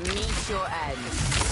Meet your end.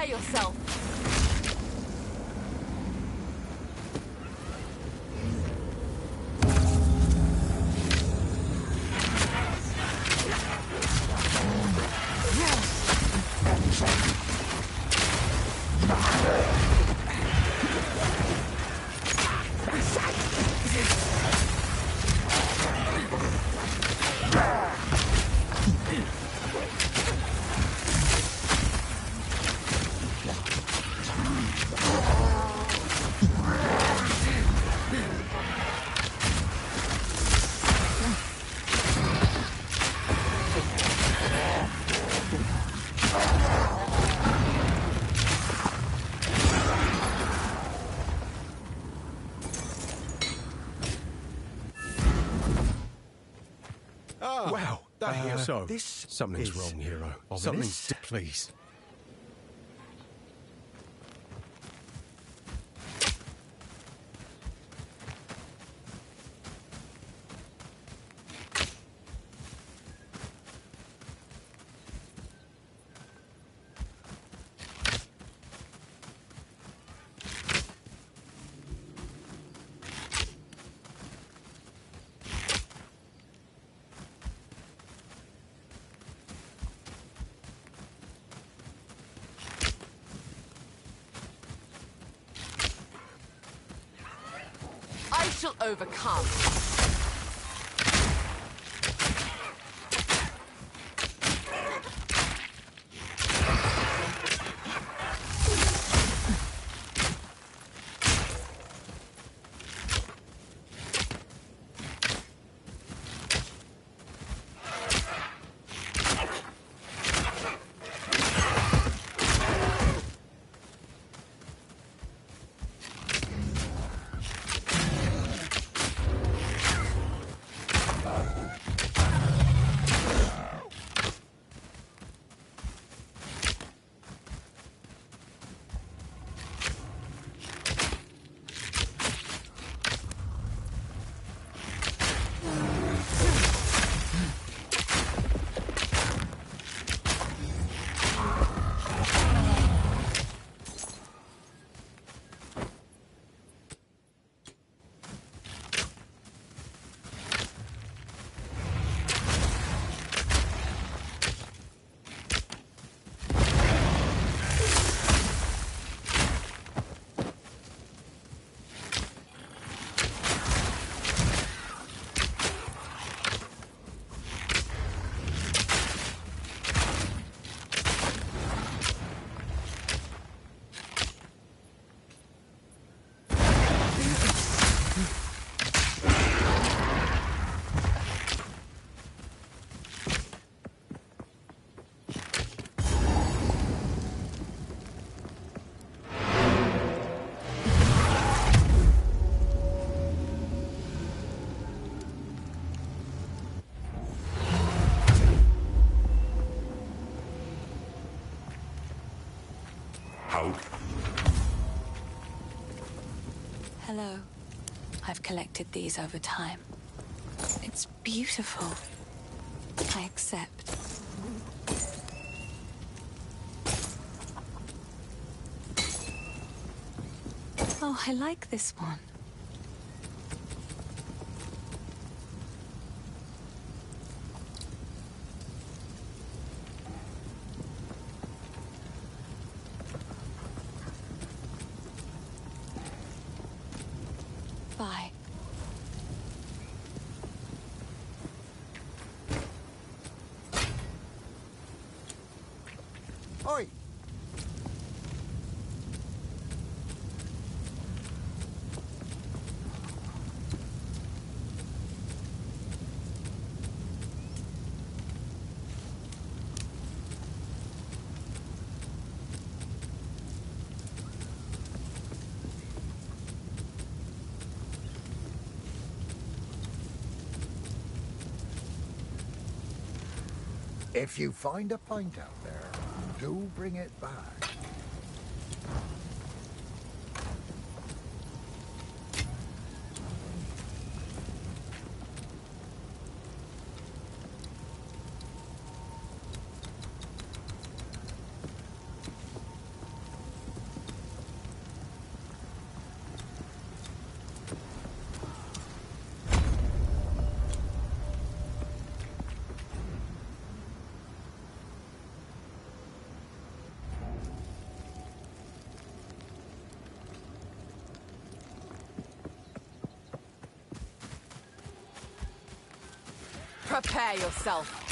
Yourself. Wow, that here. So, This something's is wrong, hero. ominous. Something's... Please. I shall overcome. How? Hello. I've collected these over time. It's beautiful. I accept. Oh, I like this one. Bye. Oi! If you find a pint out there, do bring it back. Prepare yourself.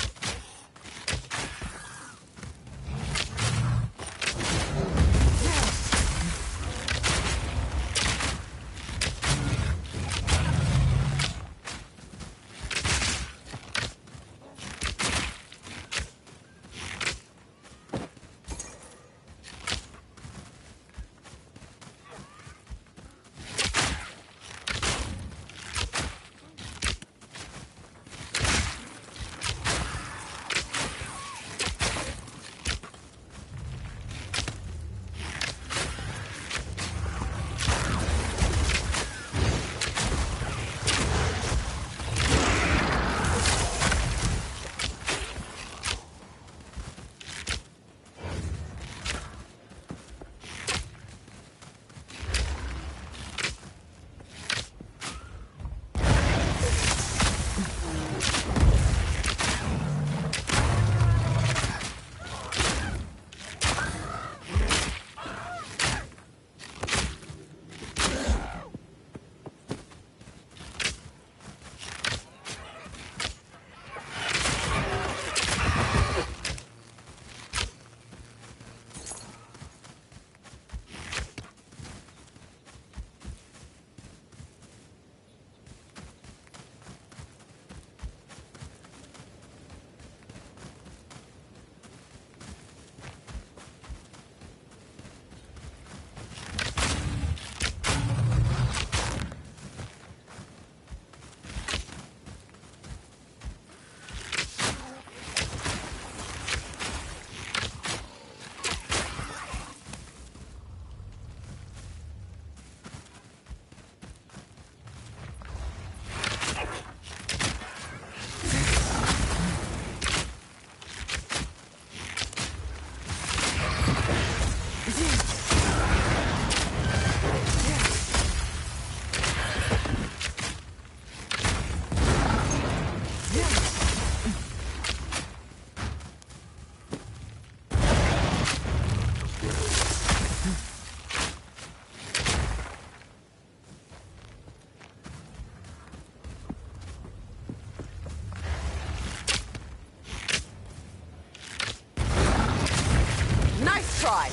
Try.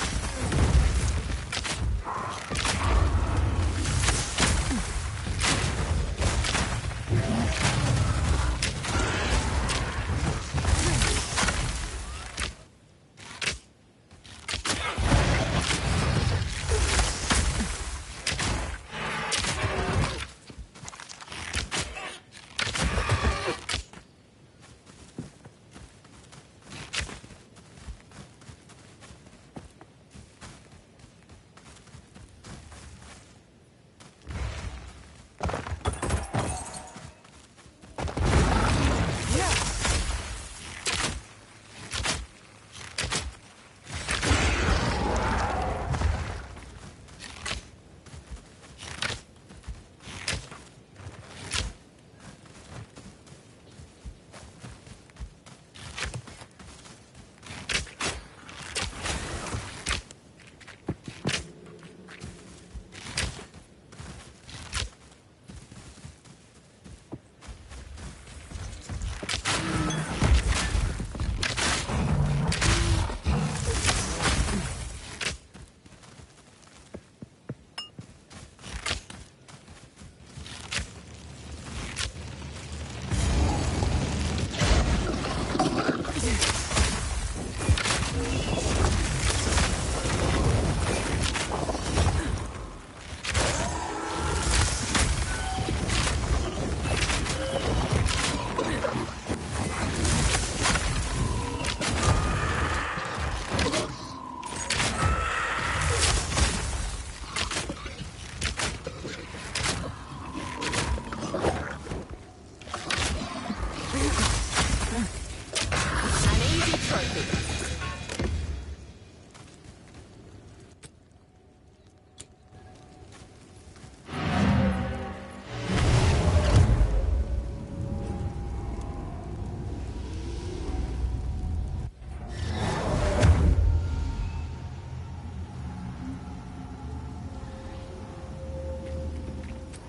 trophy.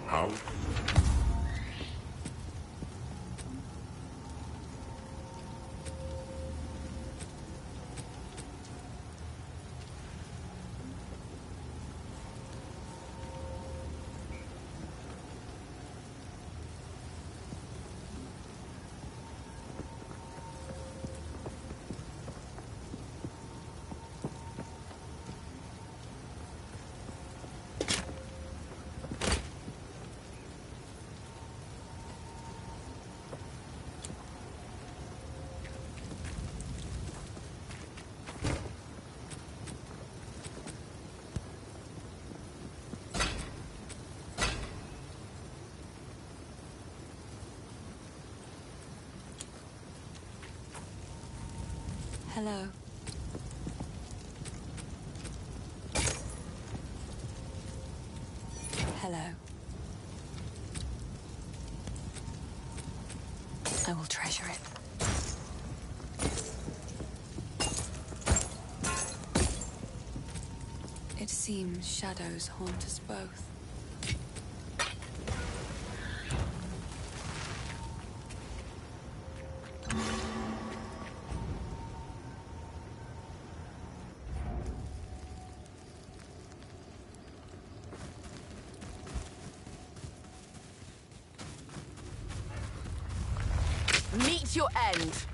How? Hello. Hello. I will treasure it. It seems shadows haunt us both. Meet your end.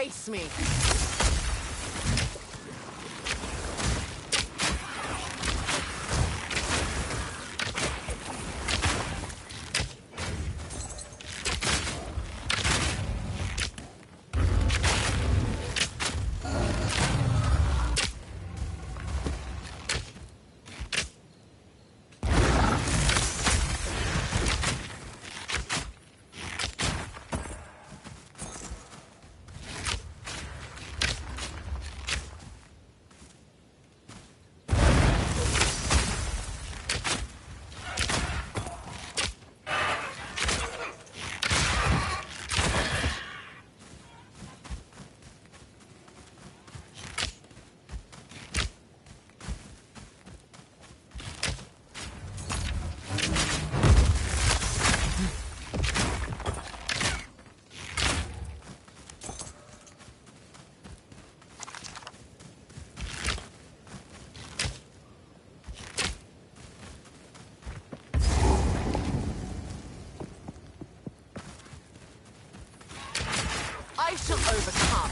Face me. I shall overcome.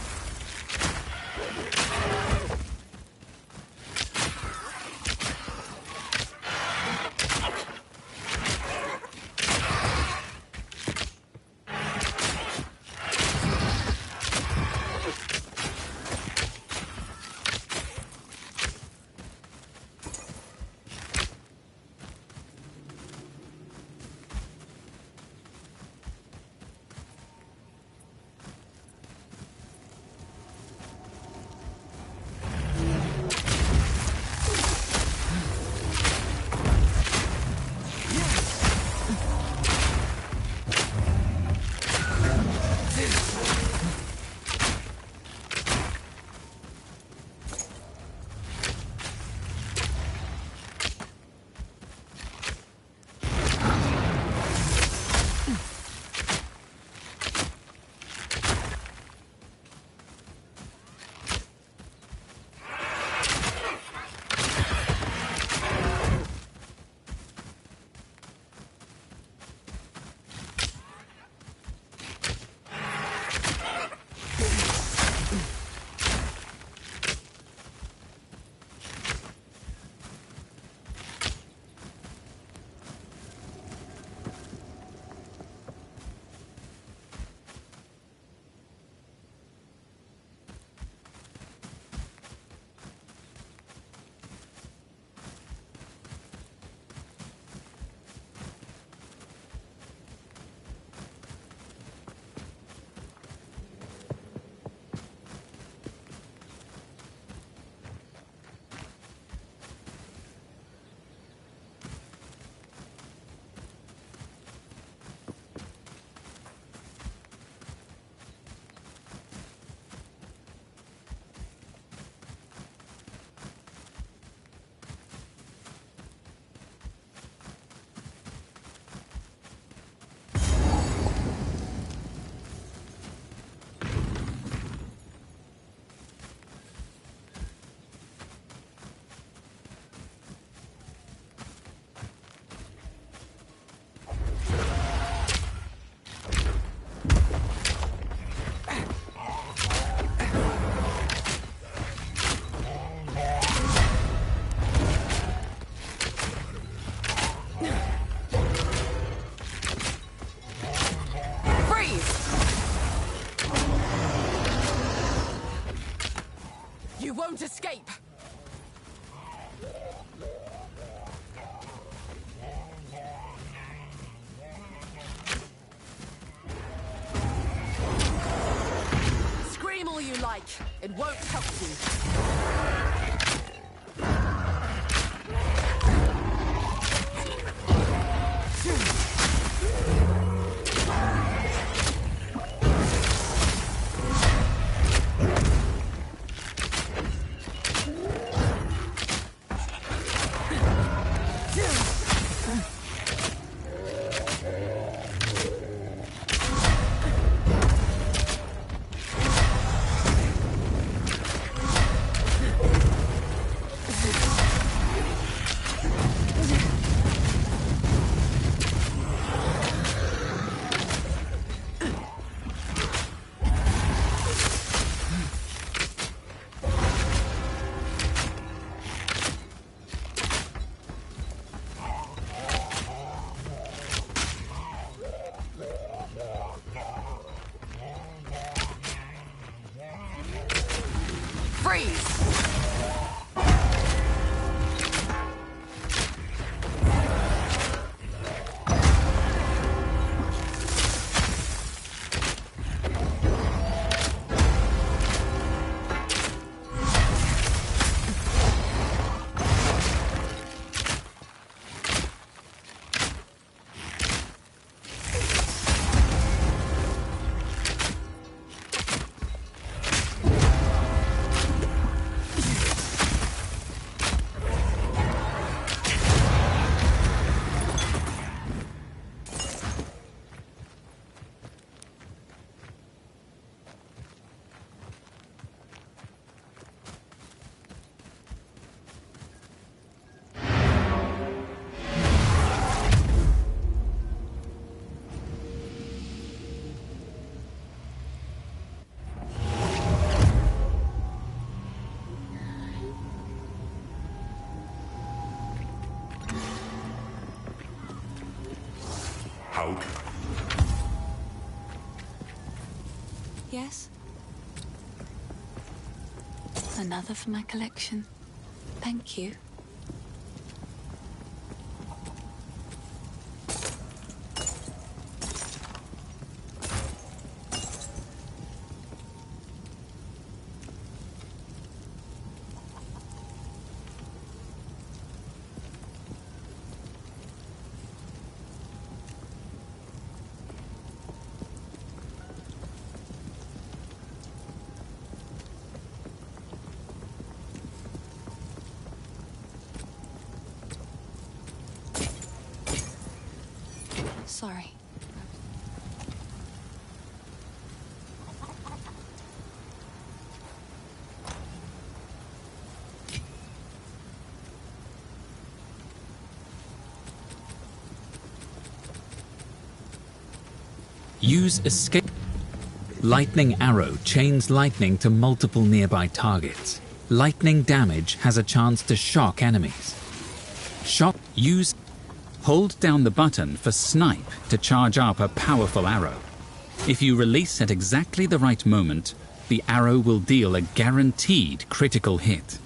You won't escape! Scream all you like, it won't help you. Yes? Another for my collection. Thank you. Sorry. Use escape. Lightning arrow chains lightning to multiple nearby targets. Lightning damage has a chance to shock enemies. Use. Hold down the button for snipe to charge up a powerful arrow. If you release at exactly the right moment, the arrow will deal a guaranteed critical hit.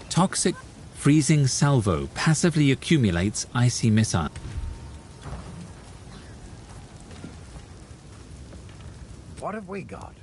Toxic freezing salvo passively accumulates icy missile. What have we got?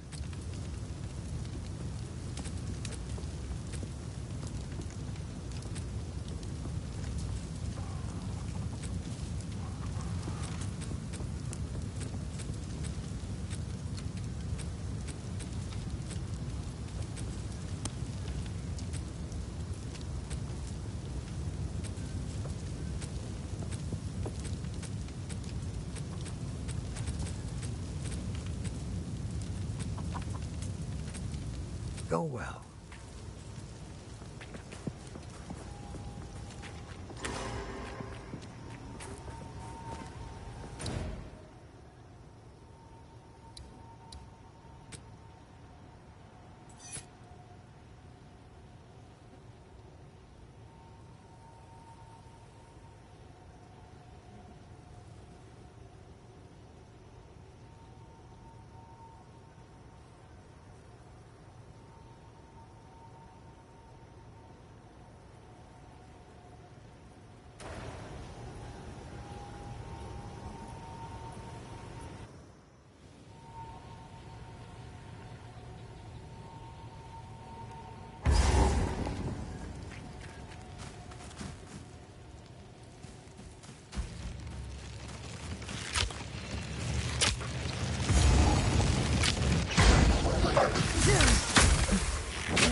Go well.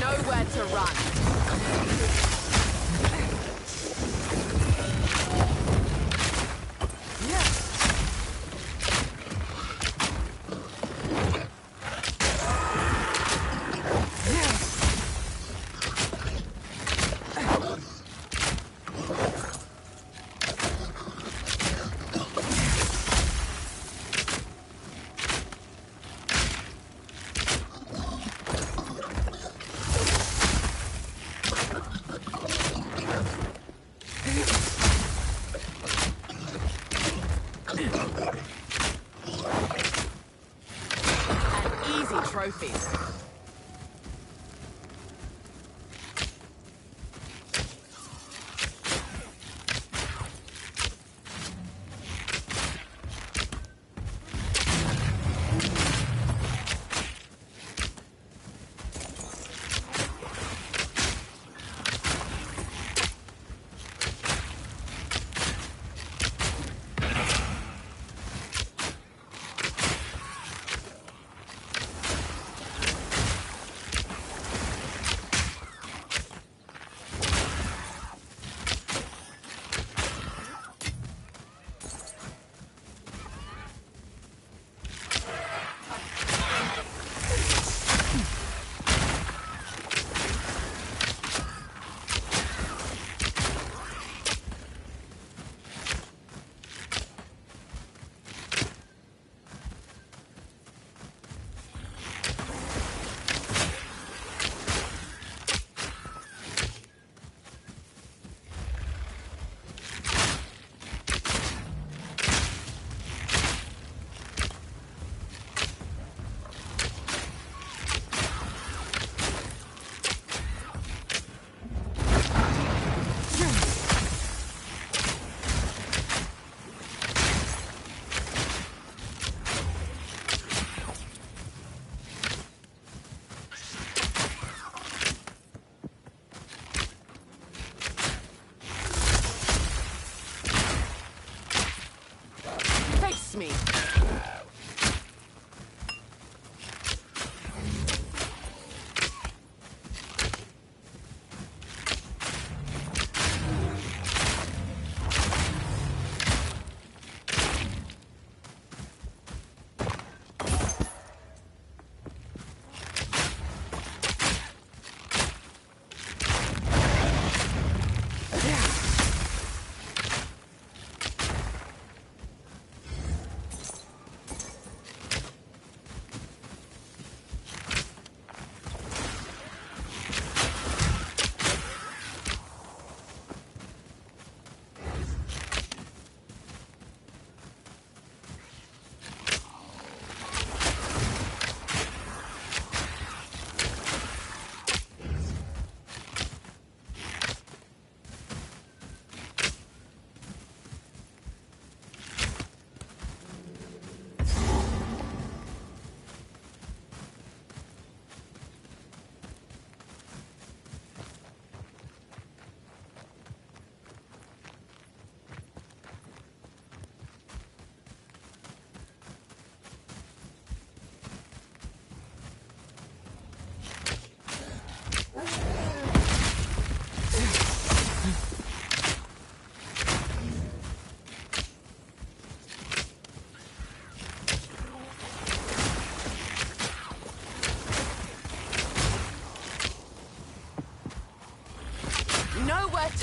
Nowhere to run. Trophies.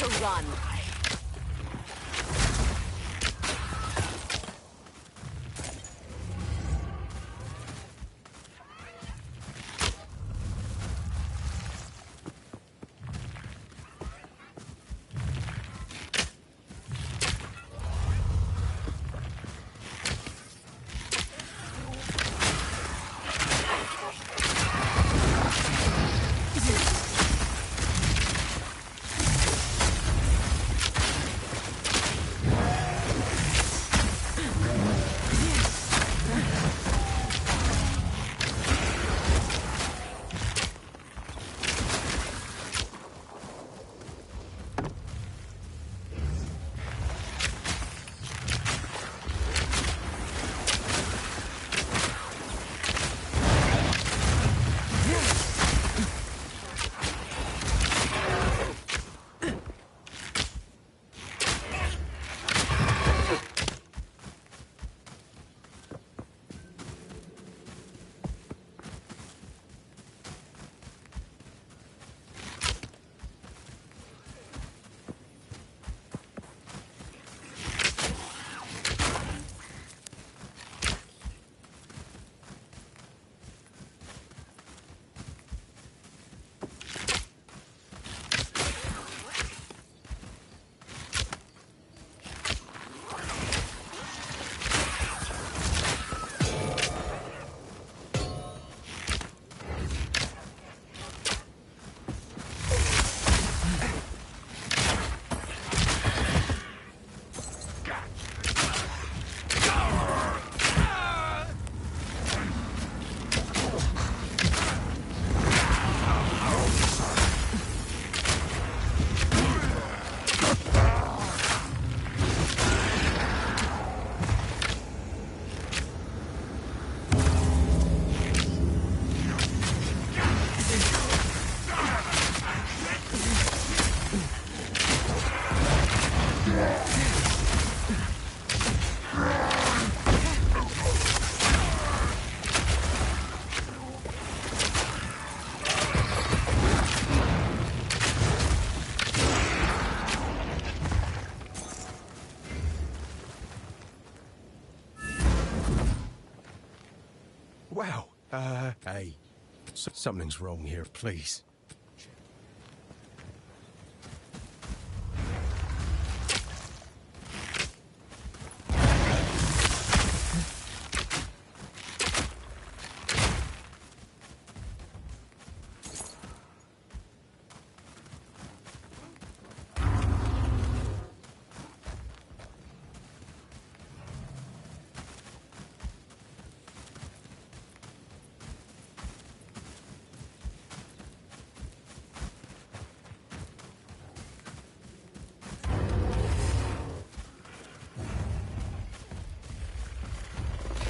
to run. Wow. Hey. Something's wrong here, please.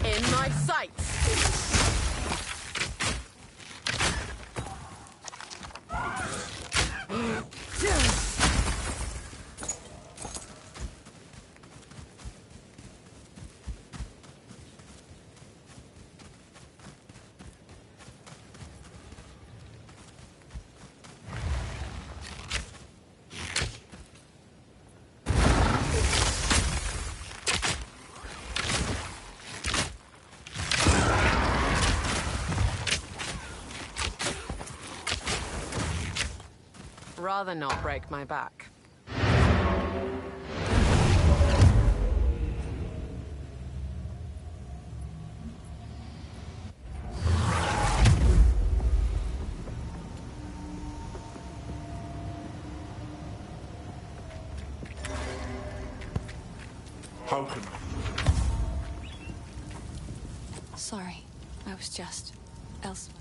In my sights. Rather not break my back. Sorry, I was just elsewhere.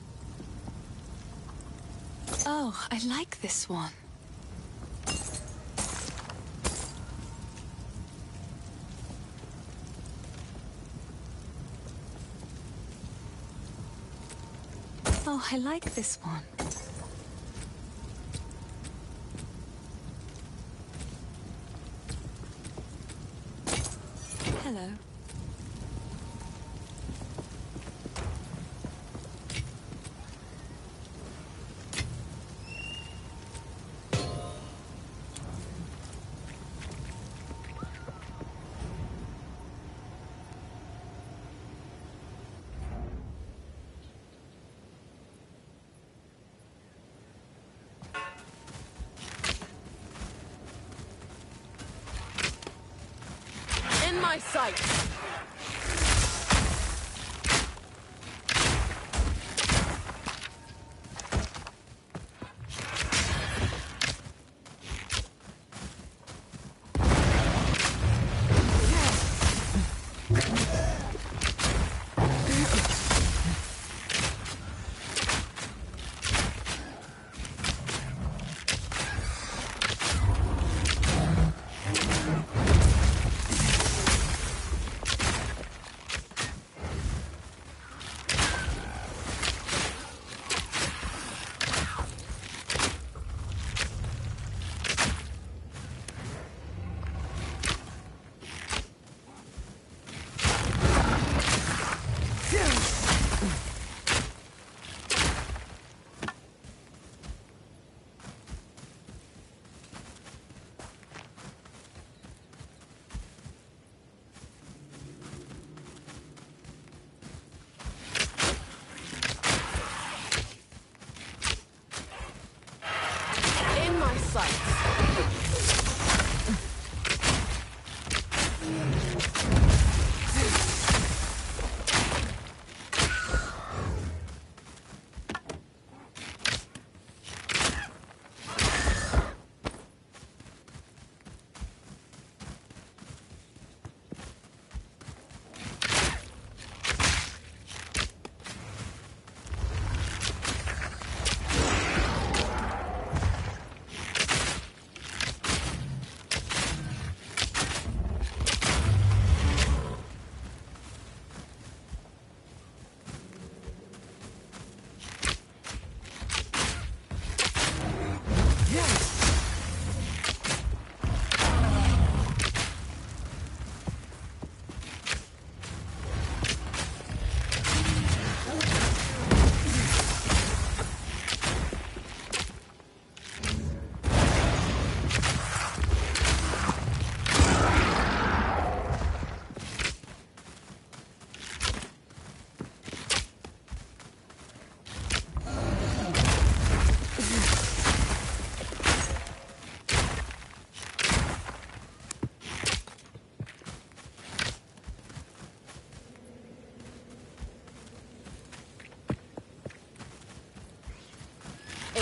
Oh, I like this one. Oh, I like this one. Hello. In my sights.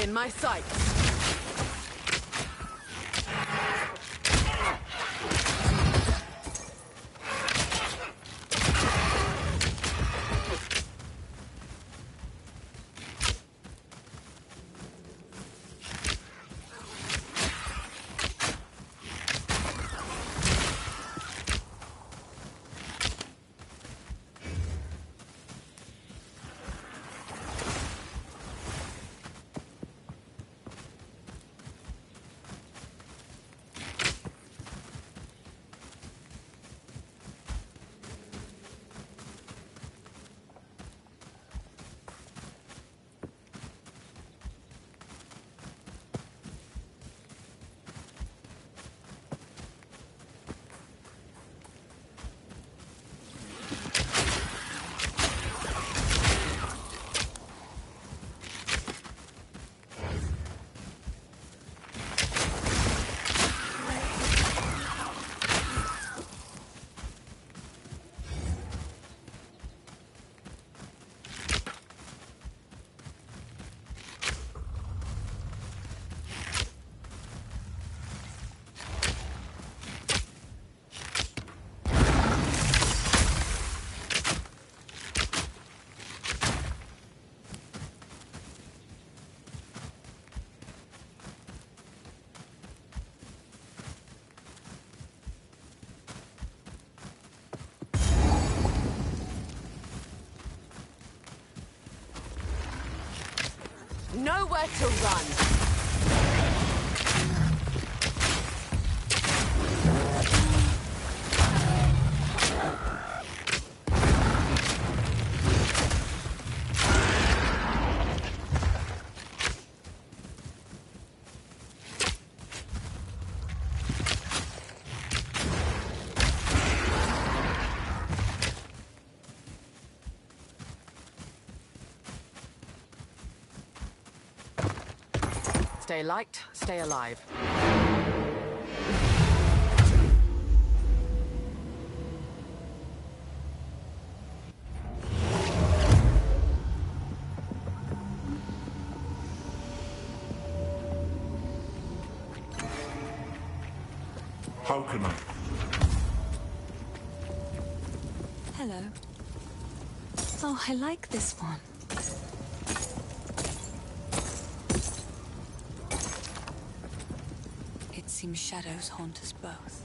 In my sights. Nowhere to run. Stay light, stay alive. 𝙲𝚘𝚖𝚖𝚎𝚗𝚝. Hello. Oh, I like this one. It seems shadows haunt us both.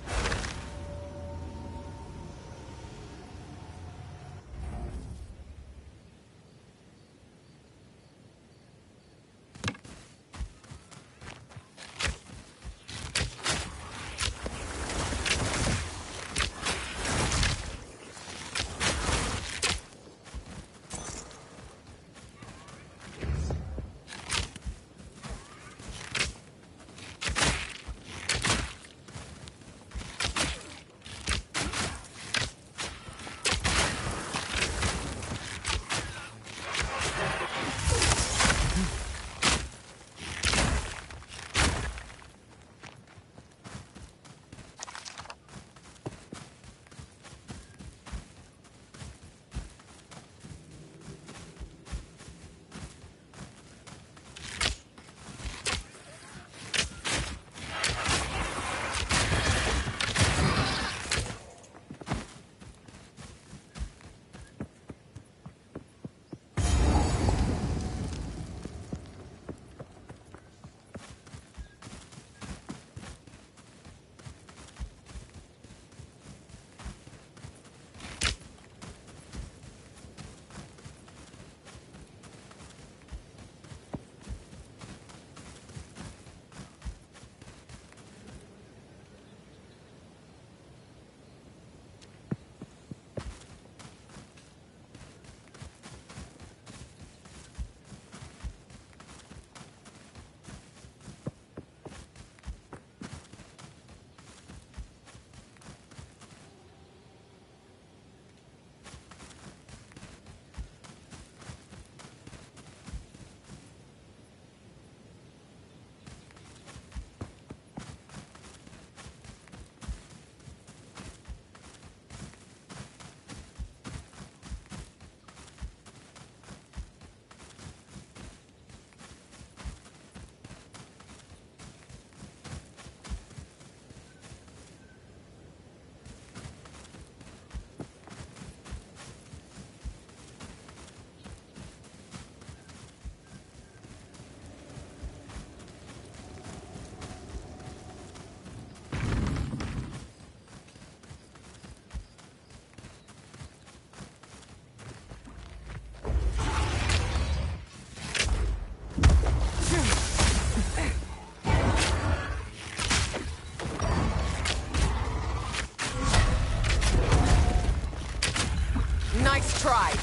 Nice try.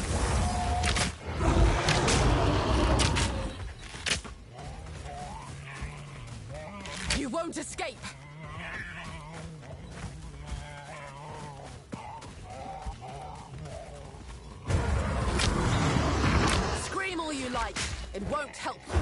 You won't escape. Scream all you like. It won't help you.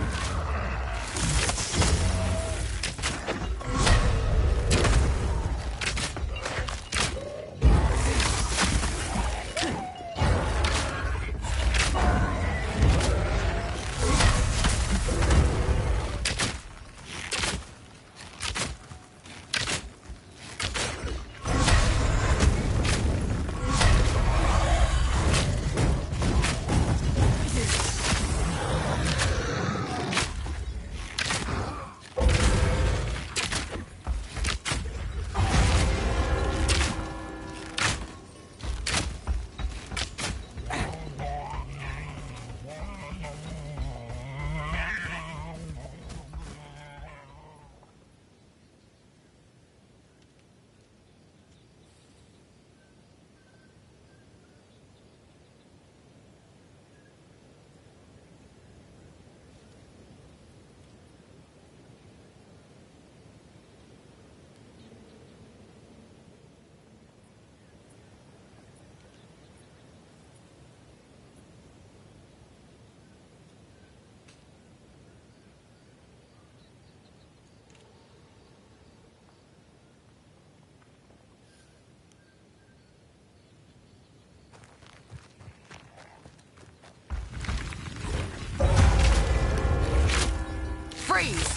Freeze!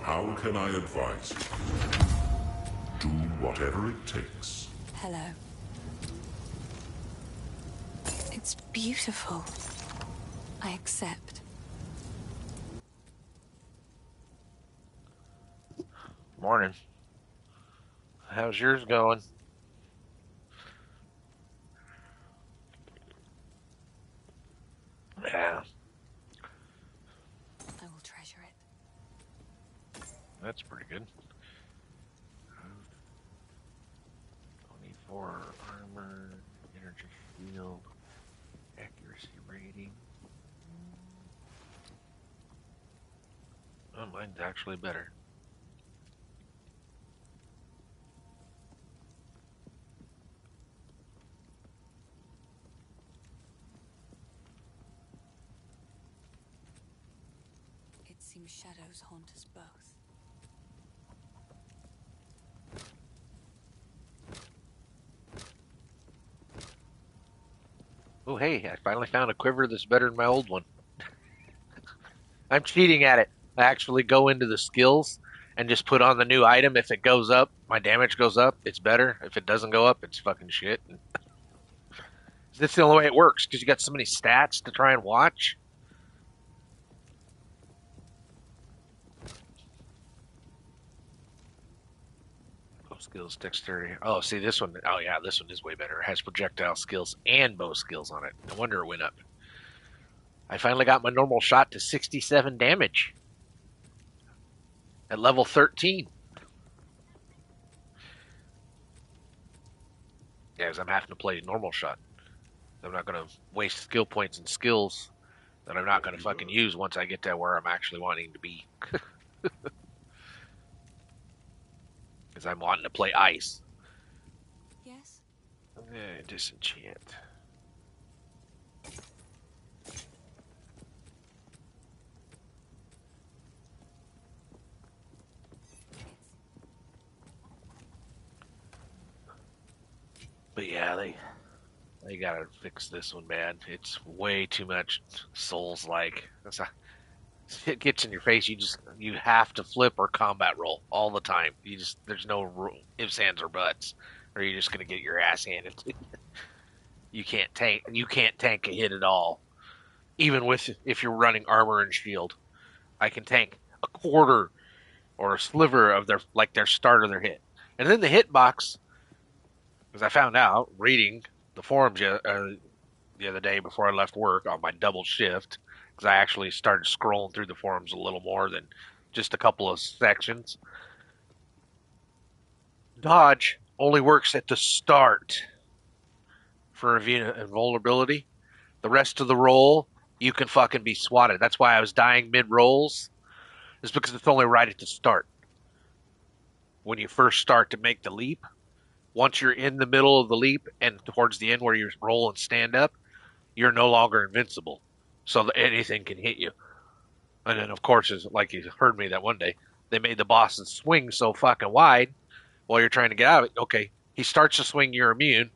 How can I advise you? Do whatever it takes. Hello. It's beautiful. I accept. Morning. How's yours going? Yeah. I will treasure it. That's pretty good. 24 armor, energy shield, accuracy rating. Oh, mine's actually better. It seems shadows haunt us both. Oh, hey, I finally found a quiver that's better than my old one. I'm cheating at it. I actually go into the skills and just put on the new item. If it goes up, my damage goes up, it's better. If it doesn't go up, it's fucking shit. That's the only way it works, because you got so many stats to try and watch. Bow skills, dexterity. Oh, see, this one. Oh, yeah, this one is way better. It has projectile skills and bow skills on it. No wonder it went up. I finally got my normal shot to 67 damage at level 13. Yeah, because I'm having to play normal shot. I'm not going to waste skill points and skills that I'm not going to fucking use once I get to where I'm actually wanting to be. Because I'm wanting to play ice. Yes? Disenchant. But yeah, they gotta fix this one, man. It's way too much Souls-like. It gets in your face. You have to flip or combat roll all the time. There's no ifs, ands, or buts, or you're just gonna get your ass handed to you. You can't tank a hit at all. Even if you're running armor and shield, I can tank a quarter or a sliver of their start of their hit, and then the hitbox. Because I found out reading the forums the other day before I left work on my double shift, because I actually started scrolling through the forums a little more than just a couple of sections. Dodge only works at the start for invulnerability. The rest of the roll, you can fucking be swatted. That's why I was dying mid-rolls, is because it's only right at the start. When you first start to make the leap, once you're in the middle of the leap and towards the end where you roll and stand up, you're no longer invincible. So that anything can hit you. And then, of course, like you heard me that one day, they made the bosses swing so fucking wide while you're trying to get out of it. Okay, he starts to swing, you're immune.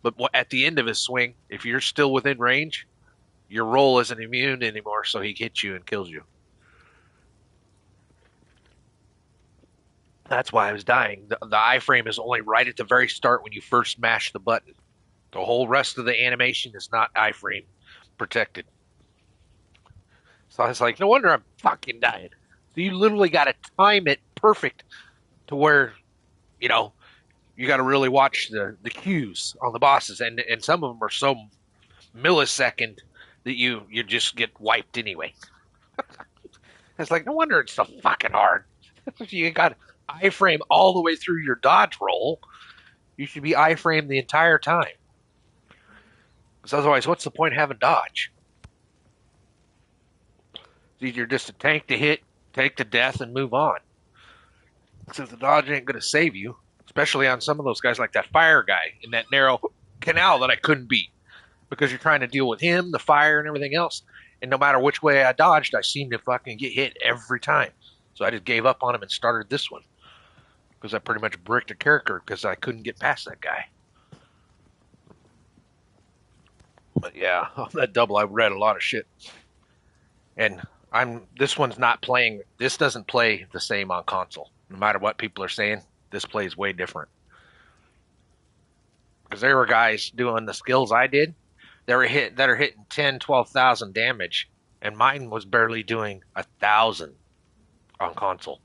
But at the end of his swing, if you're still within range, your roll isn't immune anymore, so he hits you and kills you. That's why I was dying. The iframe is only right at the very start when you first mash the button. The whole rest of the animation is not iframe protected. So I was like, no wonder I'm fucking dying. So you literally got to time it perfect to where, you got to really watch the cues on the bosses. And some of them are so millisecond that you just get wiped anyway. It's like, no wonder it's so fucking hard. You got iframe all the way through your dodge roll. You should be iframe the entire time. Because otherwise, what's the point of having dodge? It's easier just to tank the hit, take the death, and move on. Since the dodge ain't going to save you, especially on some of those guys like that fire guy in that narrow canal that I couldn't beat. Because you're trying to deal with him, the fire, and everything else. And no matter which way I dodged, I seemed to fucking get hit every time. So I just gave up on him and started this one. Because I pretty much bricked a character because I couldn't get past that guy. But yeah, on that double, I read a lot of shit. And This one's not playing. This doesn't play the same on console. No matter what people are saying, this plays way different. Because there were guys doing the skills I did. That are hitting 10, 12,000 damage, and mine was barely doing 1,000 on console.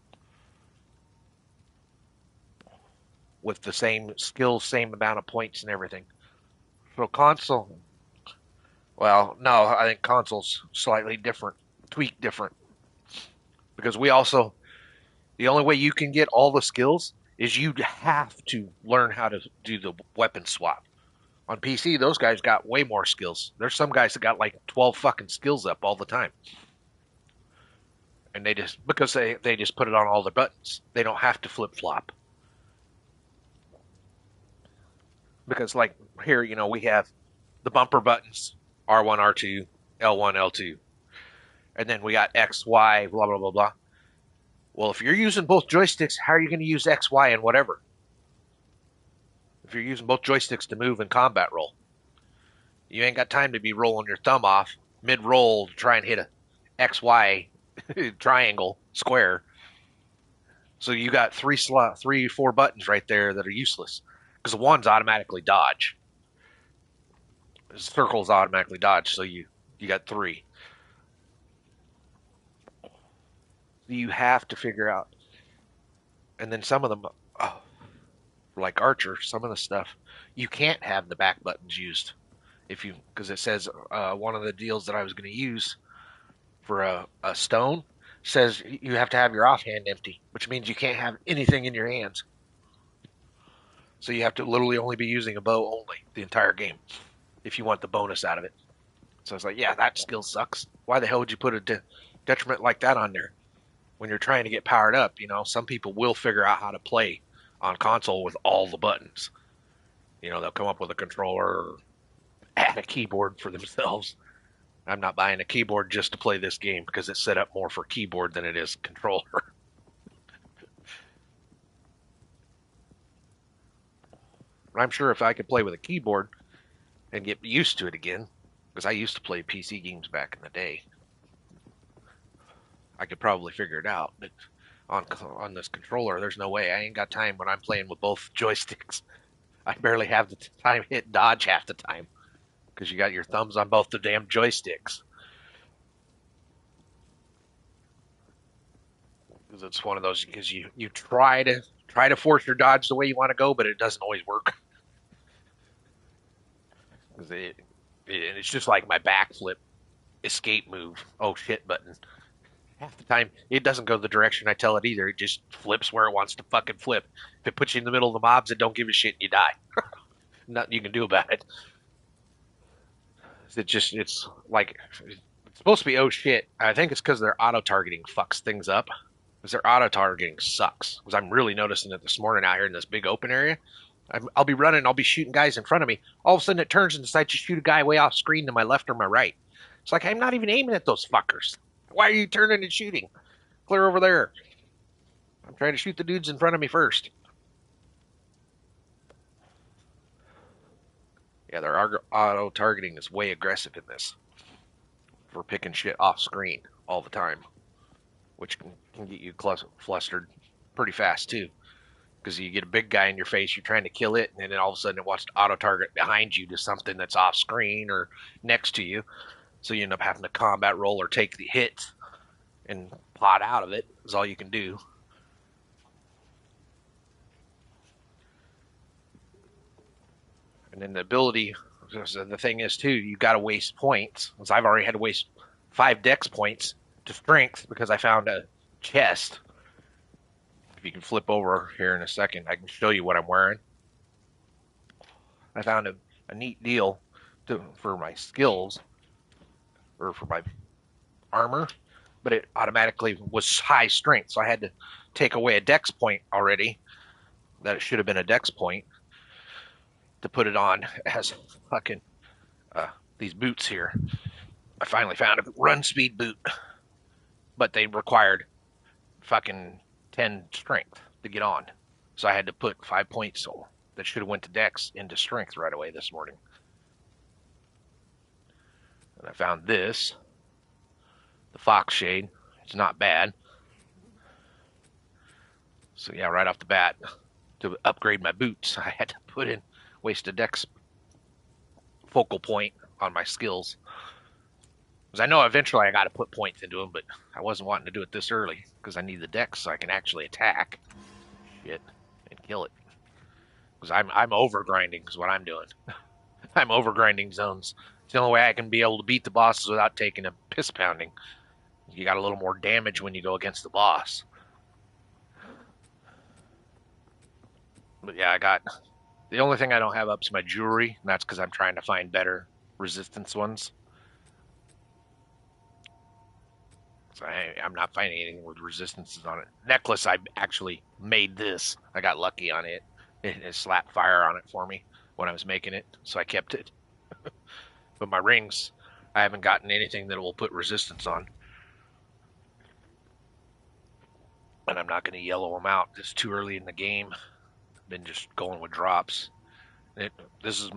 With the same skills, same amount of points and everything. So console, well, no, I think console's slightly different, tweaked different. Because the only way you can get all the skills is you have to learn how to do the weapon swap. On PC, those guys got way more skills. There's some guys that got like 12 fucking skills up all the time. And because they just put it on all their buttons. They don't have to flip-flop. Because like here, we have the bumper buttons, R1, R2, L1, L2. And then we got X, Y, blah, blah, blah, blah. Well, if you're using both joysticks, how are you going to use X, Y, and whatever? If you're using both joysticks to move and combat roll. You ain't got time to be rolling your thumb off mid-roll to try and hit a XY triangle square. So you got 4 buttons right there that are useless. Because the one's automatically dodge. The circle's automatically dodge, so you got 3. You have to figure out. And then some of them, like Archer, some of the stuff, you can't have the back buttons used. Because it says one of the deals that I was going to use for a stone says you have to have your offhand empty, which means you can't have anything in your hands. So you have to literally only be using a bow only the entire game if you want the bonus out of it. So it's like, yeah, that skill sucks. Why the hell would you put a detriment like that on there when you're trying to get powered up? Some people will figure out how to play on console with all the buttons. They'll come up with a controller or add a keyboard for themselves. I'm not buying a keyboard just to play this game because it's set up more for keyboard than it is controller. I'm sure if I could play with a keyboard and get used to it again, because I used to play PC games back in the day, I could probably figure it out. But on this controller, there's no way. I ain't got time when I'm playing with both joysticks. I barely have the time to hit dodge half the time because you got your thumbs on both the damn joysticks. Because it's one of those, because you try to force your dodge the way you want to go, but it doesn't always work. Because it's just like my backflip escape move. Oh shit button. Half the time, it doesn't go the direction I tell it either. It just flips where it wants to fucking flip. If it puts you in the middle of the mobs, it don't give a shit and you die. Nothing you can do about it. It's like, it's supposed to be oh shit. I think it's because their auto-targeting fucks things up. Because their auto-targeting sucks. Because I'm really noticing it this morning out here in this big open area. I'll be running, I'll be shooting guys in front of me. All of a sudden it turns and decides to shoot a guy way off screen to my left or my right. It's like, I'm not even aiming at those fuckers. Why are you turning and shooting? Clear over there. I'm trying to shoot the dudes in front of me first. Yeah, their auto-targeting is way aggressive in this. For picking shit off screen all the time. Which can get you flustered pretty fast, too. Because you get a big guy in your face, you're trying to kill it, and then all of a sudden it wants to auto-target behind you to something that's off screen or next to you. So you end up having to combat roll or take the hit and pot out of it is all you can do. And then the ability, the thing is too, you got to waste points. Because I've already had to waste 5 dex points to strength because I found a chest. If you can flip over here in a second, I can show you what I'm wearing. I found a neat deal for my skills. Or for my armor, but it automatically was high strength, so I had to take away a dex point already, that it should have been a dex point, to put it on as fucking these boots here. I finally found a run speed boot, but they required fucking 10 strength to get on, so I had to put 5 points that should have went to dex into strength right away this morning. And I found this, the Fox Shade. It's not bad. So yeah, right off the bat, to upgrade my boots, I had to waste a dex focal point on my skills. Because I know eventually I got to put points into them, but I wasn't wanting to do it this early because I need the dex so I can actually attack shit and kill it. Because I'm overgrinding is what I'm doing. I'm overgrinding zones. It's the only way I can be able to beat the bosses without taking a piss pounding. You got a little more damage when you go against the boss. But yeah, the only thing I don't have up is my jewelry, and that's because I'm trying to find better resistance ones. So I'm not finding anything with resistances on it. Necklace, I actually made this. I got lucky on it. It slapped fire on it for me when I was making it, so I kept it. But my rings, I haven't gotten anything that will put resistance on. And I'm not going to yellow them out. It's too early in the game. I've been just going with drops. This is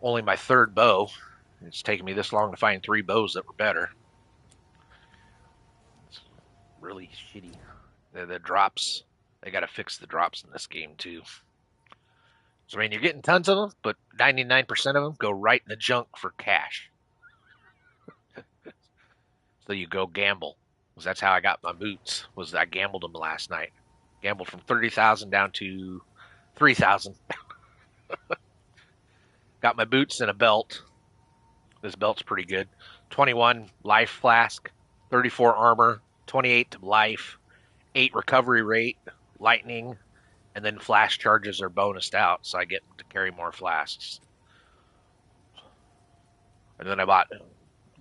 only my third bow. It's taken me this long to find 3 bows that were better. It's really shitty. The drops, they got to fix the drops in this game too. So I mean, you're getting tons of them, but 99% of them go right in the junk for cash. So you go gamble. Because that's how I got my boots. Was I gambled them last night. Gambled from 30,000 down to 3,000. Got my boots and a belt. This belt's pretty good. 21 life flask, 34 armor, 28 life, 8 recovery rate, lightning, and then flash charges are bonused out, so I get to carry more flasks. And then I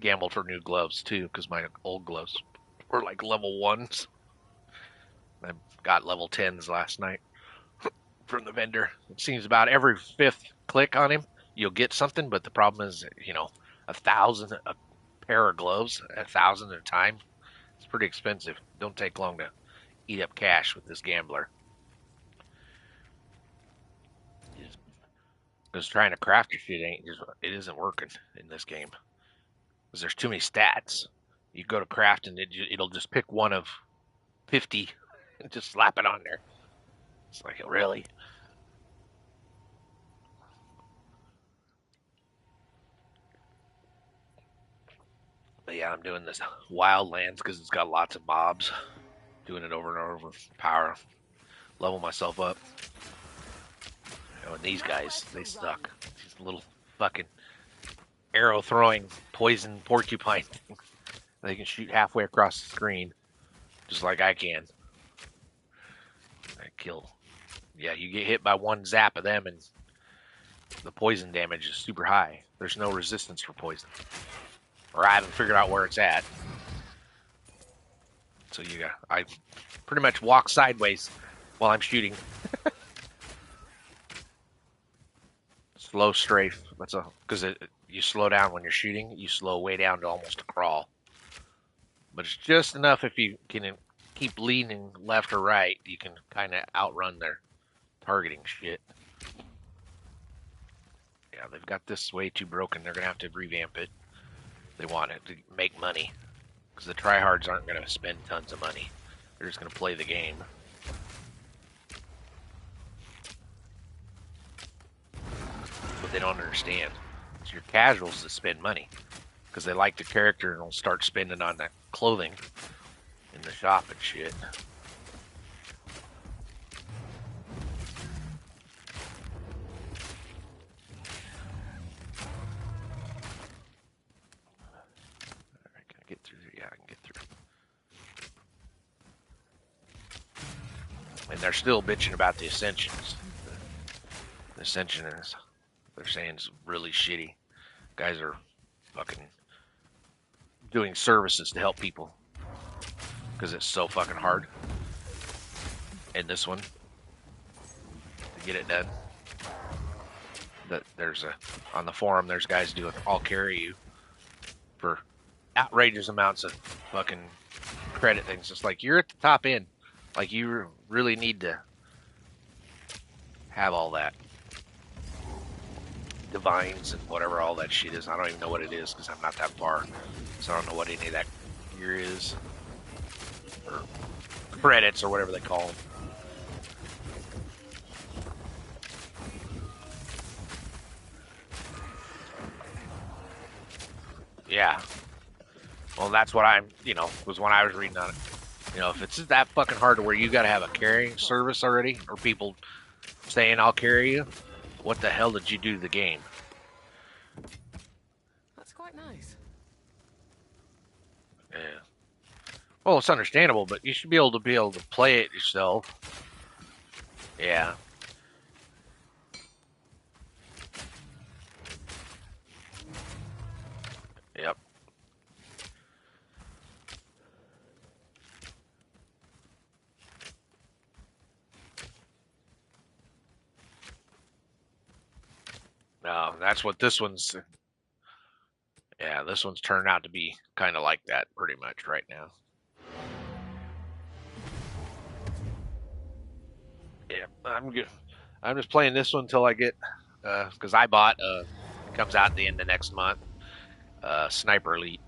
gambled for new gloves too, because my old gloves were like level 1s. I got level 10s last night from the vendor. It seems about every 5th click on him, you'll get something, but the problem is, 1,000 a pair of gloves, 1,000 at a time. It's pretty expensive. Don't take long to eat up cash with this gambler. Because trying to craft your shit it isn't working in this game. Because there's too many stats. You go to craft and it'll just pick one of 50 and just slap it on there. It's like, really? But yeah, I'm doing this Wildlands because it's got lots of mobs. Doing it over and over with power. Level myself up. And these guys, they suck. These little fucking arrow throwing poison porcupine things. They can shoot halfway across the screen. Just like I can. I kill. Yeah, you get hit by one zap of them and the poison damage is super high. There's no resistance for poison. Or I haven't figured out where it's at. So I pretty much walk sideways while I'm shooting. Slow strafe. Because you slow down when you're shooting. You slow way down to almost a crawl. But it's just enough if you can keep leaning left or right, you can kind of outrun their targeting shit. Yeah, they've got this way too broken. They're going to have to revamp it. They want it to make money. Because the tryhards aren't going to spend tons of money. They're just going to play the game. But they don't understand. It's your casuals that spend money. Because they like the character and will start spending on that clothing in the shop and shit. Alright, can I get through? Yeah, I can get through. And they're still bitching about the Ascensions. The Ascension is, they're saying, it's really shitty. Guys are fucking doing services to help people because it's so fucking hard. And this one, to get it done, that on the forum, there's guys doing I'll carry you for outrageous amounts of fucking credit things. It's like, you're at the top end. Like, you really need to have all that. divines and whatever all that shit is. I don't even know what it is because I'm not that far, so I don't know what any of that gear is, or credits or whatever they call them. Yeah. Well, that's what I'm, was when I was reading on it. If it's that fucking hard to where you gotta have a carrying service already, or people saying I'll carry you, what the hell did you do to the game? That's quite nice. Yeah. Well, it's understandable, but you should be able to play it yourself. Yeah. Yep. No, that's what this one's. Yeah, this one's turned out to be kind of like that pretty much right now. Yeah, I'm good. I'm just playing this one until I get, because I bought, comes out at the end of next month, Sniper Elite,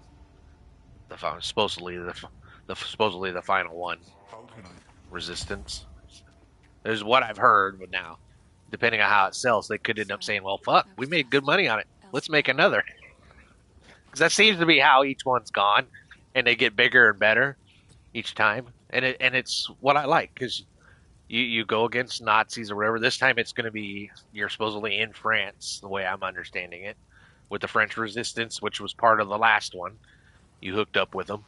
supposedly the final one, Resistance. There's what I've heard, but now, depending on how it sells, they could end up saying, "Well, fuck, we made good money on it. Let's make another." Because that seems to be how each one's gone, and they get bigger and better each time, and it's what I like because. You go against Nazis or whatever. This time it's going to be, you're supposedly in France, the way I'm understanding it, with the French resistance, which was part of the last one. You hooked up with them,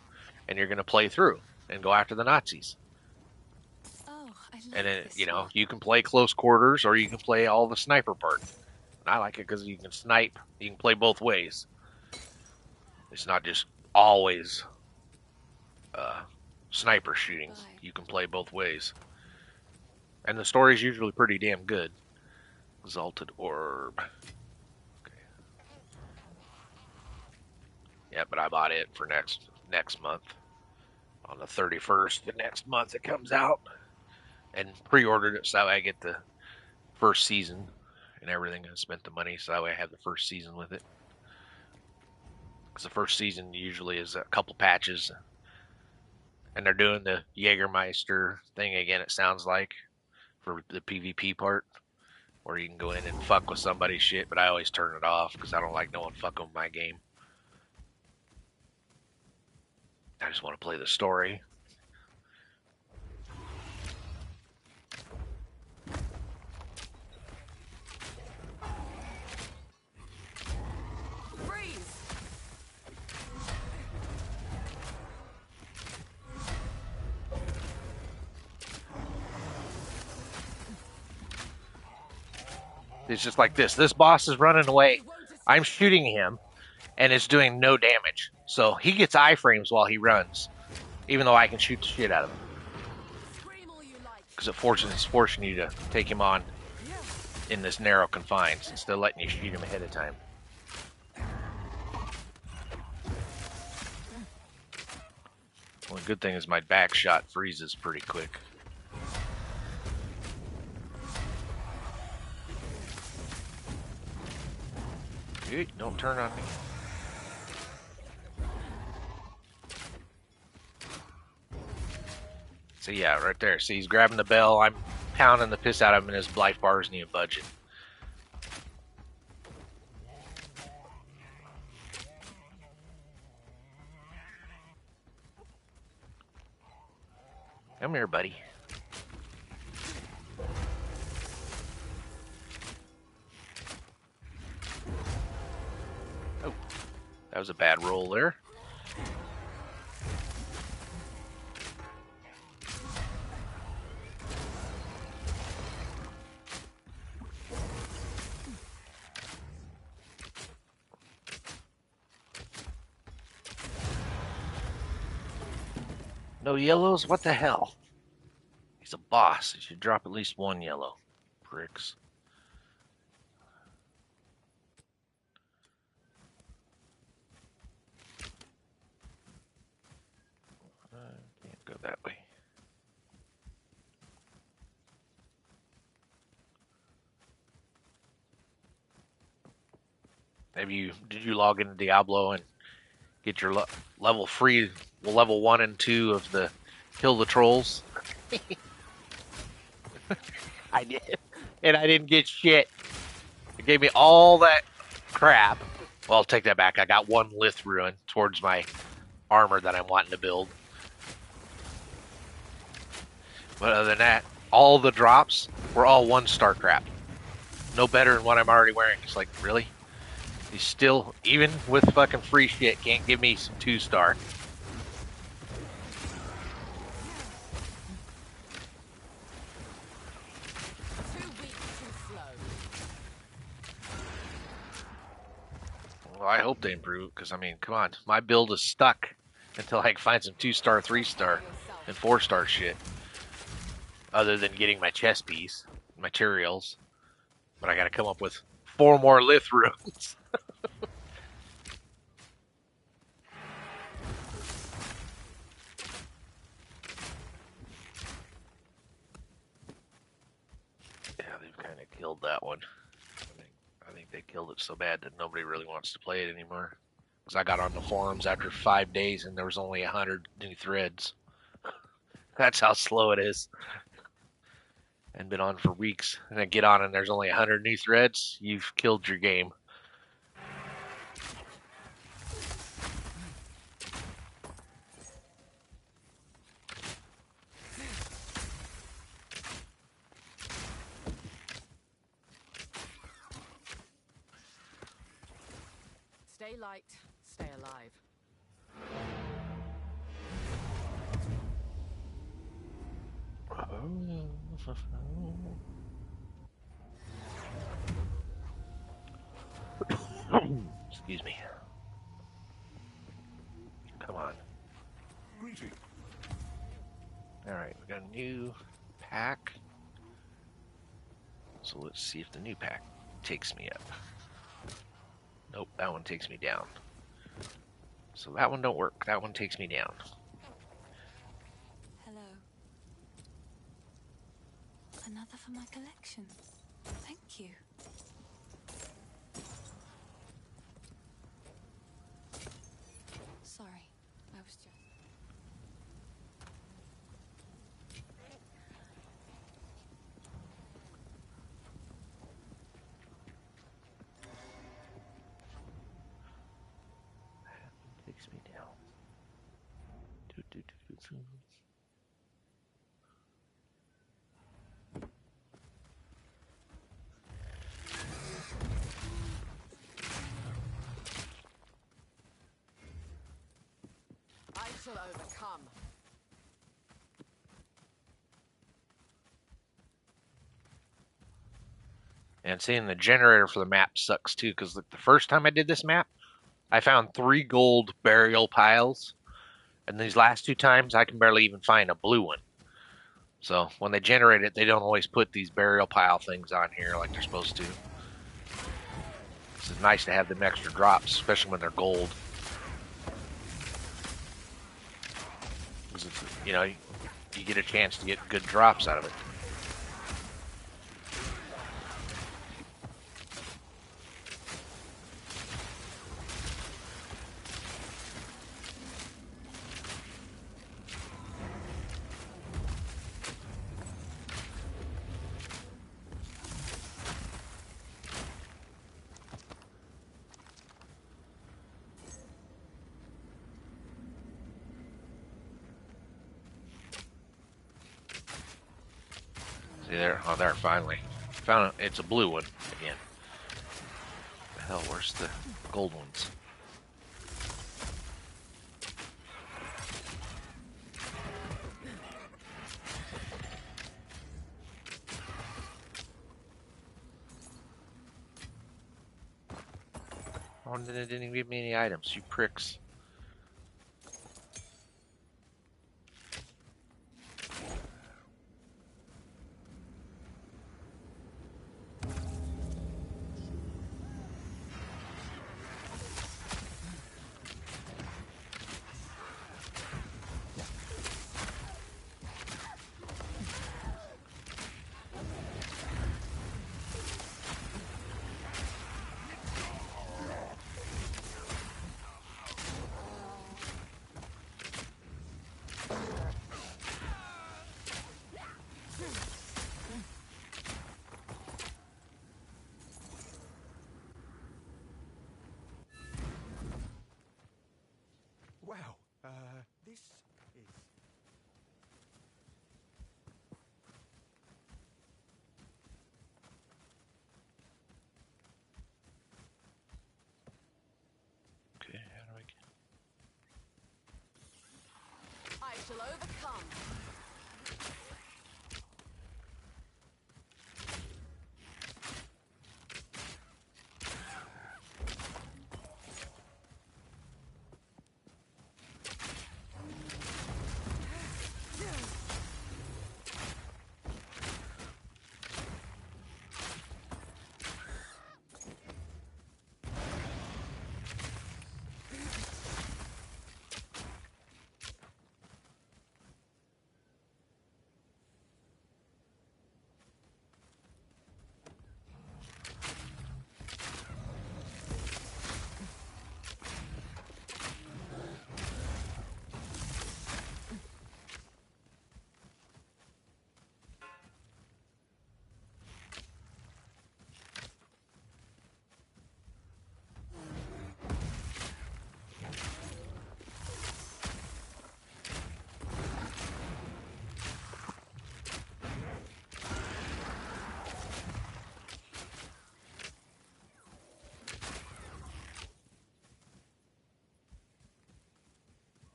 and you're going to play through and go after the Nazis. Oh, I like And then, this one. you can play close quarters or you can play all the sniper part. And I like it because you can snipe. You can play both ways. It's not just always sniper shooting. You can play both ways. And the story's usually pretty damn good. 𝙲𝚘𝚖𝚖𝚎𝚗𝚝. Okay. Yeah, but I bought it for next month. On the 31st, the next month it comes out. And pre-ordered it so that way I get the first season and everything. I spent the money so that way I have the first season with it. Because the first season usually is a couple patches. And they're doing the Jägermeister thing again, it sounds like, for the PvP part. Where you can go in and fuck with somebody's shit, but I always turn it off because I don't like no one fucking with my game. I just want to play the story. Freeze! It's just like this. This boss is running away. I'm shooting him, and it's doing no damage. So he gets iframes while he runs, even though I can shoot the shit out of him. Because it's forcing you to take him on in this narrow confines instead of letting you shoot him ahead of time. Well, the good thing is my back shot freezes pretty quick. Dude, don't turn on me. So yeah, right there. See, he's grabbing the bell. I'm pounding the piss out of him, and his life bar isn't even budging. Come here, buddy. Oh, that was a bad roll there. No yellows? What the hell? He's a boss. He should drop at least one yellow. Pricks. Can't go that way. Did you log into Diablo and get your level 1 and 2 of the Kill the Trolls? I did, and I didn't get shit. It gave me all that crap. Well, I'll take that back. I got one Lith Ruin towards my armor that I'm wanting to build. But other than that, all the drops were all 1-star crap. No better than what I'm already wearing. It's like, really? You still, even with fucking free shit, can't give me some 2-star. Too weak, too slow. Well, I hope they improve, because, I mean, come on. My build is stuck until I can find some 2-star, 3-star, and 4-star shit. Other than getting my chess piece, materials. But I gotta come up with 4 more Lith runes. Yeah, they've kind of killed that one. I think they killed it so bad that nobody really wants to play it anymore. Because I got on the forums after 5 days and there was only 100 new threads. That's how slow it is. And been on for weeks. And I get on and there's only 100 new threads. You've killed your game. Stay light, stay alive. Excuse me. Come on. Greeting. Alright, we got a new pack. So let's see if the new pack takes me up. Nope, that one takes me down. So that one don't work. That one takes me down. Hello. Another for my collection. Thank you. Sorry, I was just... Takes me down. I shall overcome. And seeing the generator for the map sucks too, because the first time I did this map, I found 3 gold burial piles. And these last 2 times, I can barely even find a blue one. So when they generate it, they don't always put these burial pile things on here like they're supposed to. It's nice to have them extra drops, especially when they're gold. Because it's, you know, you get a chance to get good drops out of it. See there? Oh, there, finally. Found it. It's a blue one again. The hell, where's the gold ones? Oh, and then it didn't even give me any items, you pricks. shall overcome.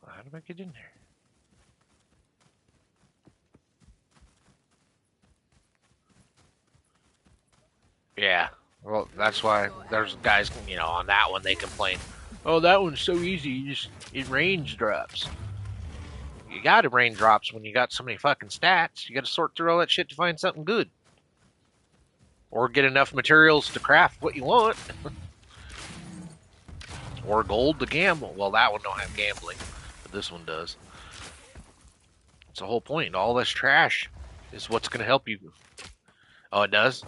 How did I get in there? Yeah, well, that's why there's guys, you know, on that one they complain. Oh, that one's so easy. It range drops. You got it range drops when you got so many fucking stats. You got to sort through all that shit to find something good, or get enough materials to craft what you want, or gold to gamble. Well, that one don't have gambling, but this one does. It's the whole point. All this trash is what's going to help you. Oh, it does?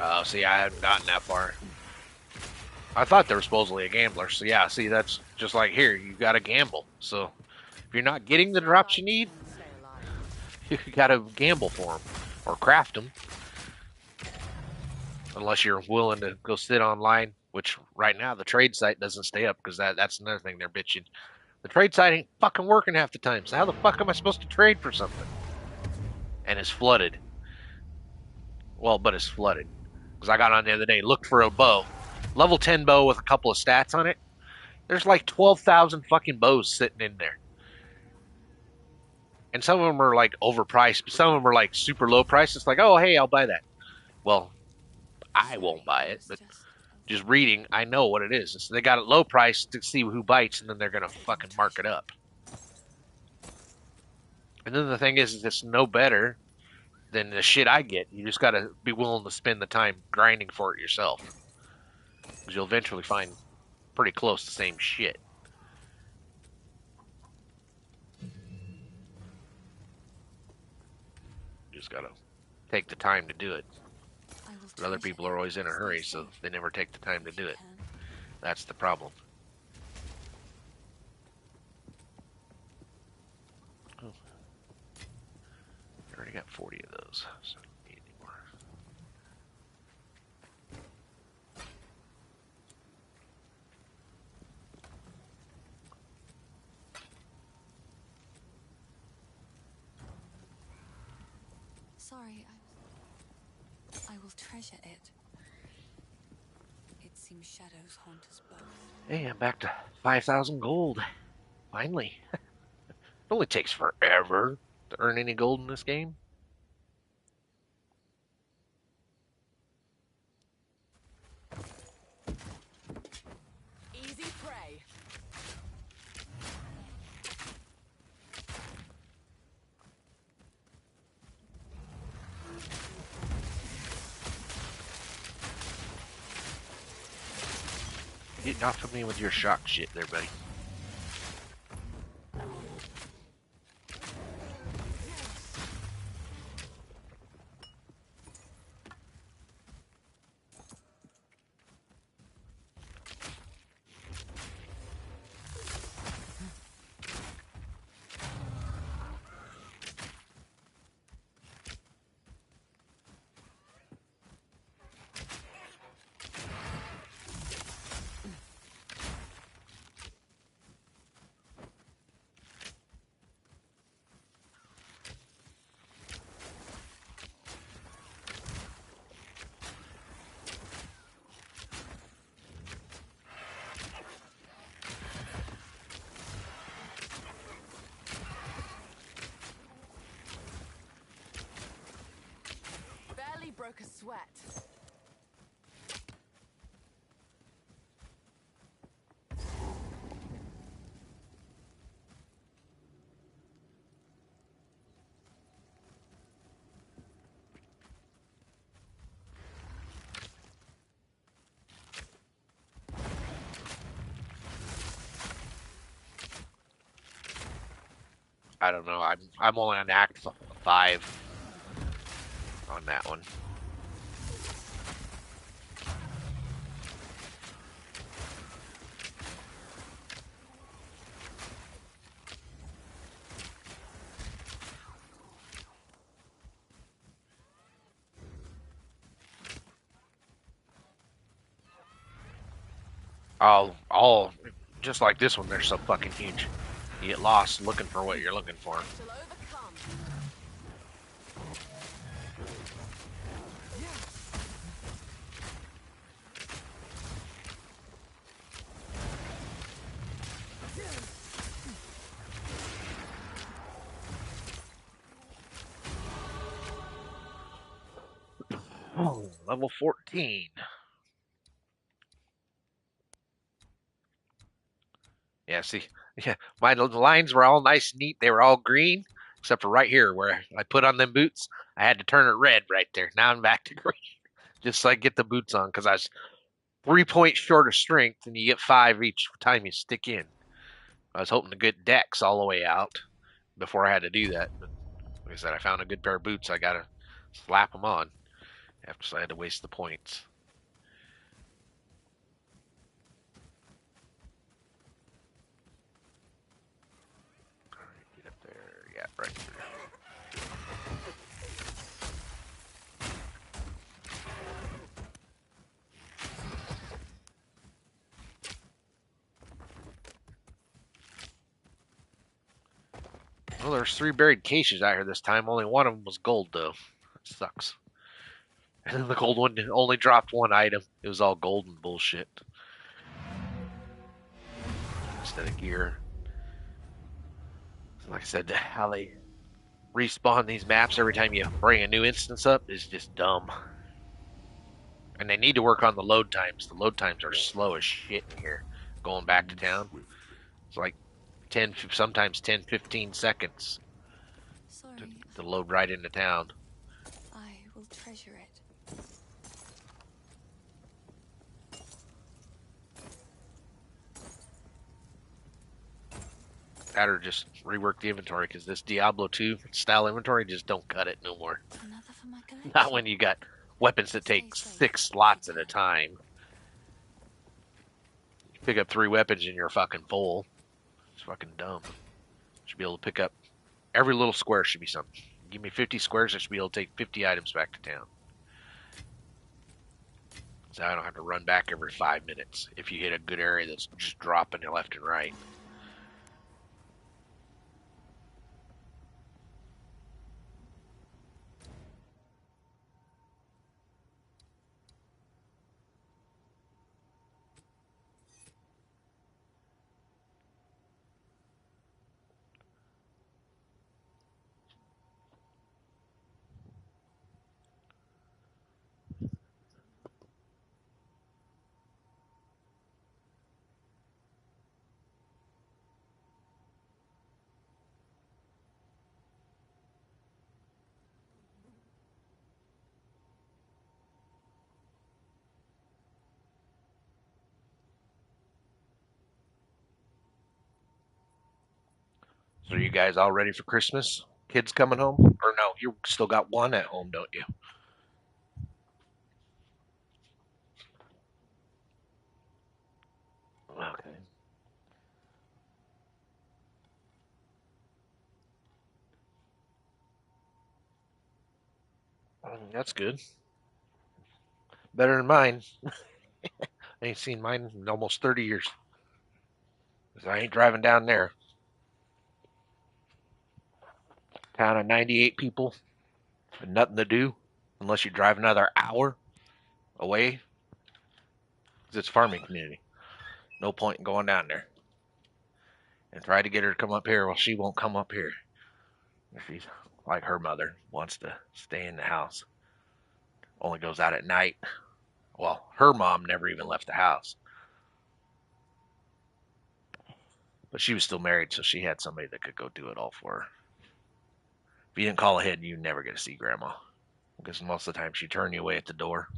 Oh, see, I haven't gotten that far. I thought they were supposedly a gambler. So, yeah, see, that's just like here. You got to gamble. So, if you're not getting the drops you need, Stay alive. you got to gamble for them or craft them. Unless you're willing to go sit online, which right now the trade site doesn't stay up because that's another thing they're bitching. The trade site ain't fucking working half the time. So how the fuck am I supposed to trade for something? And it's flooded. Well, but it's flooded. Because I got on the other day, looked for a bow. Level 10 bow with a couple of stats on it. There's like 12,000 fucking bows sitting in there. And some of them are like overpriced, but some of them are like super low price. It's like, oh, hey, I'll buy that. Well, I won't buy it, but just reading, I know what it is. So they got it low price to see who bites, and then they're going to fucking mark it up. And then the thing is it's no better than the shit I get. You just got to be willing to spend the time grinding for it yourself. Because you'll eventually find pretty close the same shit. You just got to take the time to do it. But other people are always in a hurry, so they never take the time to do it. That's the problem. Oh. I already got 40 of those, so I don't need any more. Sorry, I will treasure it. It seems shadows haunt us both. Hey, I'm back to 5,000 gold. Finally. It only takes forever to earn any gold in this game. Easy prey. Get off of me with your shock shit there, buddy. broke a sweat. I don't know. I'm only on Act 5 on that one. All just like this one, they're so fucking huge. You get lost looking for what you're looking for. Shall overcome. Oh, level 14. Yeah, see, yeah, my lines were all nice and neat. They were all green, except for right here where I put on them boots. I had to turn it red right there. Now I'm back to green, just so I get the boots on, because I was 3 points short of strength, and you get 5 each time you stick in. I was hoping to get Dex all the way out before I had to do that, but like I said, I found a good pair of boots. I gotta slap them on after I had to waste the points. Get up there, yeah, right there. Well, there's 3 buried caches out here this time. Only one of them was gold, though. That sucks. And then the gold one only dropped 1 item. It was all gold and bullshit. Instead of gear. Like I said, how they respawn these maps every time you bring a new instance up is just dumb. And they need to work on the load times. The load times are slow as shit in here. Going back to town. It's like 10, sometimes 10, 15 seconds Sorry, to load right into town. I will treasure it. That or just rework the inventory, because this Diablo 2 style inventory just don't cut it no more. Another for my collection. Not when you got weapons that take 6 slots at a time. You pick up 3 weapons and you're fucking full. It's fucking dumb. Should be able to pick up every little square should be something. Give me 50 squares, I should be able to take 50 items back to town. So I don't have to run back every 5 minutes if you hit a good area that's just dropping left and right. So are you guys all ready for Christmas? Kids coming home? Or no, you still got one at home, don't you? Okay. That's good. Better than mine. I ain't seen mine in almost 30 years. 'Cause I ain't driving down there. Town of 98 people. And nothing to do unless you drive another hour away. Because it's a farming community. No point in going down there. And try to get her to come up here. Well, she won't come up here. She's like her mother, wants to stay in the house. only goes out at night. Well, her mom never even left the house. But she was still married, so she had somebody that could go do it all for her. If you didn't call ahead, you never get to see Grandma. Because most of the time she'd turn you away at the door.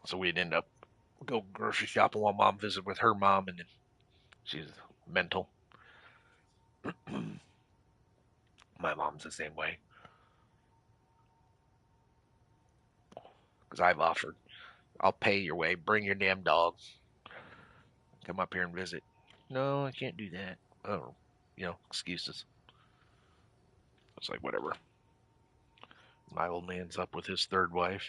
So we'd end up go grocery shopping while Mom visited with her mom, and then she's mental. My mom's the same way. Because I've offered, I'll pay your way, bring your damn dog, come up here and visit. No, I can't do that. Oh, excuses. It's like, whatever. My old man's up with his third wife.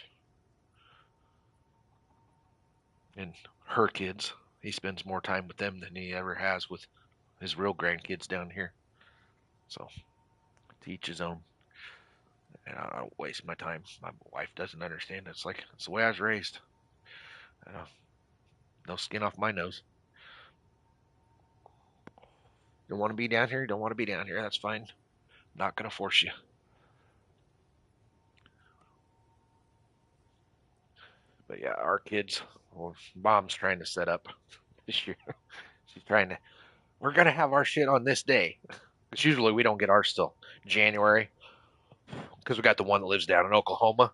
And her kids. He spends more time with them than he ever has with his real grandkids down here. So, to each his own. And I don't waste my time. My wife doesn't understand. It's like, it's the way I was raised. No skin off my nose. You don't want to be down here? You don't want to be down here. That's fine. Not going to force you. But yeah, our kids, well, Mom's trying to set up this year. She's trying to, we're going to have our shit on this day. Because usually we don't get ours till January. Because we got the one that lives down in Oklahoma.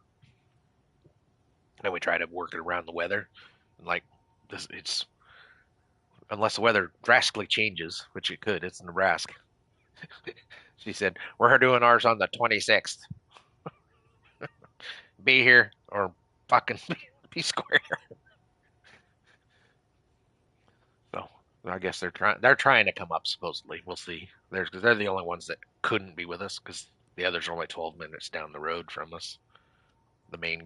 And we try to work it around the weather. And like, it's, unless the weather drastically changes, which it could, it's Nebraska. She said, we're doing ours on the 26th. Be here or fucking be square. So I guess they're trying to come up, supposedly. We'll see. Because they're the only ones that couldn't be with us, because the others are only 12 minutes down the road from us. The main.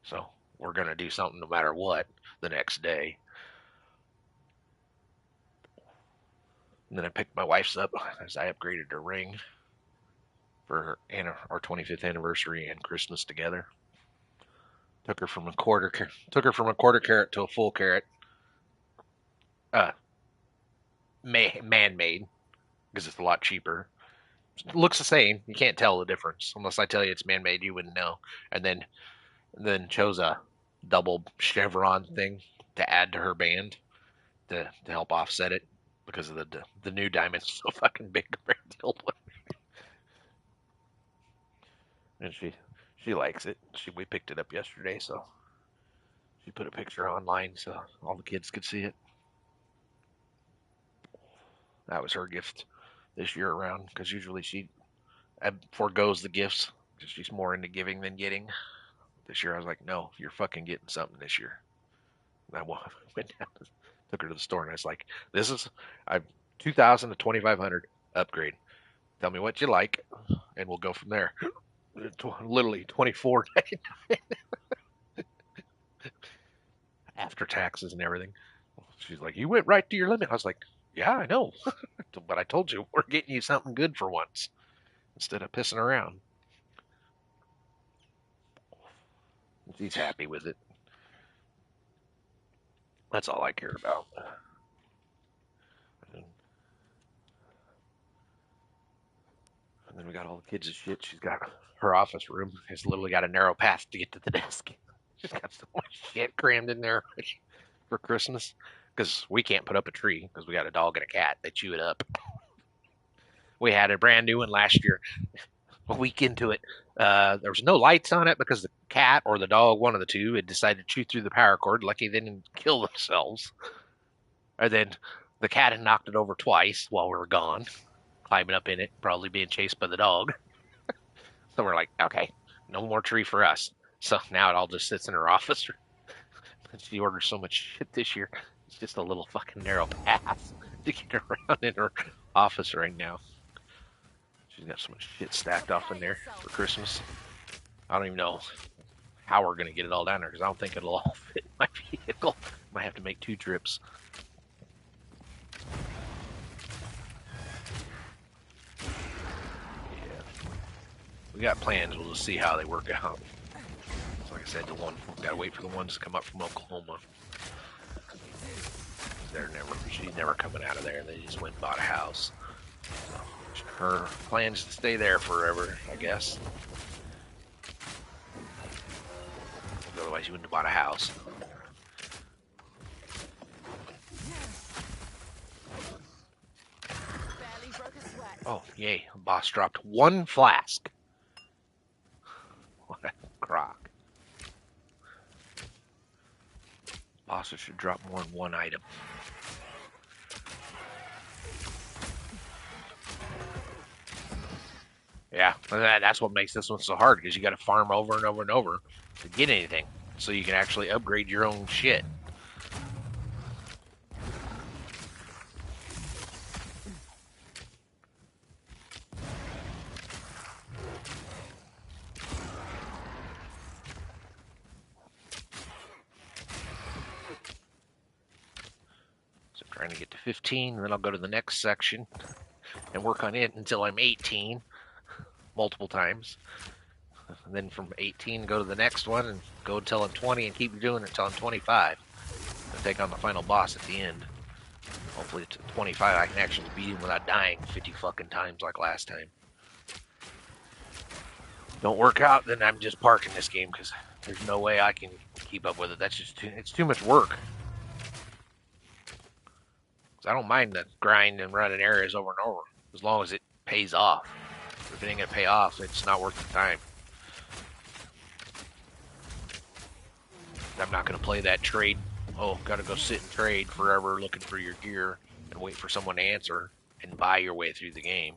So we're going to do something no matter what the next day. And then I picked my wife's up as I upgraded her ring for our 25th anniversary and Christmas together. Took her from a quarter carat to a full carat. Man-made, because it's a lot cheaper. It looks the same. You can't tell the difference unless I tell you it's man-made. You wouldn't know. And then chose a double chevron thing to add to her band to help offset it, because of the new diamond's so fucking big compared to the old one. And she likes it. We picked it up yesterday, so she put a picture online so all the kids could see it. That was her gift this year around, because usually she forgoes the gifts because she's more into giving than getting. This year I was like, no, you're fucking getting something this year. And I went down, took her to the store, and I was like, this is $2,000 to $2,500 upgrade. Tell me what you like, and we'll go from there. Literally $24.99 after taxes and everything. She's like, you went right to your limit. I was like, yeah, I know. But I told you, we're getting you something good for once, instead of pissing around. She's happy with it. That's all I care about. And then we got all the kids' shit. She's got her office room. Has literally got a narrow path to get to the desk. She's got so much shit crammed in there for Christmas. Because we can't put up a tree because we got a dog and a cat. They chew it up. We had a brand new one last year. A week into it, there was no lights on it because the cat or the dog, one of the two, had decided to chew through the power cord. Lucky they didn't kill themselves. And then the cat had knocked it over twice while we were gone, climbing up in it, probably being chased by the dog. So we're like, okay, no more tree for us. So now it all just sits in her office. She orders so much shit this year. It's just a little fucking narrow path to get around in her office right now. She's got so much shit stacked off in there for Christmas. I don't even know how we're going to get it all down there, because I don't think it'll all fit in my vehicle. Might have to make 2 trips. Yeah. We got plans. We'll just see how they work out. So like I said, got to wait for the ones to come up from Oklahoma. She's never coming out of there. They just went and bought a house. So her plan is to stay there forever, I guess. Otherwise, you wouldn't have bought a house. Barely broke a sweat. Oh, yay. Boss dropped 1 flask. What a crock. Bosses should drop more than 1 item. Yeah, that's what makes this one so hard, because you got to farm over and over and over to get anything, so you can actually upgrade your own shit. So I'm trying to get to 15, and then I'll go to the next section and work on it until I'm 18. Multiple times, and then from 18 go to the next one and go until I'm 20 and keep doing it until I'm 25 and take on the final boss at the end. Hopefully at 25 I can actually beat him without dying 50 fucking times like last time. Don't work out, then I'm just parking this game, because there's no way I can keep up with it. That's just it's too much work. 'Cause I don't mind the grind and running areas over and over as long as it pays off. If it ain't gonna pay off, it's not worth the time. I'm not gonna play that trade. Oh, gotta go sit and trade forever looking for your gear and wait for someone to answer and buy your way through the game.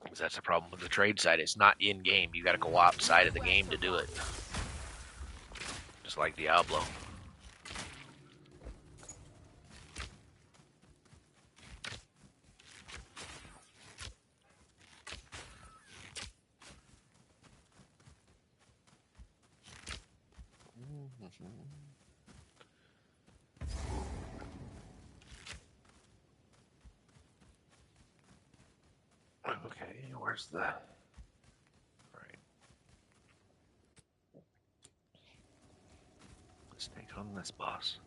Because that's the problem with the trade side. It's not in game. You gotta go outside of the game to do it. Just like Diablo. Okay, where's the... Right. Let's take on this boss.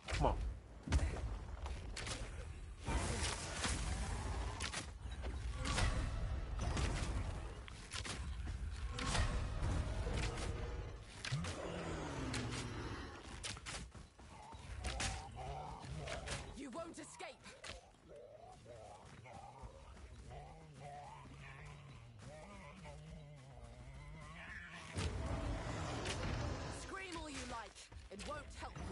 Come on. You won't escape. Scream all you like. It won't help you.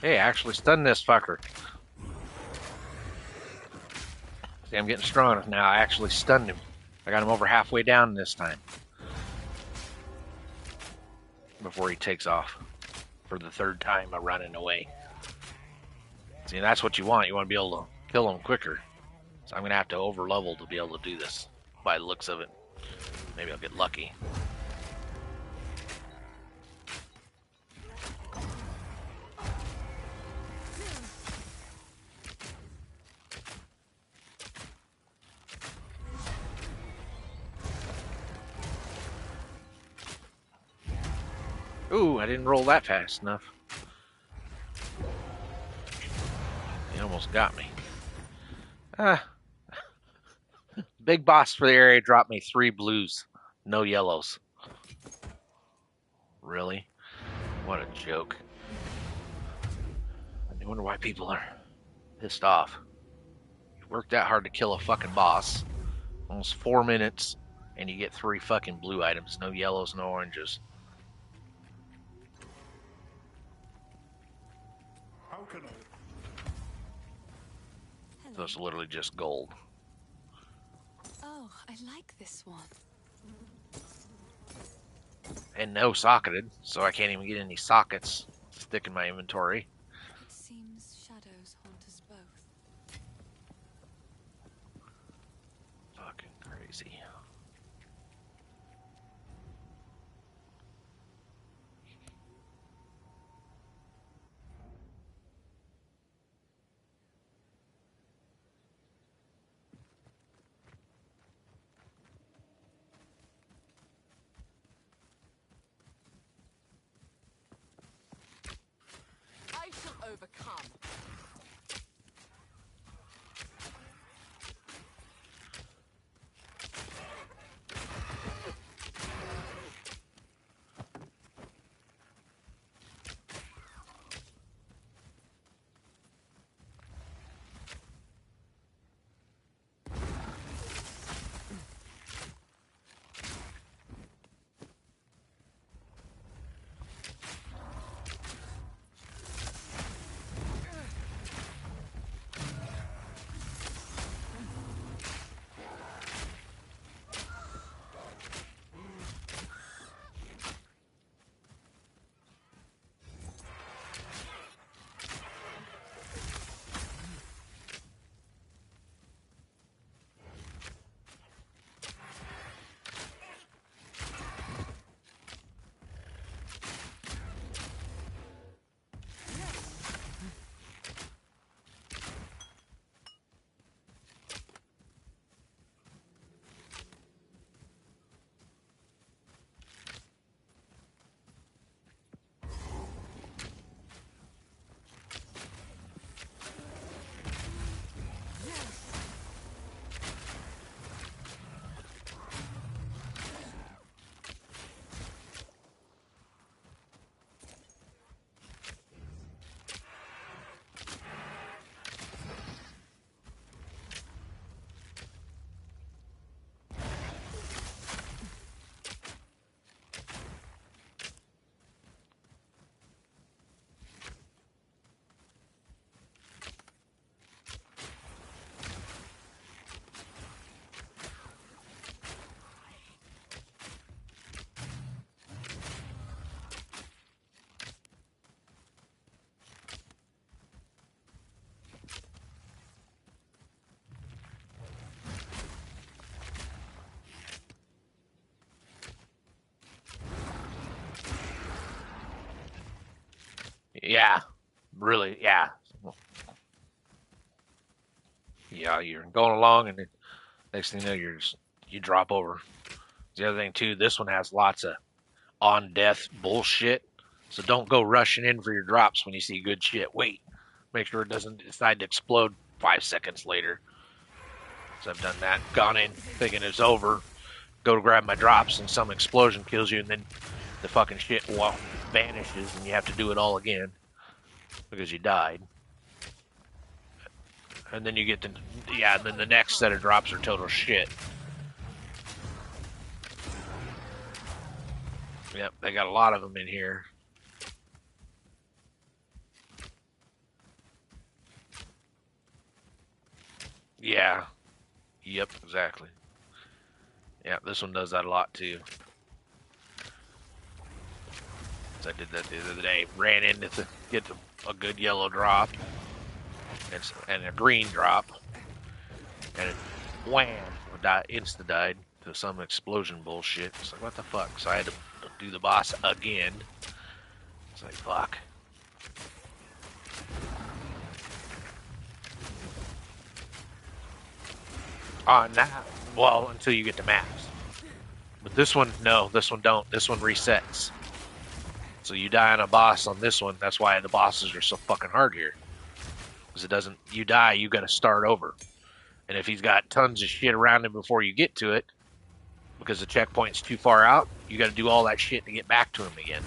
Hey, I actually stunned this fucker. See, I'm getting strong enough now. I actually stunned him. I got him over halfway down this time. Before he takes off. For the 3rd time of running away. See, that's what you want. You want to be able to kill him quicker. So I'm going to have to over level to be able to do this. By the looks of it. Maybe I'll get lucky. Ooh, I didn't roll that fast enough. He almost got me. Big boss for the area dropped me 3 blues. No yellows. Really? What a joke. I wonder why people are pissed off. You worked that hard to kill a fucking boss. Almost 4 minutes, and you get 3 fucking blue items. No yellows, no oranges. How can I? So it's literally just gold. Oh, I like this one. And no socketed, so I can't even get any sockets to stick in my inventory. It seems shadows haunt us both. crazy. I shall overcome. Yeah, really, yeah. Yeah, you're going along, and then next thing you know, you drop over. The other thing too, this one has lots of on death bullshit. So don't go rushing in for your drops when you see good shit. Wait, make sure it doesn't decide to explode 5 seconds later. So I've done that, gone in thinking it's over, go to grab my drops, and some explosion kills you, and then the fucking shit vanishes, and you have to do it all again because you died. And then you get to, yeah, and then the next set of drops are total shit. Yep, they got a lot of them in here. Yeah. Yep, exactly. Yeah, this one does that a lot too. So I did that the other day. Ran in to get a good yellow drop and a green drop, and it wham, insta died to some explosion bullshit. It's like, what the fuck? So I had to do the boss again. It's like, fuck. On that, well, until you get to maps. But this one, no, this one don't. This one resets. So you die on a boss on this one. That's why the bosses are so fucking hard here. Because it doesn't, you die, you gotta start over. And if he's got tons of shit around him before you get to it, because the checkpoint's too far out, you gotta do all that shit to get back to him again.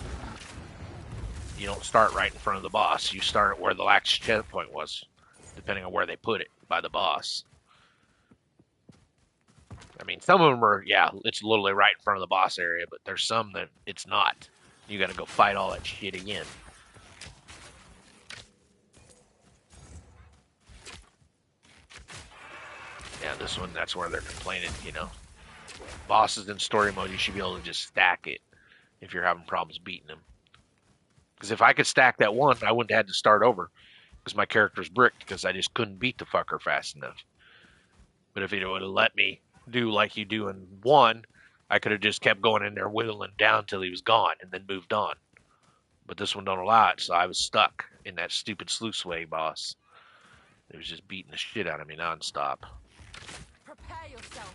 You don't start right in front of the boss. You start where the last checkpoint was, depending on where they put it by the boss. I mean, some of them are, yeah, it's literally right in front of the boss area, but there's some that it's not. You gotta go fight all that shit again. Yeah, this one, that's where they're complaining, you know. Bosses in story mode, you should be able to just stack it if you're having problems beating them. Because if I could stack that one, I wouldn't have had to start over. Because my character's bricked, because I just couldn't beat the fucker fast enough. But if it would have let me do like you do in 1, I could have just kept going in there whittling down till he was gone and then moved on. But this one don't allow it, so I was stuck in that stupid 𝚲𝚖𝚖𝚎𝚗𝚘 boss. It was just beating the shit out of me nonstop. Prepare yourself.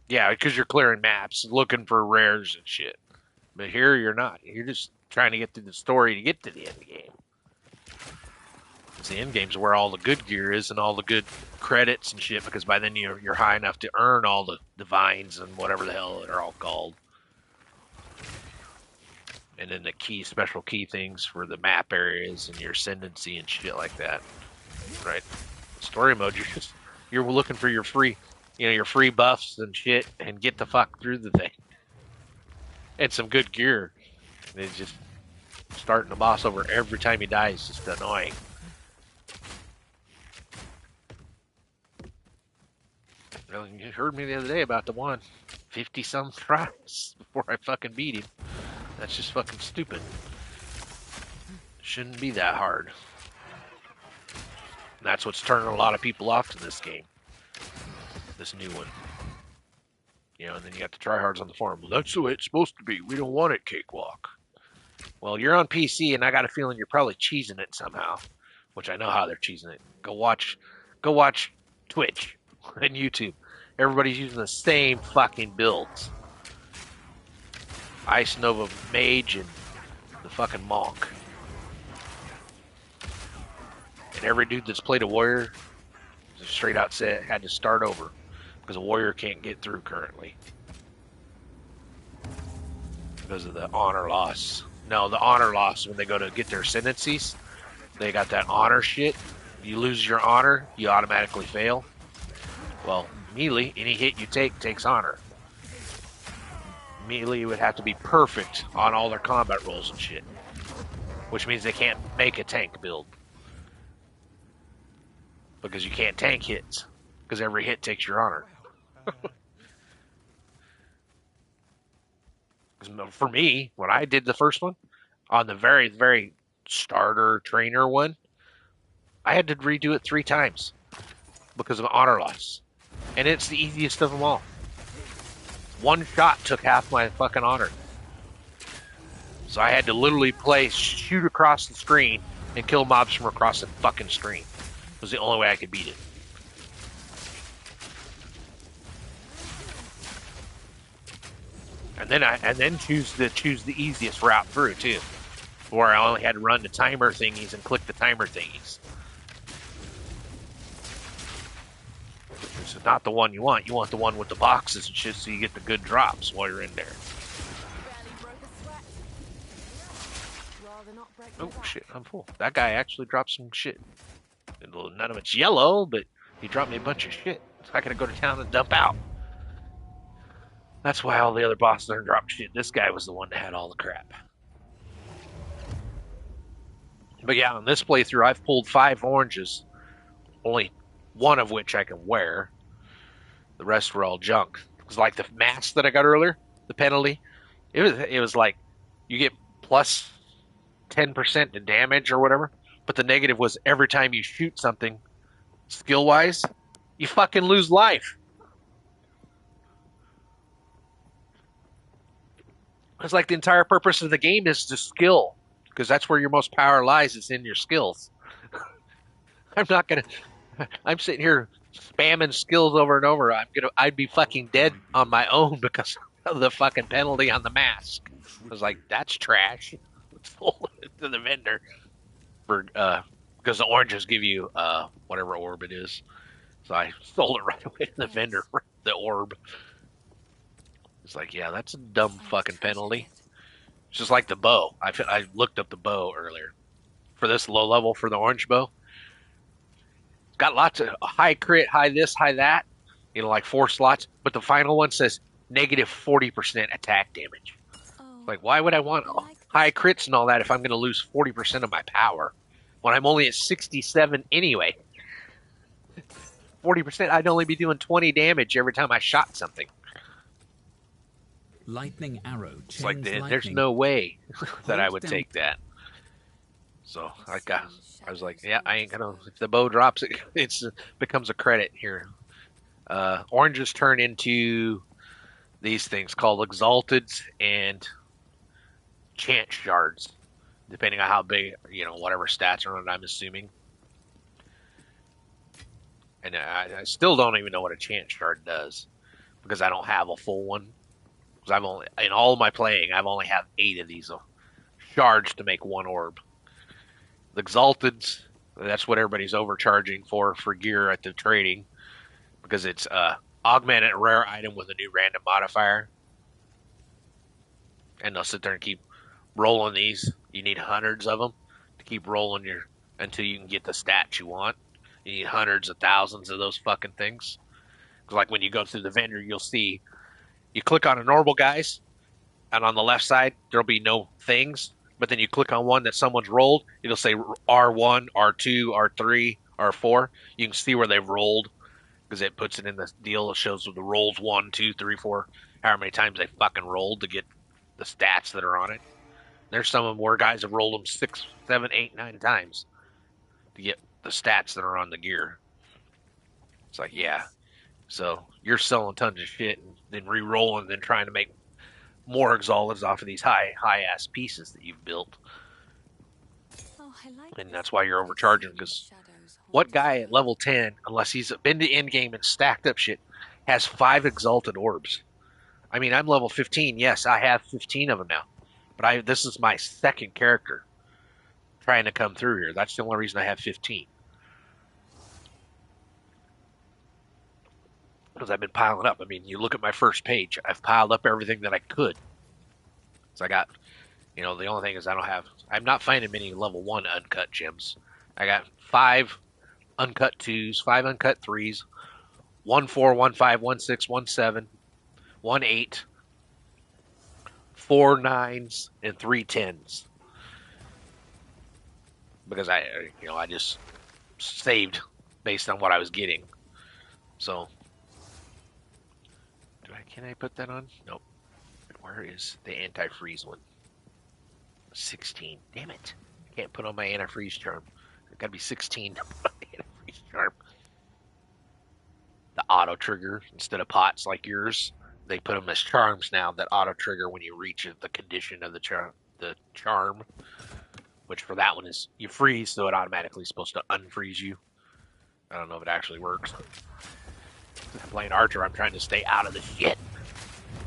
Yeah, because you're clearing maps, looking for rares and shit. But here you're not. You're just trying to get through the story to get to the end game. The end game's where all the good gear is and all the good credits and shit, because by then you're high enough to earn all the divines and whatever the hell they're all called. And then the special key things for the map areas and your ascendancy and shit like that. Right? Story mode, you're looking for your free, your free buffs and shit, and get the fuck through the thing. And some good gear. And it's just starting the boss over every time he dies is just annoying. Well, you heard me the other day about the one 50-some tries before I fucking beat him. That's just fucking stupid. Shouldn't be that hard. And that's what's turning a lot of people off to this game. This new one. And then you got the tryhards on the forum. Well, that's the way it's supposed to be. We don't want it cakewalk. Well, you're on PC, and I got a feeling you're probably cheesing it somehow. Which I know how they're cheesing it. Go watch Twitch and YouTube. Everybody's using the same fucking builds. Ice Nova Mage and the fucking Monk. And every dude that's played a warrior straight out said had to start over because a warrior can't get through currently because of the honor loss. No, the honor loss when they go to get their ascendancies, they got that honor shit. You lose your honor, you automatically fail. Well, melee, any hit you take takes honor. Melee would have to be perfect on all their combat rolls and shit, which means they can't make a tank build because you can't tank hits because every hit takes your honor. For me, when I did the first one on the very, very starter trainer one, I had to redo it 3 times because of honor loss, and it's the easiest of them all. One shot took half my fucking honor. So I had to literally shoot across the screen and kill mobs from across the fucking screen. It was the only way I could beat it. And then choose the easiest route through too. Where I only had to run the timer thingies and click the timer thingies. This is not the one you want. You want the one with the boxes and shit so you get the good drops while you're in there. Oh shit, I'm full. That guy actually dropped some shit. None of it's yellow, but he dropped me a bunch of shit. So I gotta go to town and dump out. That's why all the other bosses are dropping shit. This guy was the one that had all the crap. But yeah, on this playthrough, I've pulled 5 oranges. Only one of which I can wear. The rest were all junk. It was like the mask that I got earlier, the penalty. It was like you get plus 10% to damage or whatever, but the negative was every time you shoot something skill-wise, you fucking lose life. It's like the entire purpose of the game is to skill, because that's where your most power lies, is in your skills. I'm sitting here spamming skills over and over. I'd be fucking dead on my own because of the fucking penalty on the mask. I was like, that's trash. Sold it to the vendor for because the oranges give you whatever orb it is. So I sold it right away to the vendor for the orb. It's like, yeah, that's a dumb fucking penalty. It's just like the bow. I looked up the bow earlier for this low level for the orange bow. It's got lots of high crit, high this, high that. Like 4 slots. But the final one says negative 40% attack damage. Like, why would I want high crits and all that if I'm going to lose 40% of my power when I'm only at 67 anyway? 40%, I'd only be doing 20 damage every time I shot something. Lightning arrow. It's like, there's no way that I would take that. So I was like, yeah, I ain't gonna. If the bow drops, it becomes a credit here. Oranges turn into these things called exalteds and chance shards, depending on how big, whatever stats are on it, I'm assuming. And I still don't even know what a chance shard does because I don't have a full one. Because in all of my playing, I've only had 8 of these shards to make 1 orb. The exalteds, that's what everybody's overcharging for gear at the trading because it's augmented rare item with a new random modifier. And they'll sit there and keep rolling these. You need hundreds of them to keep rolling until you can get the stats you want. You need hundreds of thousands of those fucking things. Because like when you go through the vendor, you'll see, you click on a normal guy's, and on the left side, there'll be no things. But then you click on one that someone's rolled, it'll say R1, R2, R3, R4. You can see where they've rolled because it puts it in the deal. It shows the rolls 1, 2, 3, 4, however many times they fucking rolled to get the stats that are on it. There's some of them where guys have rolled them 6, 7, 8, 9 times to get the stats that are on the gear. It's like, yeah. So you're selling tons of shit and then re-rolling and then trying to make more exalteds off of these high-ass pieces that you've built. And that's why you're overcharging, because what guy at level 10, unless he's been to endgame and stacked up shit, has 5 exalted orbs? I mean, I'm level 15. Yes, I have 15 of them now. But this is my second character trying to come through here. That's the only reason I have 15. Because I've been piling up. I mean, you look at my first page. I've piled up everything that I could. So I got, the only thing is I'm not finding many level 1 uncut gems. I got 5 uncut 2s, 5 uncut 3s, 1 4, 1 5, 1 6, 1 7, 1 8, 4 9s, and 3 10s. Because I just saved based on what I was getting. So, can I put that on? Nope. Where is the anti-freeze one? 16. Damn it. I can't put on my anti-freeze charm. It's got to be 16 to put on the anti-freeze charm. The auto trigger, instead of pots like yours, they put them as charms now that auto trigger when you reach the condition of the charm. Which for that one is you freeze, so it automatically is supposed to unfreeze you. I don't know if it actually works. I'm playing Archer, I'm trying to stay out of the shit.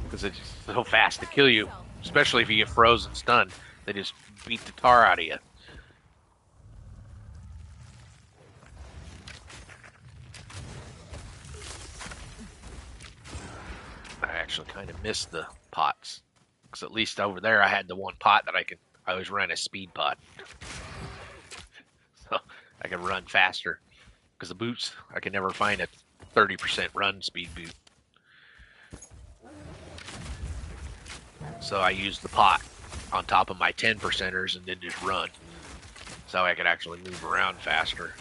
Because it's so fast to kill you. Especially if you get frozen stunned. They just beat the tar out of you. I actually kind of missed the pots. Because at least over there I had the one pot that I always run a speed pot. So I can run faster. Because the boots, I can never find a 30% run speed boot. So I use the pot on top of my 10%ers and then just run. So I could actually move around faster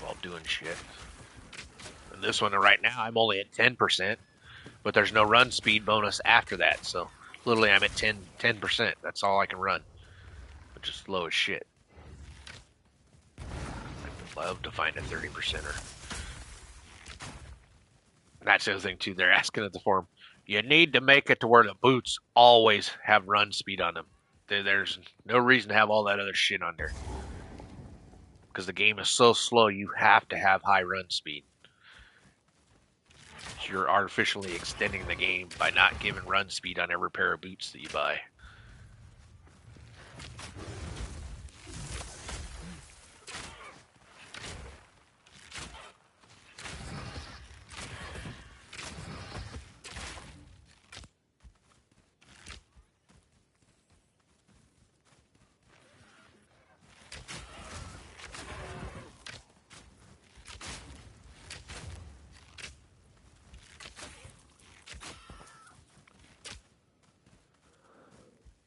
while doing shit. And this one right now, I'm only at 10%, but there's no run speed bonus after that. So literally I'm at 10%. That's all I can run, which is slow as shit. I'd love to find a 30%er. And that's the other thing too. They're asking at the forum, you need to make it to where the boots always have run speed on them. There's no reason to have all that other shit on there. Because the game is so slow, you have to have high run speed. You're artificially extending the game by not giving run speed on every pair of boots that you buy.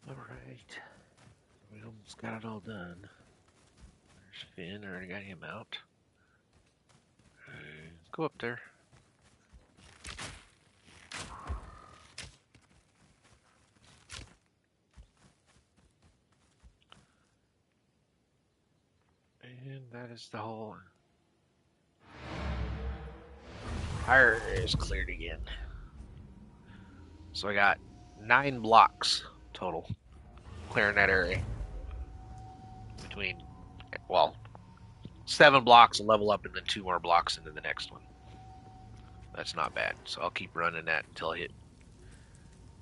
Alright. We almost got it all done. There's Finn, I already got him out. Go up there. And that is the whole. Fire is cleared again. So I got 9 blocks total clearing that area. Between, well, 7 blocks will level up and then 2 more blocks into the next one. That's not bad. So I'll keep running that until I hit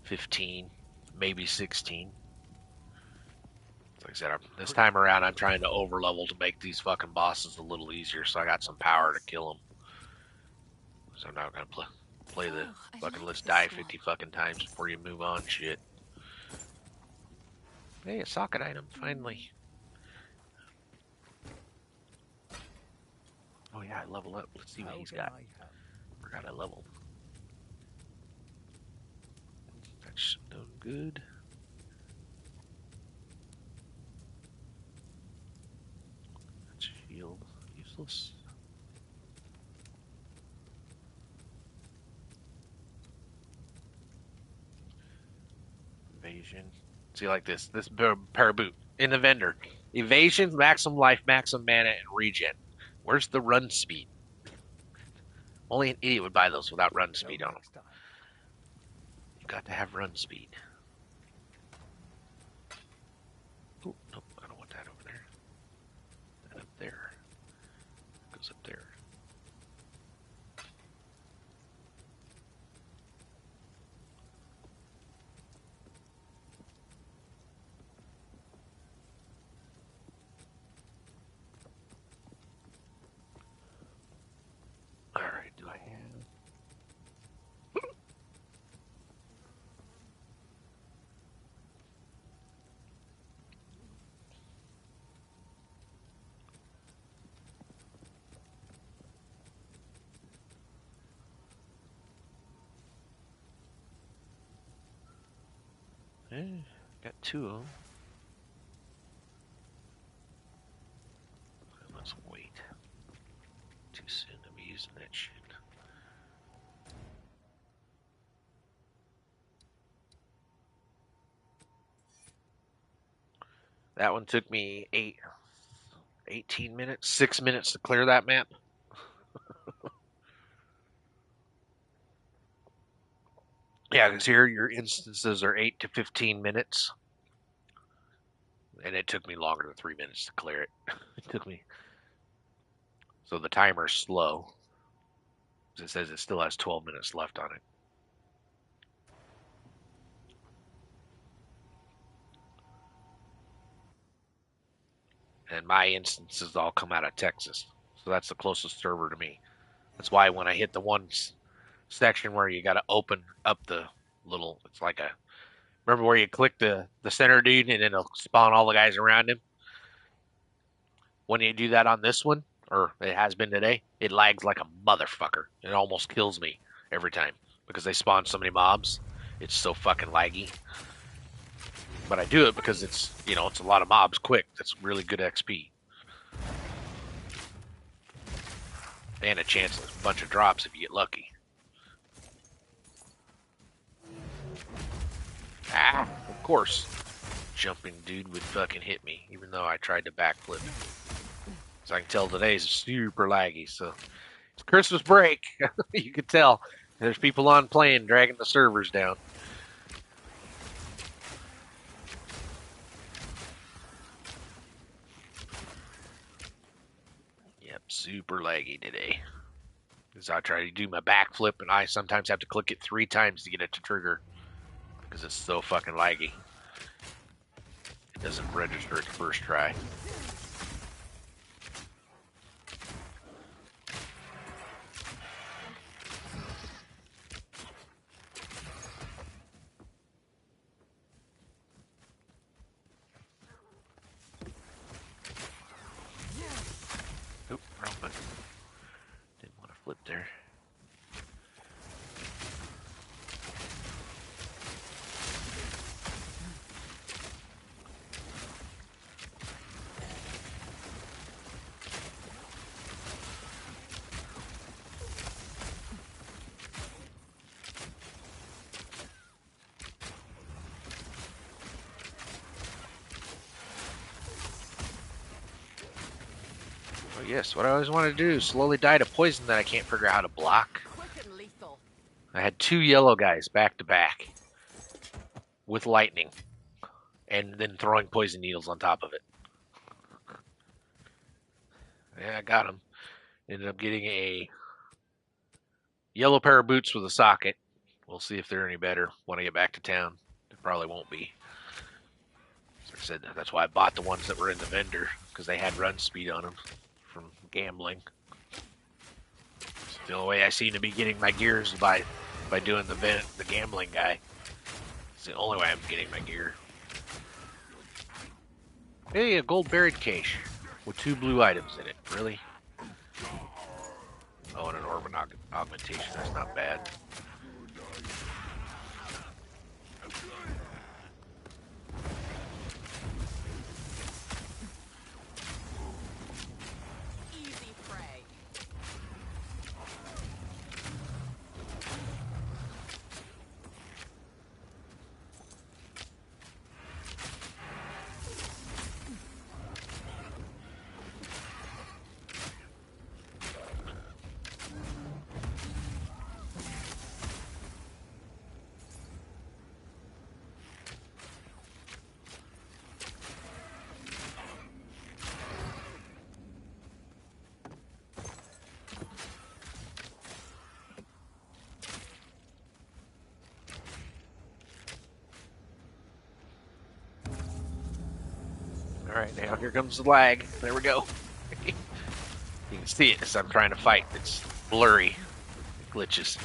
15, maybe 16. Like I said, this time around I'm trying to overlevel to make these fucking bosses a little easier so I got some power to kill them. So I'm not going to play the fucking let's die 50 fucking times before you move on shit. Hey, a socket item, finally. Oh yeah, I level up. Let's see what he's got. Forgot I leveled. That's no good. That's shield. Useless. Evasion. See, like this paraboot in the vendor. Evasion, maximum life, maximum mana, and regen. Where's the run speed? Only an idiot would buy those without run speed on them. You got to have run speed. Oh, nope, I don't want that over there. That up there. Goes up there. Alright, do I have... got 2 of them. Let's wait. Too soon to be using that shit. That one took me 18 minutes, 6 minutes to clear that map. Yeah, because here your instances are 8 to 15 minutes. And it took me longer than 3 minutes to clear it. It took me. So the timer's slow. It says it still has 12 minutes left on it. And my instances all come out of Texas. So that's the closest server to me. That's why when I hit the one section where you got to open up the little, it's like a, remember where you click the center dude and it'll spawn all the guys around him? When you do that on this one, or it has been today, it lags like a motherfucker. It almost kills me every time because they spawn so many mobs. It's so fucking laggy. But I do it because it's, you know, it's a lot of mobs quick. That's really good XP. And a chance of a bunch of drops if you get lucky. Ah, of course. Jumping dude would fucking hit me, even though I tried to backflip. So I can tell today's super laggy, so it's Christmas break. You can tell. There's people on playing, dragging the servers down. Yep, super laggy today. Because I try to do my backflip, and I sometimes have to click it 3 times to get it to trigger. Because it's so fucking laggy. It doesn't register at the first try. Oop, wrong button. Didn't want to flip there. Oh yes, what I always wanted to do is slowly die to poison that I can't figure out how to block. Quick and lethal. I had 2 yellow guys back to back with lightning, and then throwing poison needles on top of it. Yeah, I got him. Ended up getting a yellow pair of boots with a socket. We'll see if they're any better when I get back to town. They probably won't be. Like I said, that's why I bought the ones that were in the vendor, because they had run speed on them from gambling. It's the only way I seem to be getting my gear is by doing the gambling guy. It's the only way I'm getting my gear. Hey, a gold buried cache with 2 blue items in it. Really? Oh, and an orb augmentation. That's not bad. Easy prey. Alright, now here comes the lag. There we go. You can see it as I'm trying to fight. It's blurry. It glitches.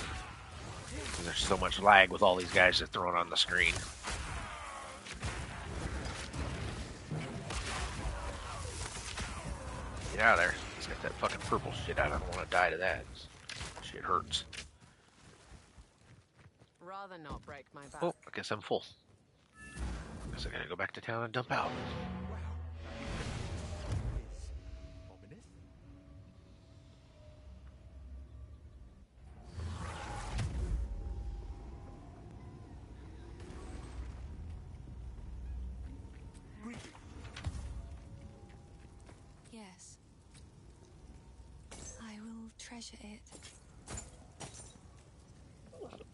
There's so much lag with all these guys that are thrown on the screen. Get out of there. Let's get that fucking purple shit out. I don't want to die to that. Shit hurts. Rather not break my back. Oh, I guess I'm full. Guess I gotta go back to town and dump out. Yes. I will treasure it.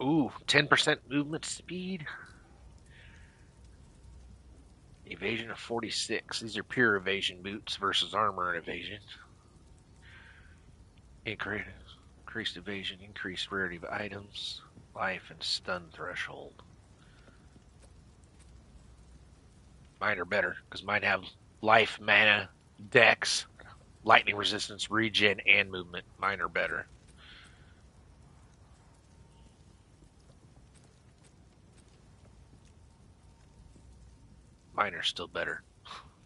Ooh, 10% movement speed. Evasion of 46. These are pure evasion boots versus armor and evasion. Increased evasion, increased rarity of items, life, and stun threshold. Mine are better, because mine have life, mana, dex, lightning resistance, regen, and movement. Mine are better. Mine are still better,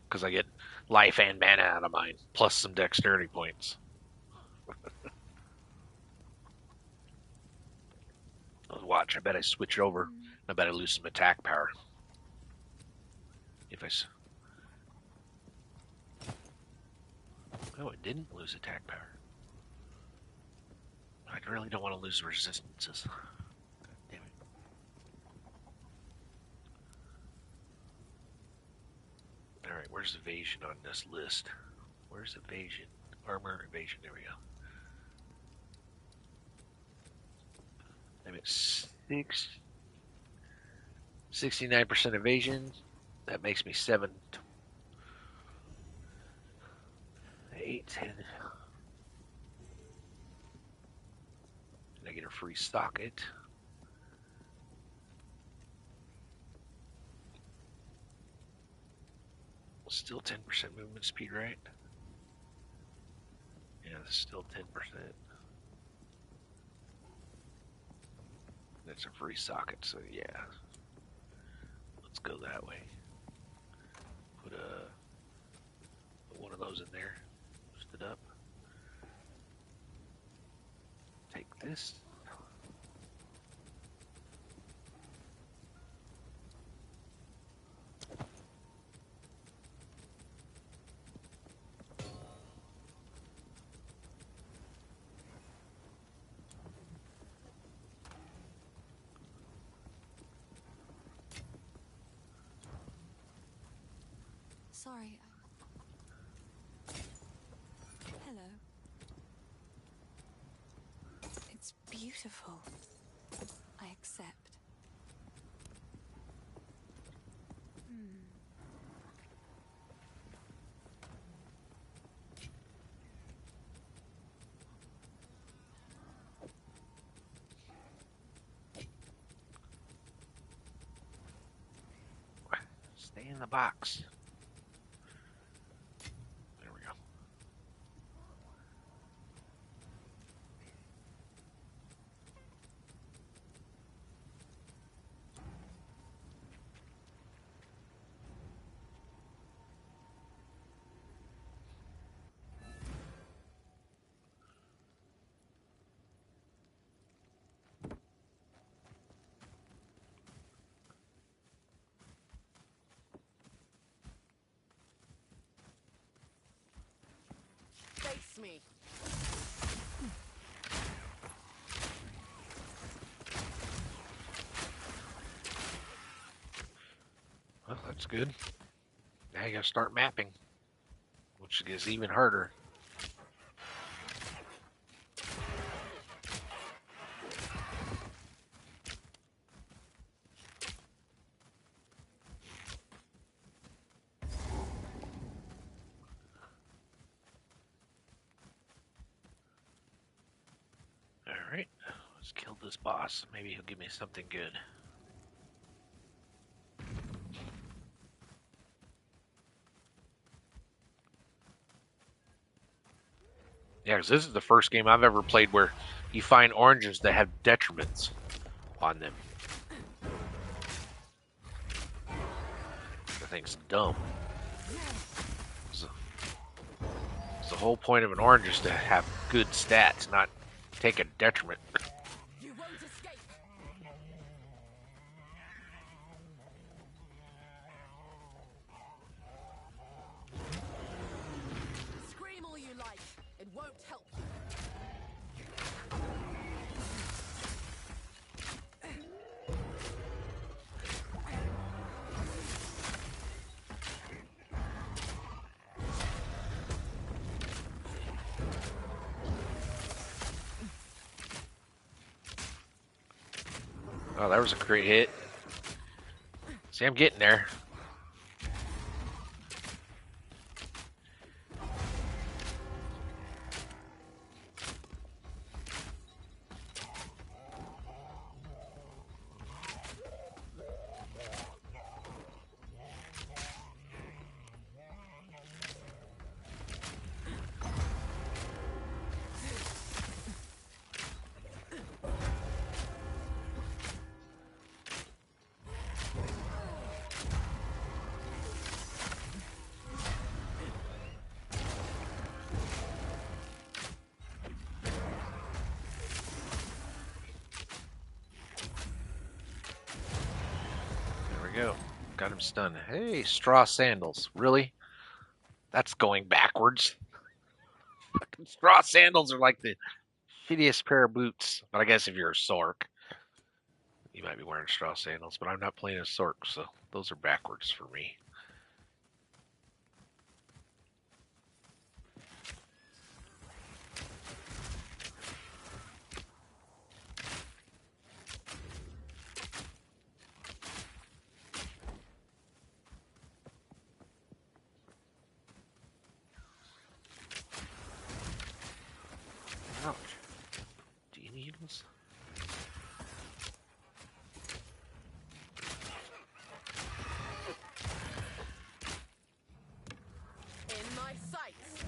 because I get life and mana out of mine, plus some dexterity points. Watch, I bet I switch over. I bet I lose some attack power. If I... Oh, it didn't lose attack power. I really don't want to lose resistances. God damn it. Alright, where's evasion on this list? Where's evasion? Armor, evasion, there we go. I'm at 69% evasion. That makes me 7, 8, 10. And I get a free socket. Still 10% movement speed, right? Yeah, that's still 10%. That's a free socket, so yeah. Let's go that way. Put one of those in there. Boost it up. Take this. Sorry. Hello. It's beautiful. I accept. Stay in the box. There we go. Face me. Well, that's good. Now you gotta start mapping, which is even harder. Alright, let's kill this boss. Maybe he'll give me something good. Yeah, because this is the first game I've ever played where you find oranges that have detriments on them. I think it's dumb. So the whole point of an orange is to have good stats, not take a detriment. You won't escape. Scream all you like. It won't help you. Oh, that was a great hit. See, I'm getting there. Go. Got him stunned. Hey, straw sandals. Really? That's going backwards. Straw sandals are like the shittiest pair of boots. But I guess if you're a Sork, you might be wearing straw sandals. But I'm not playing as Sork, so those are backwards for me. Ouch. Do you need this? In my sights.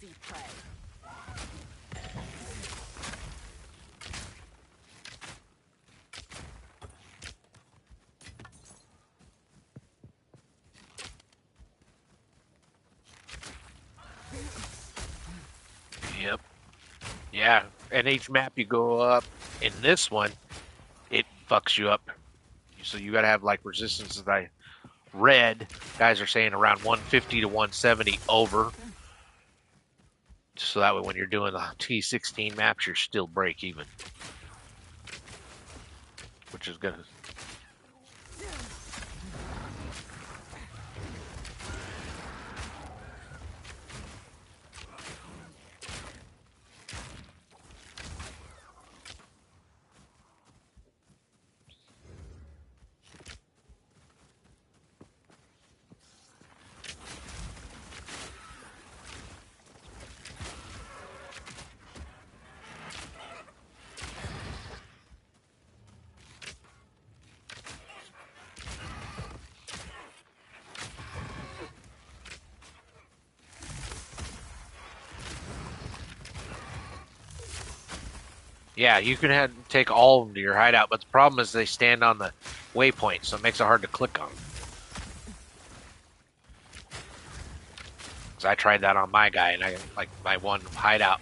easy prey. Yep. Yeah, and each map you go up in this one, it fucks you up. So you gotta have like resistance that I read. Guys are saying around 150 to 170 over. So that way when you're doing the T16 maps, you're still break even. Which is good. Yeah, you can take all of them to your hideout, but the problem is they stand on the waypoint, so it makes it hard to click on. Because I tried that on my guy, and I like my one hideout.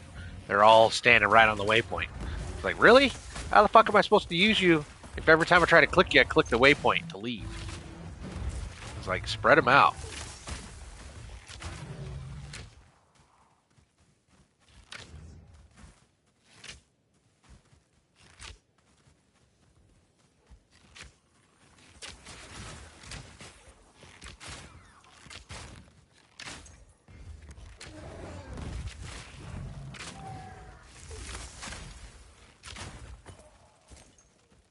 They're all standing right on the waypoint. It's like, really? How the fuck am I supposed to use you if every time I try to click you, I click the waypoint to leave? It's like, spread them out.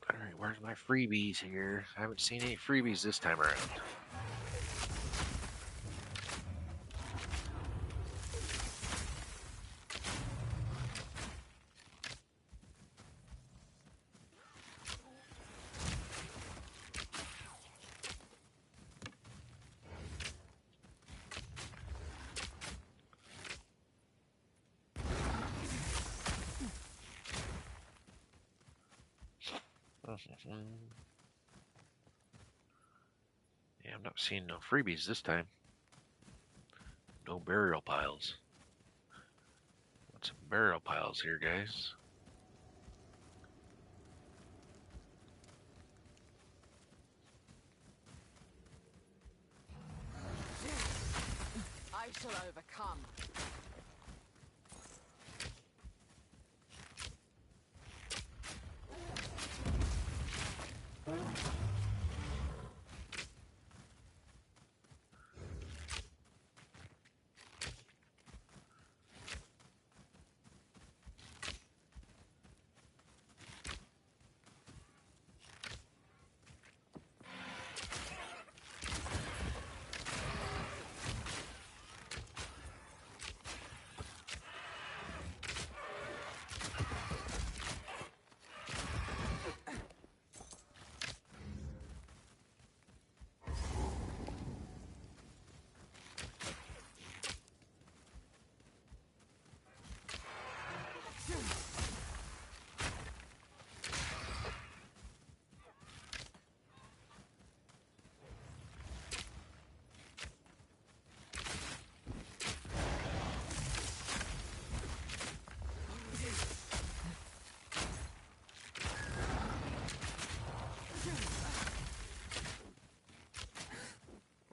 Alright, where's my freebies here? I haven't seen any freebies this time around. Yeah, I'm not seeing no freebies this time. No burial piles. What's some burial piles here, guys? I shall overcome.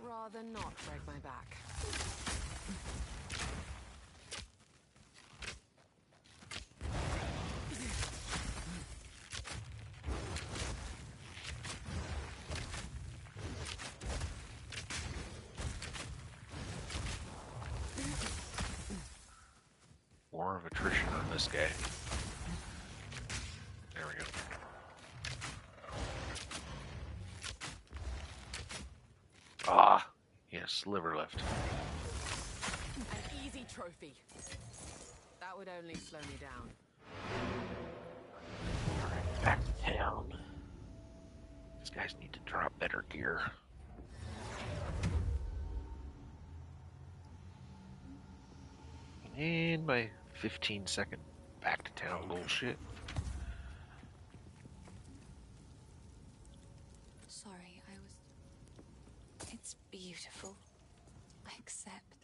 Rather not break my back. More of attrition on this guy. There we go. Ah, yes, liver left. An easy trophy. That would only slow me down. Alright, back to town. These guys need to drop better gear. And my 15-second back to town bullshit. Sorry, I was... It's beautiful. I accept.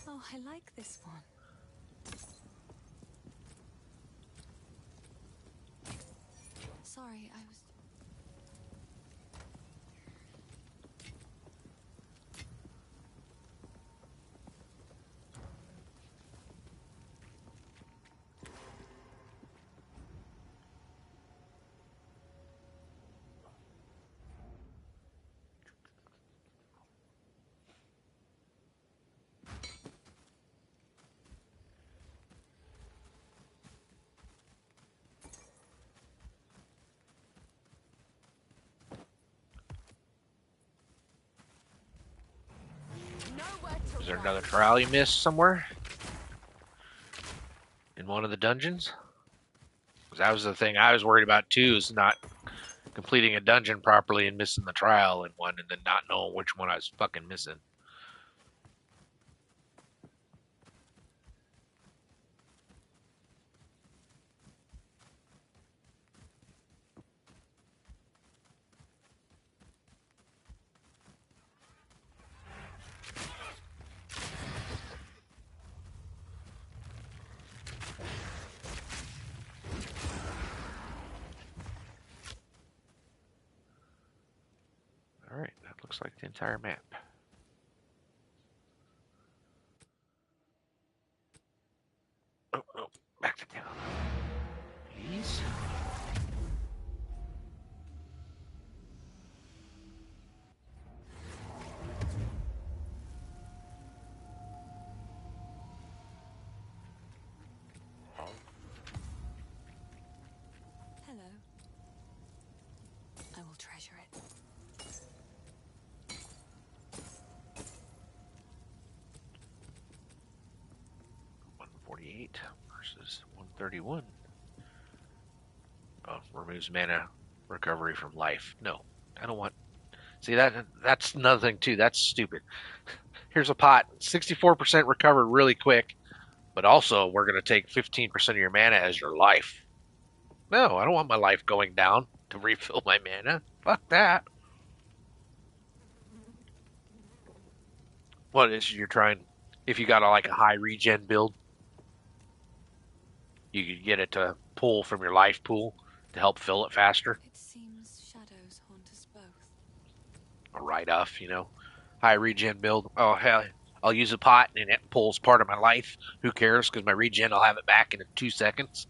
Oh, I like this one. Sorry, I was... Nowhere to Is there run. another trial you missed somewhere? In one of the dungeons? Because that was the thing I was worried about too, is not completing a dungeon properly and missing the trial in one and then not knowing which one I was fucking missing. Alright, that looks like the entire map. Oh, back to town. Please. Hello. I will treasure it. $148 versus $131. Oh, removes mana recovery from life. No, I don't want. See, that's another thing too. That's stupid. Here's a pot, 64% recovered really quick, but also we're gonna take 15% of your mana as your life. No, I don't want my life going down to refill my mana. Fuck that. What is you're trying? If you got like a high regen build, you could get it to pull from your life pool to help fill it faster. It seems shadows haunt us both. A write-off, you know. High regen build. Oh, hell, I'll use a pot and it pulls part of my life. Who cares? Because my regen, I'll have it back in 2 seconds.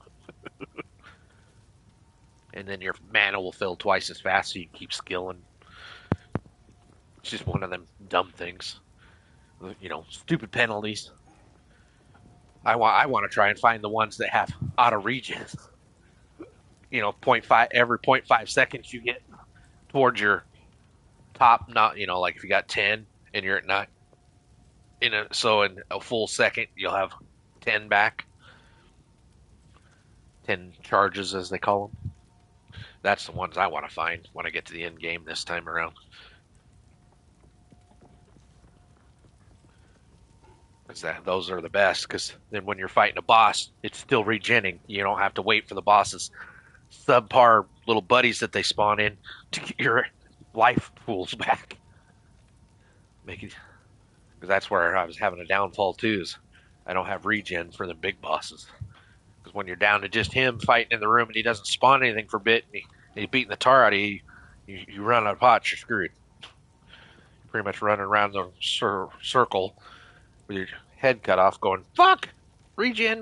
And then your mana will fill twice as fast, so you keep skilling. It's just one of them dumb things. You know, stupid penalties. I want to try and find the ones that have auto regen. You know, 0.5 every 0.5 seconds you get towards your top. Not, you know, like if you got 10 and you're at 9, so in a full second you'll have 10 back. 10 charges, as they call them. That's the ones I want to find when I get to the end game this time around. Those are the best, because then when you're fighting a boss, it's still regenning. You don't have to wait for the boss's subpar little buddies that they spawn in to get your life pools back. Because that's where I was having a downfall too, is I don't have regen for the big bosses. Because when you're down to just him fighting in the room and he doesn't spawn anything for a bit, and he's beating the tar out of you, you run out of pots, you're screwed. You're pretty much running around the circle with your head cut off going, fuck! Regen!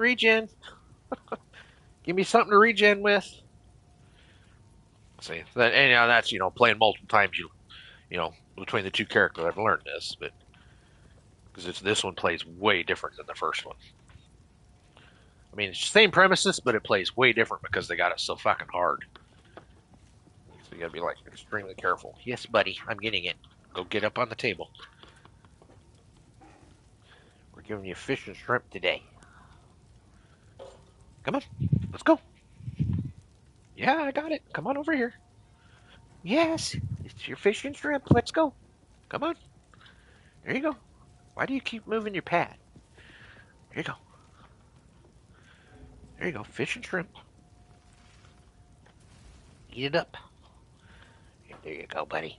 Give me something to regen with. See, and you know, that's, you know, playing multiple times, you know, between the two characters, I've learned this, but because this one plays way different than the first one. I mean, it's the same premises, but it plays way different because they got it so fucking hard. So you gotta be like extremely careful. Yes, buddy, I'm getting it. Go get up on the table. We're giving you fish and shrimp today. Come on, let's go. Yeah, I got it. Come on over here. Yes, You're fishing shrimp. Let's go. Come on. There you go. Why do you keep moving your pad? There you go. There you go. Fish and shrimp. Eat it up. There you go, buddy.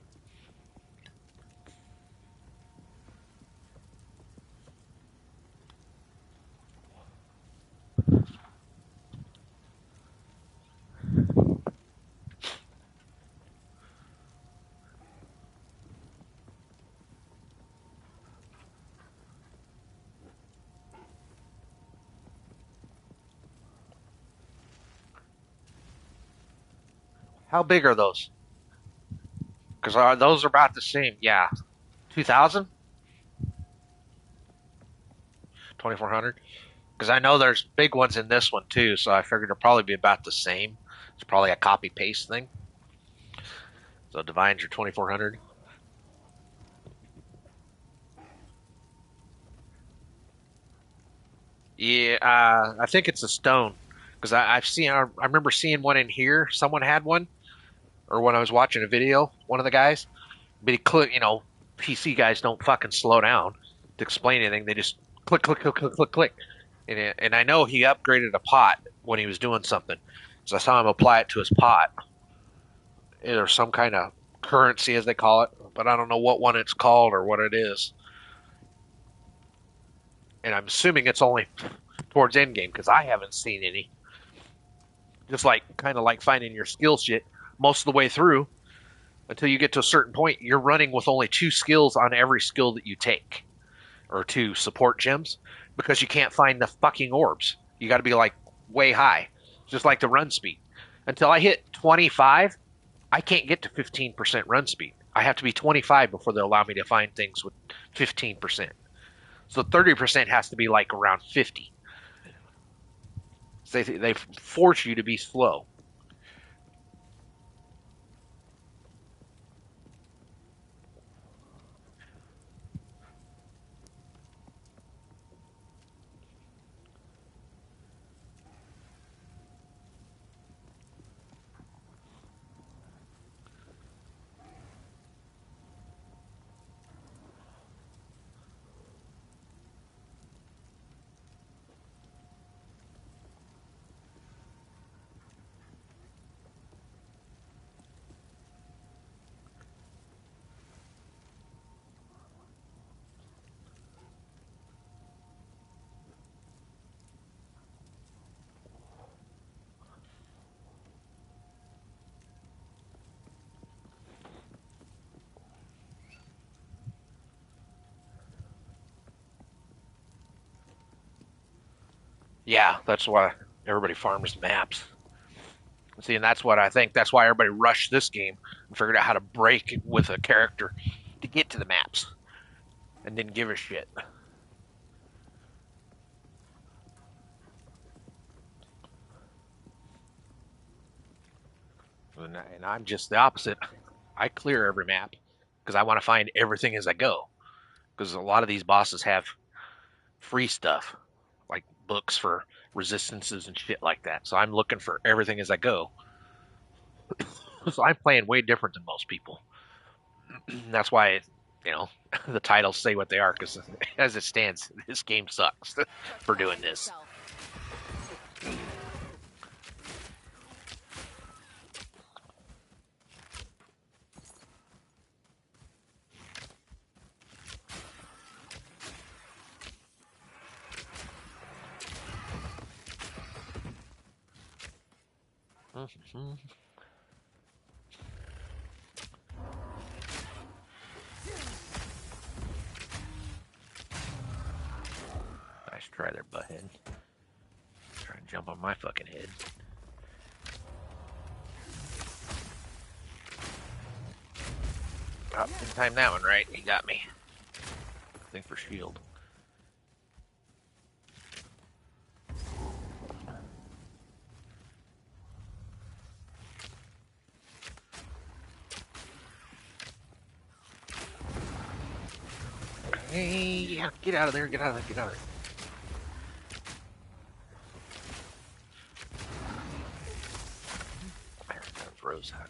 How big are those? Because those are about the same. Yeah. 2,000? 2,400? Because I know there's big ones in this one too, so I figured it'll probably be about the same. It's probably a copy paste thing. So divines are 2,400. Yeah, I think it's a stone. Because I remember seeing one in here. Someone had one, or when I was watching a video, one of the guys. But he click, PC guys don't fucking slow down to explain anything. They just click, click, click, click, click, click. And I know he upgraded a pot when he was doing something. So I saw him apply it to his pot. There's some kind of currency, as they call it, but I don't know what one it's called or what it is. And I'm assuming it's only towards endgame because I haven't seen any. Just kind of like finding your skill shit most of the way through until you get to a certain point. You're running with only 2 skills on every skill that you take, or 2 support gems, because you can't find the fucking orbs. You got to be way high, just like the run speed. Until I hit 25, I can't get to 15% run speed. I have to be 25 before they allow me to find things with 15%. So 30% has to be around 50. So they force you to be slow. Yeah, that's why everybody farms maps. See, and that's what I think. That's why everybody rushed this game and figured out how to break it with a character to get to the maps and didn't give a shit. And I'm just the opposite. I clear every map because I want to find everything as I go. Because a lot of these bosses have free stuff, like books for resistances and shit like that. So I'm looking for everything as I go. So I'm playing way different than most people. That's why, the titles say what they are. Because as it stands, this game sucks for doing this. Nice try there, butthead. Trying to jump on my fucking head. Oh, didn't time that one right. He got me. I think for shield. Hey, yeah, get out of there, get out of there, get out of there. That froze out.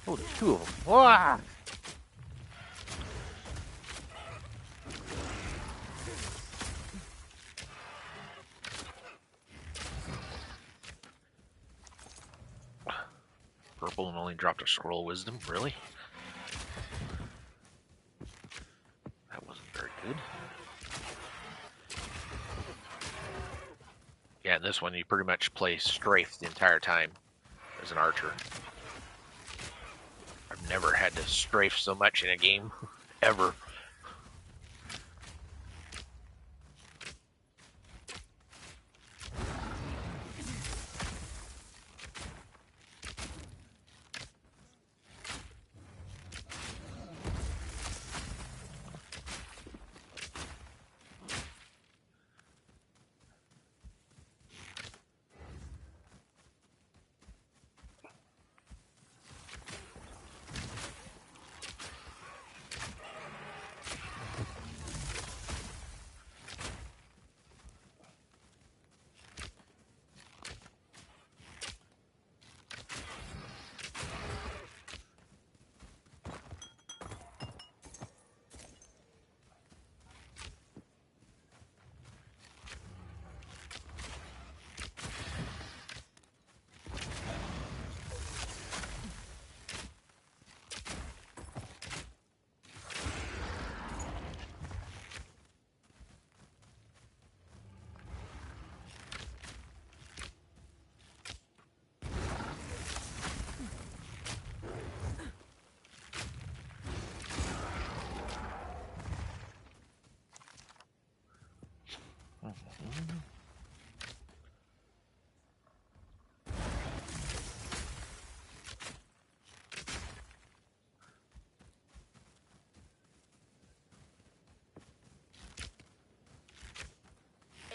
Oh, there's two of them. Wah! Purple and only dropped a scroll of wisdom. Really? That wasn't very good. Yeah, in this one you pretty much play strafe the entire time as an archer. I've never had to strafe so much in a game, ever.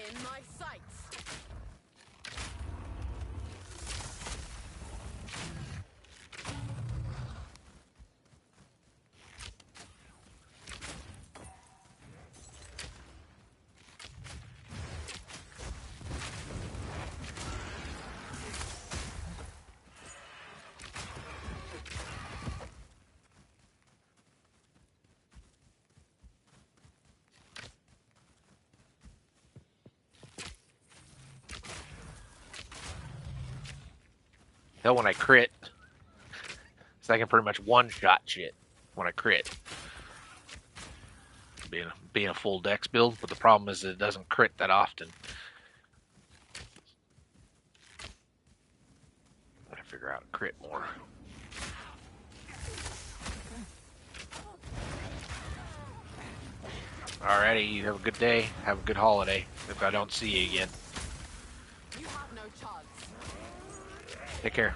In my sights. Hell, when I crit, so I can pretty much one-shot shit when I crit. Being a full dex build, but the problem is that it doesn't crit that often. I gotta figure out how to crit more. Alrighty, you have a good day. Have a good holiday. If I don't see you again. You have no chance. Take care.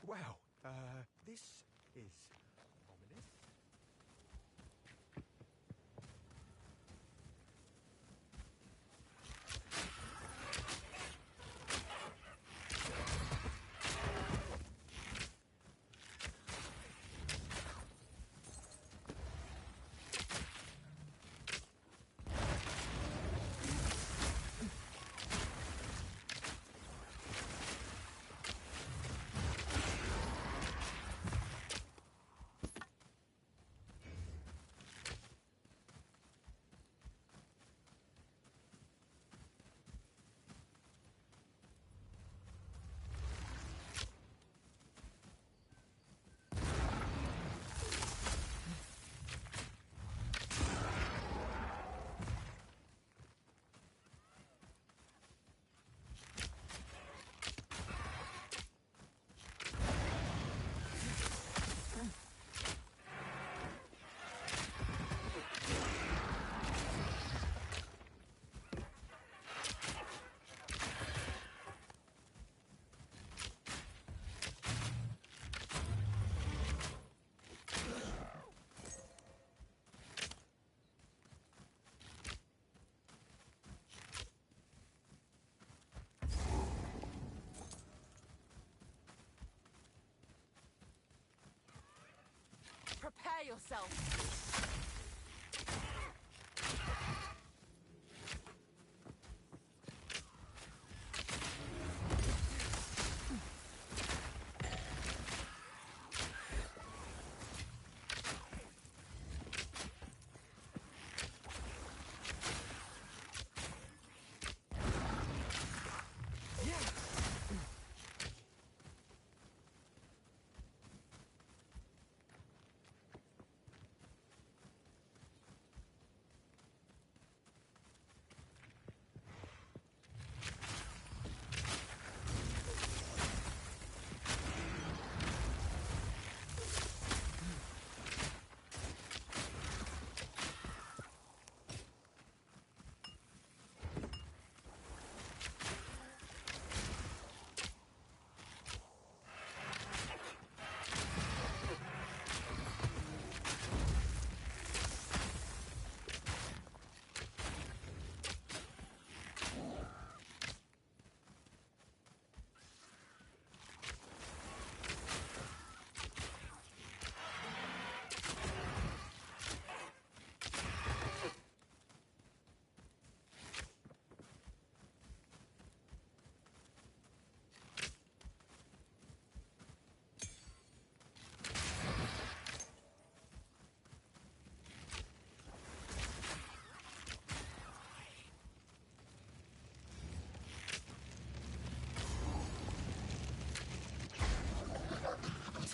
Wow, this is ominous. Prepare yourself.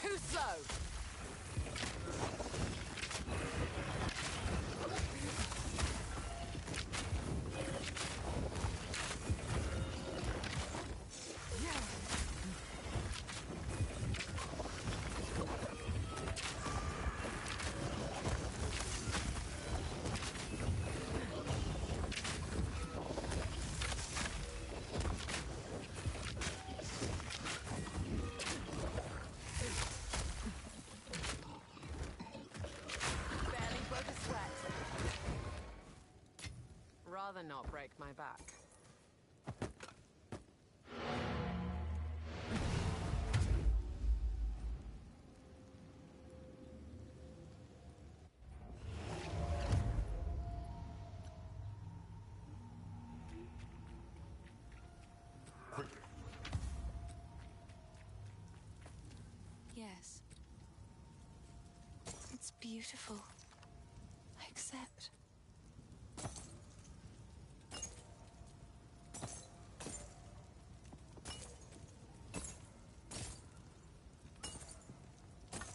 Too slow! Barely broke a sweat. Rather not break my back. Quickly. Yes. It's beautiful. I accept.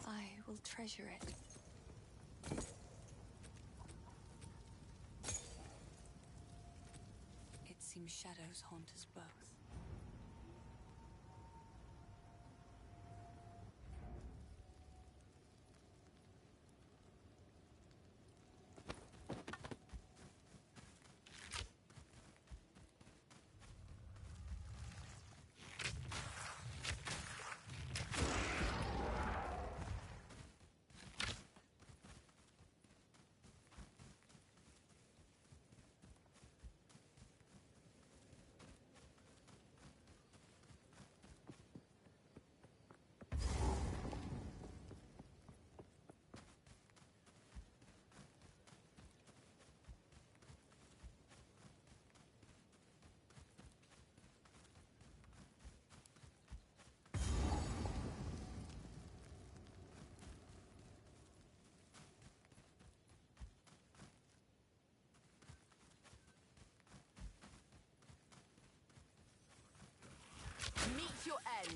I will treasure it. It seems shadows haunt us both. Meet your end.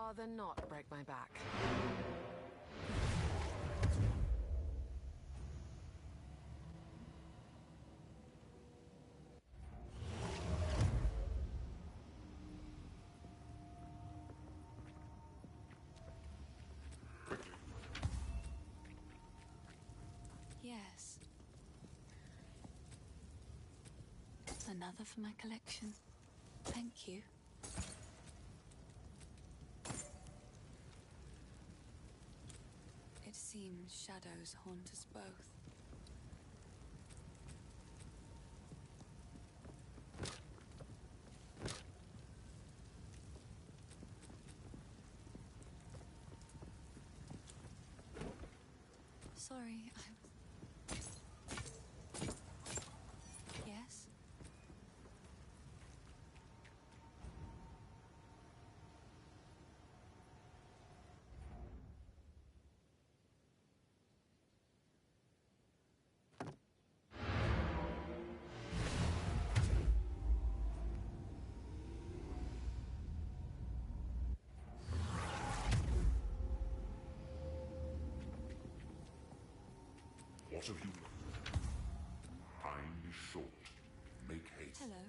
rather not break my back. Yes. Another for my collection. Thank you. It seems shadows haunt us both. Sorry, I was... Yes? What have you? Time is short. Make haste. Hello.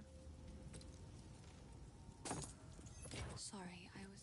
Sorry, I was...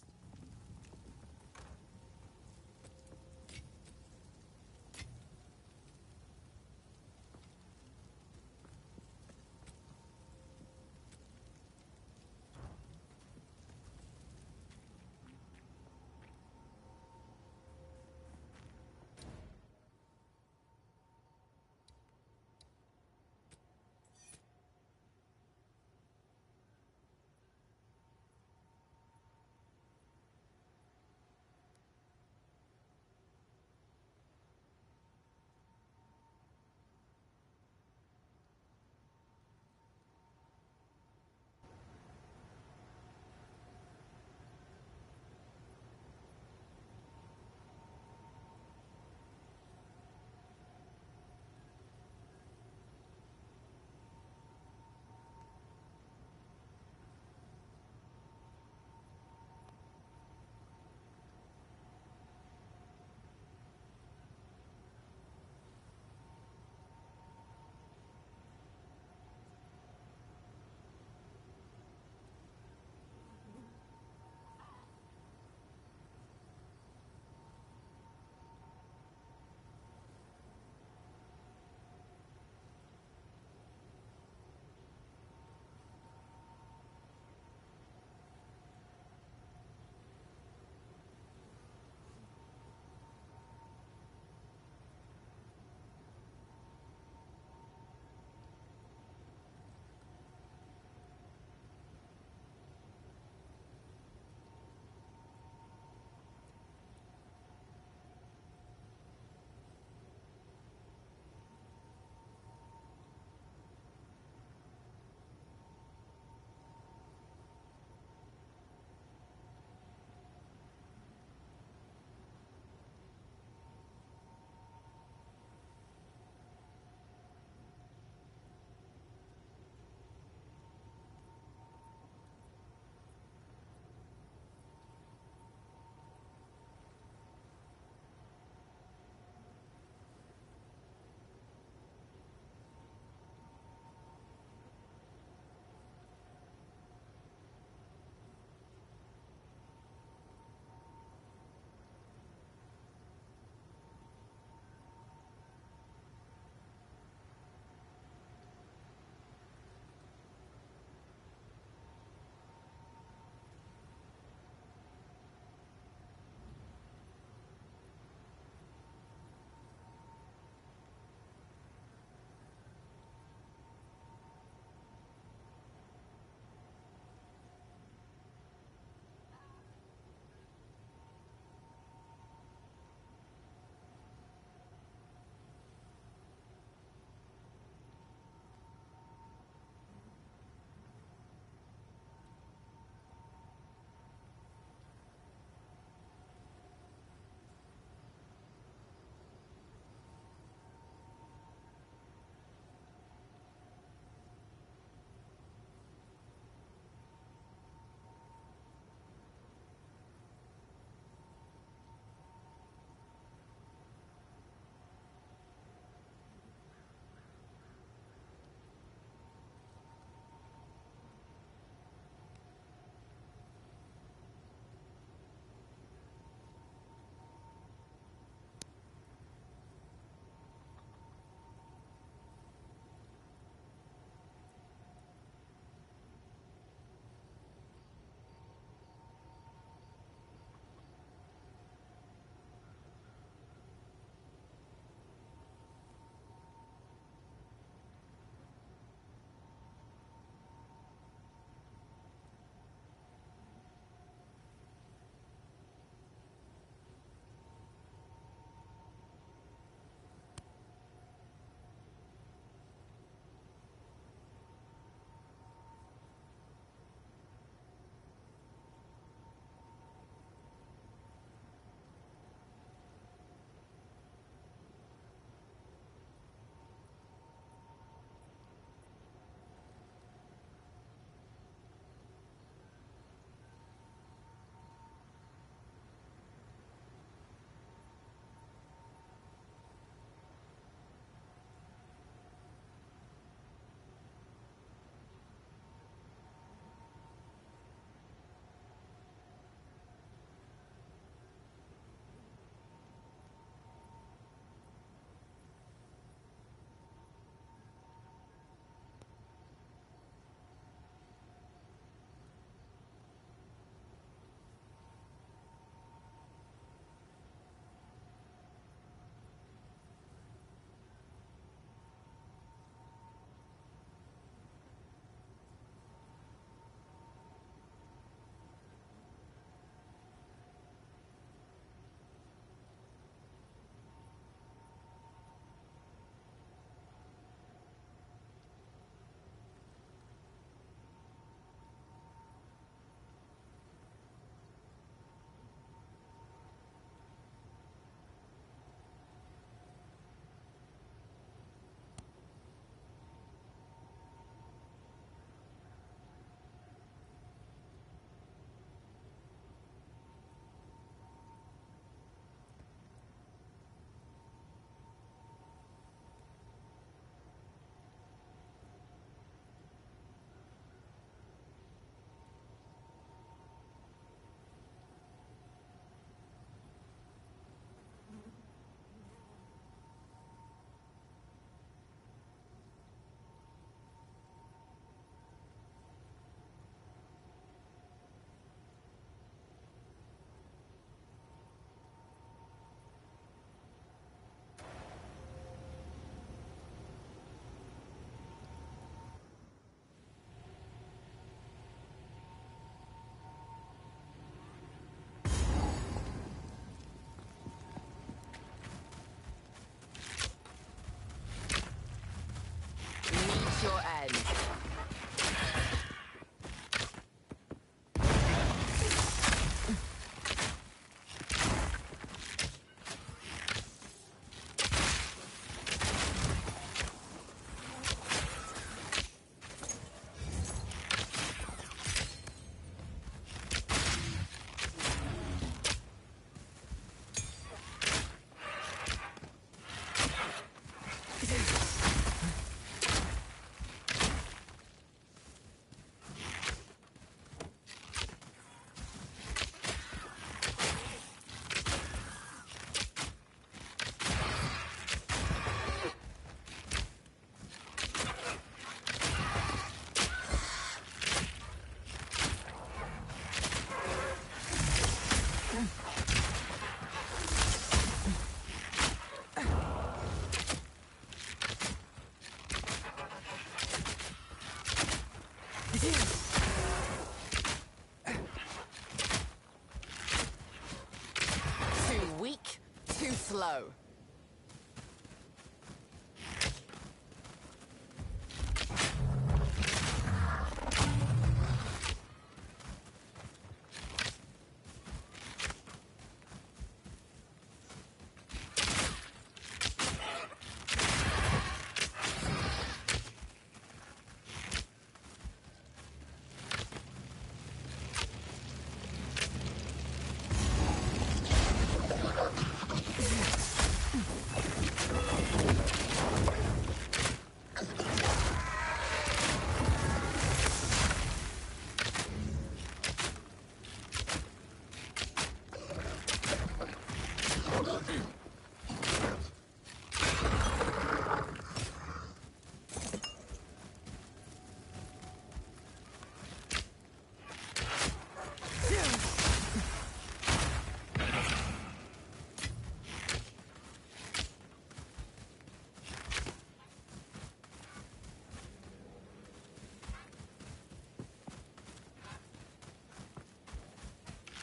slow.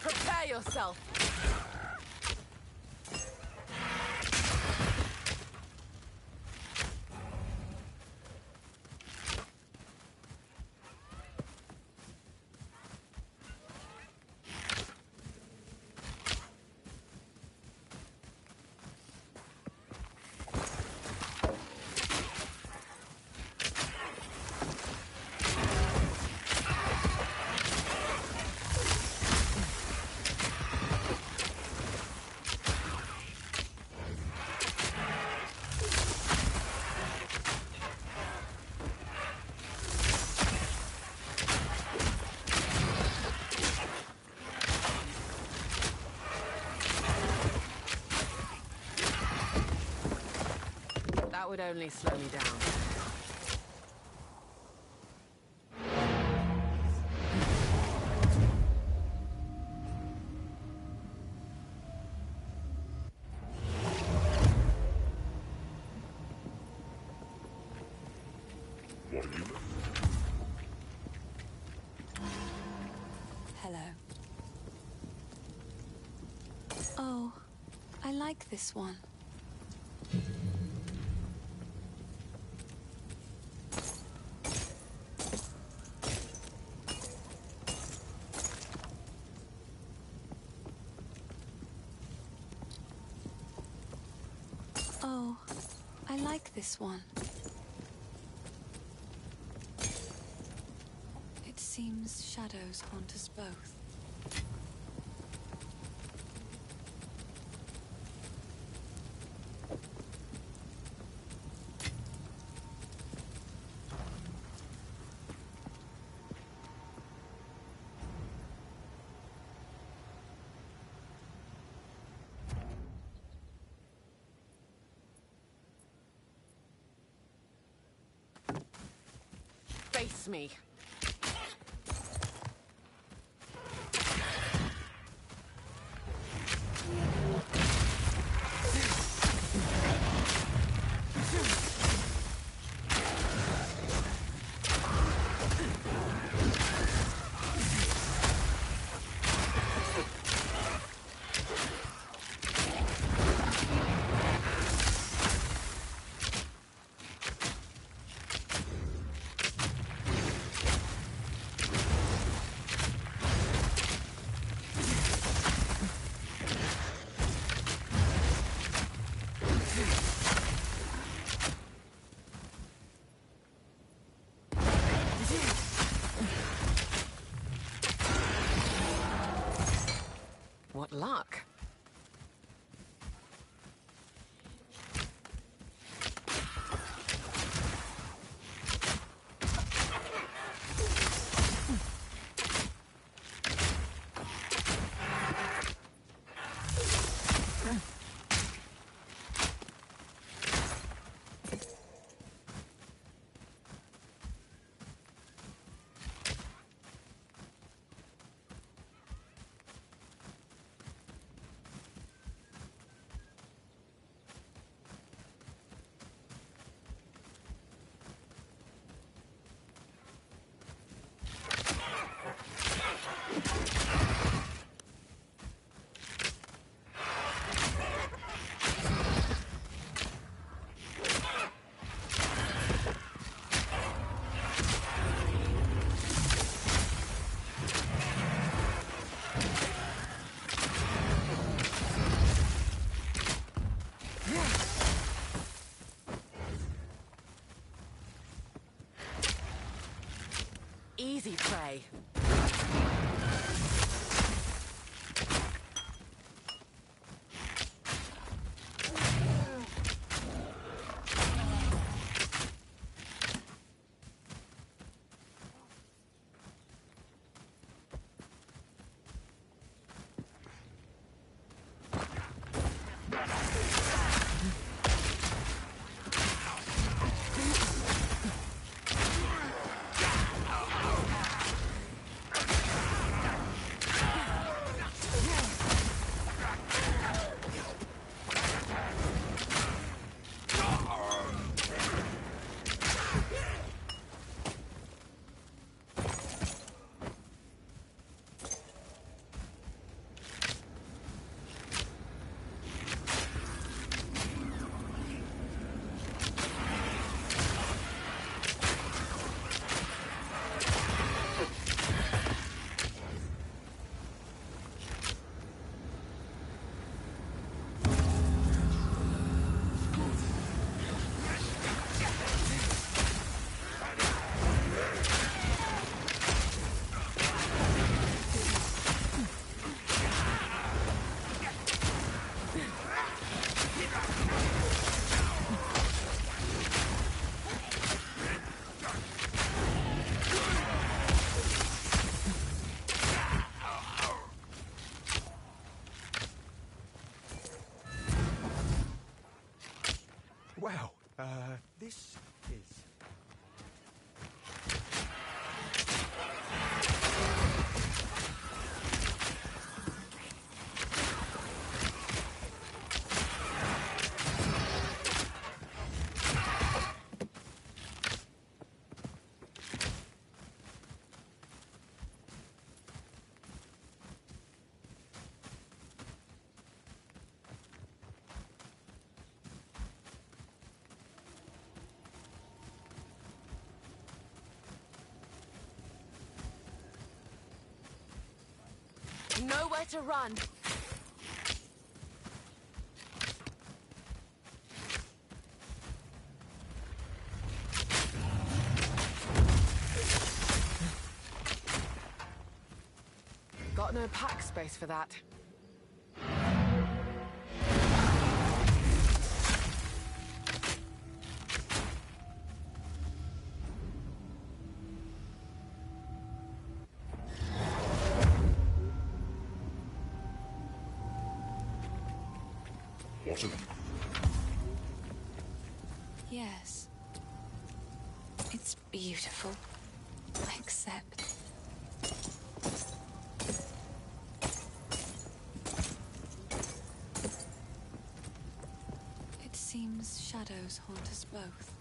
Prepare yourself. That would only slow me down. What are you? Hello. Oh, I like this one. Oh, I like this one. It seems shadows haunt us both. Face me. easy prey. Wow, this is... Nowhere to run. Got no pack space for that. What of... Yes. It's beautiful. Except... it seems shadows haunt us both.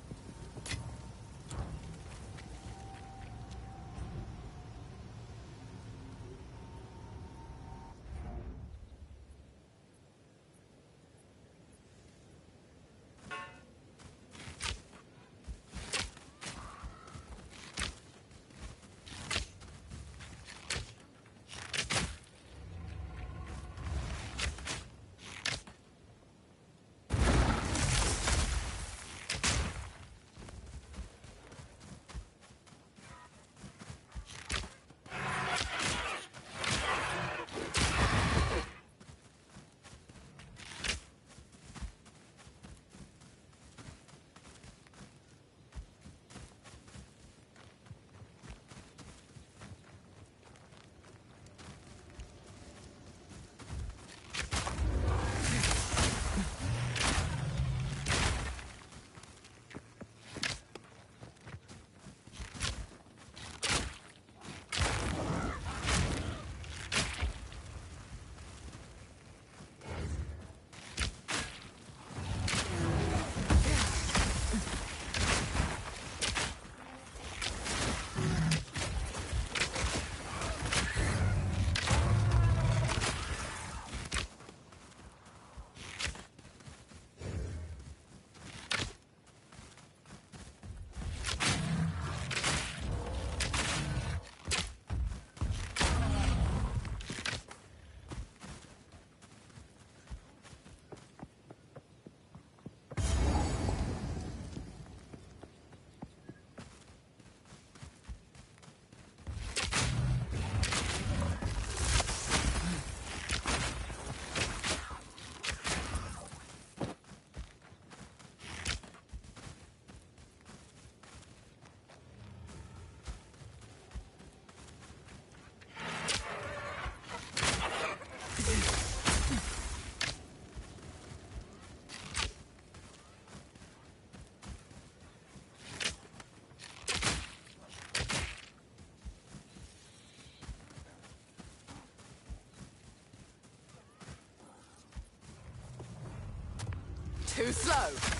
too slow.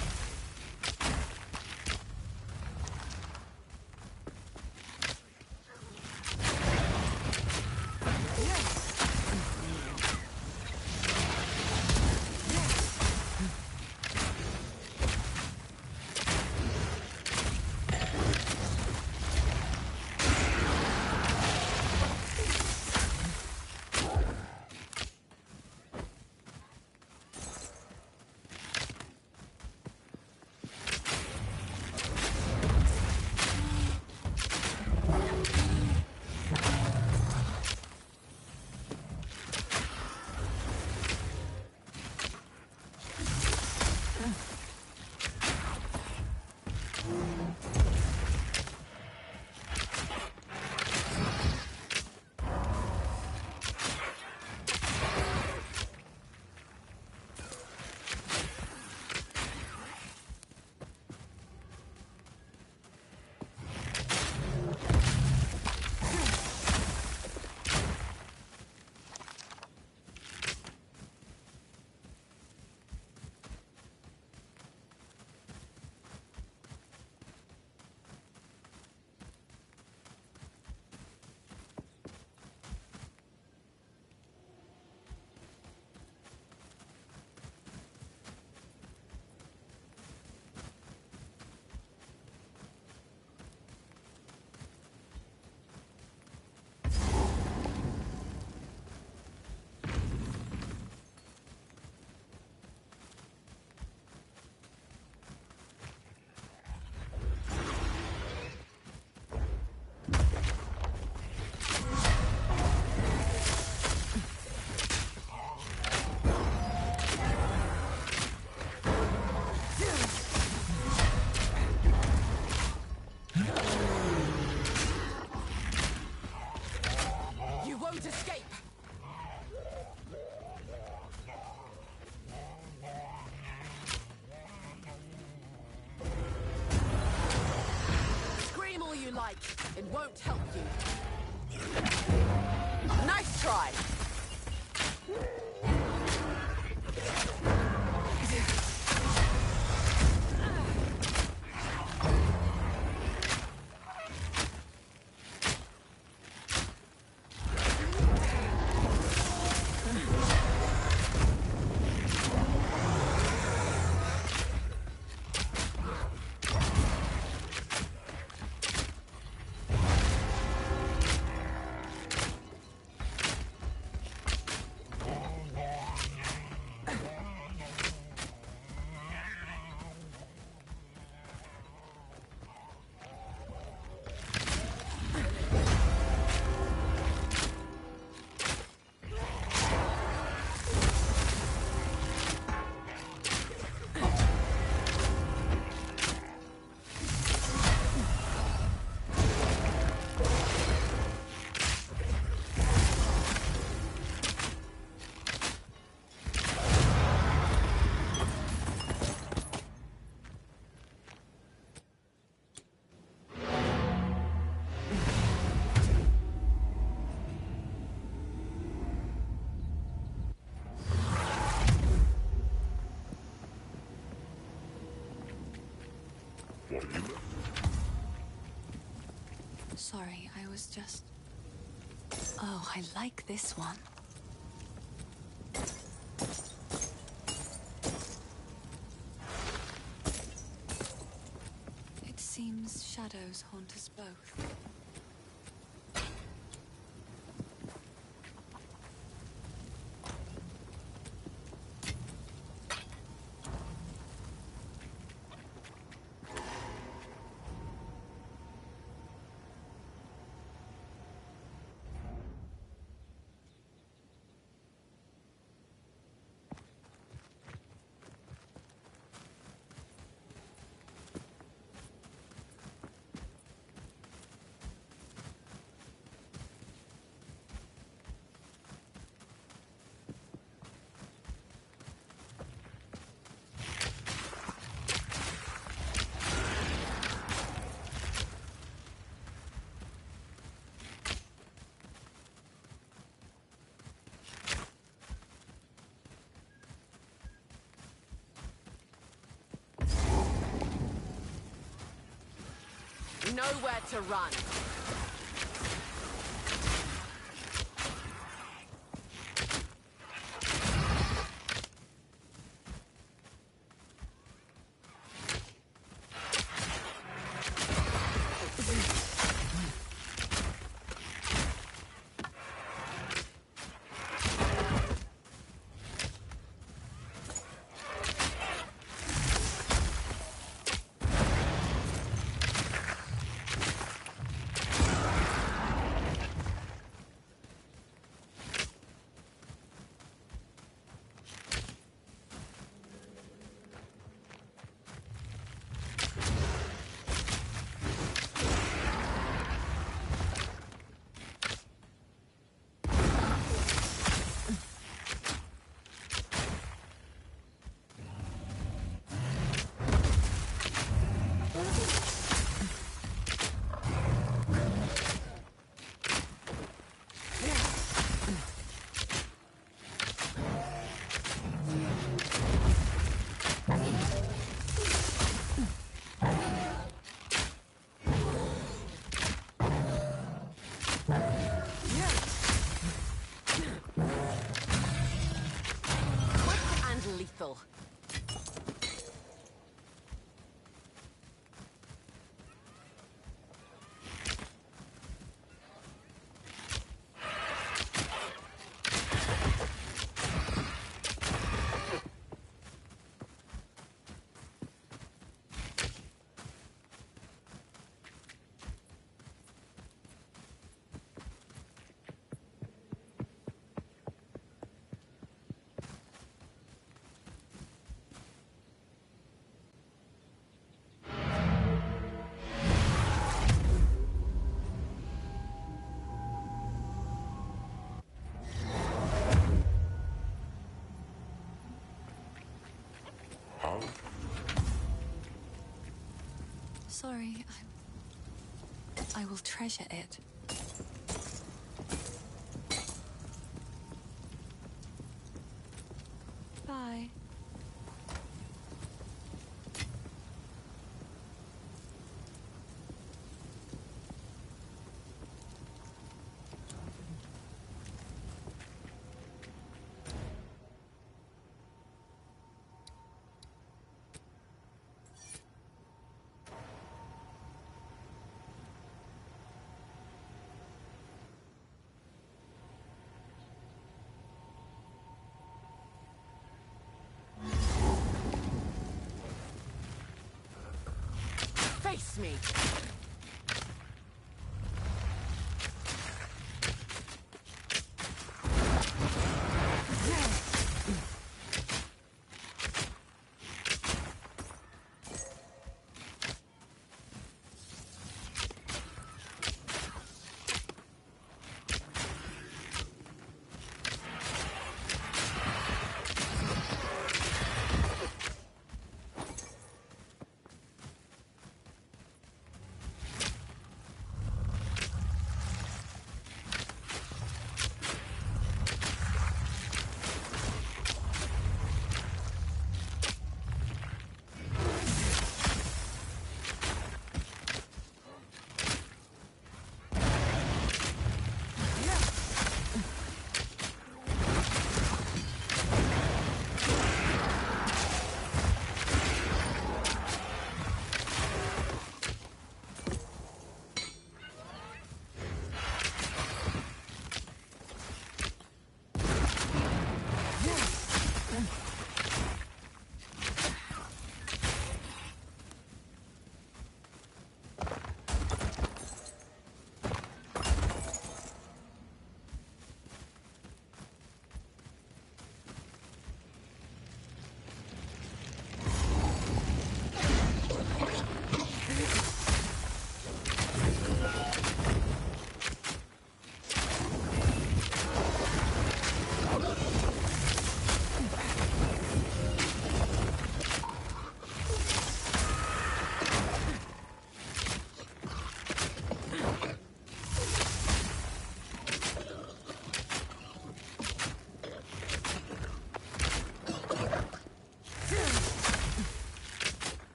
It won't help you. Nice try. What are you? Sorry, I was just... Oh, I like this one. It seems shadows haunt us both. nowhere to run. Lethal. Sorry, I will treasure it. Bye. Face me!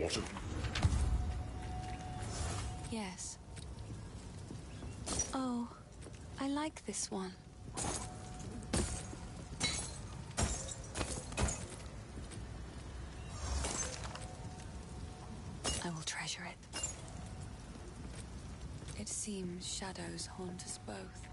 What a... Yes. Oh, I like this one. I will treasure it. It seems shadows haunt us both.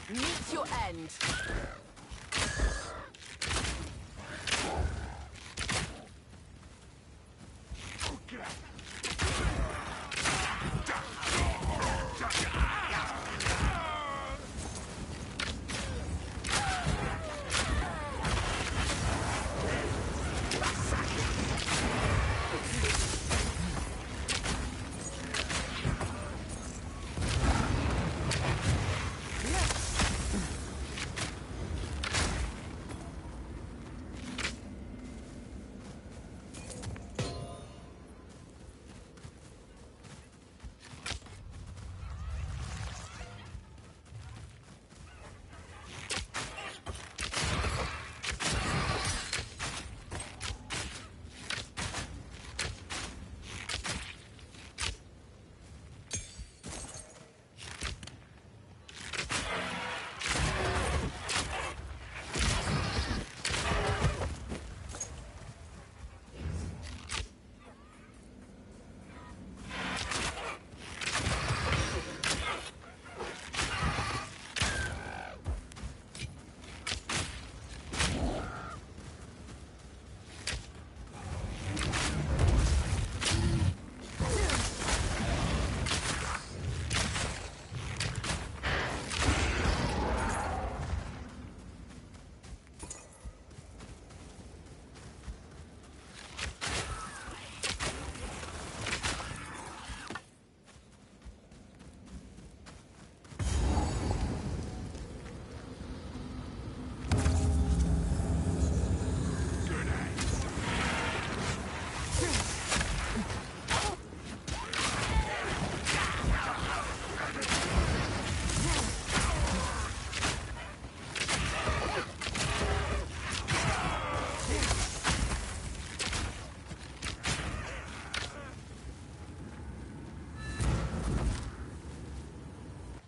Meet your end.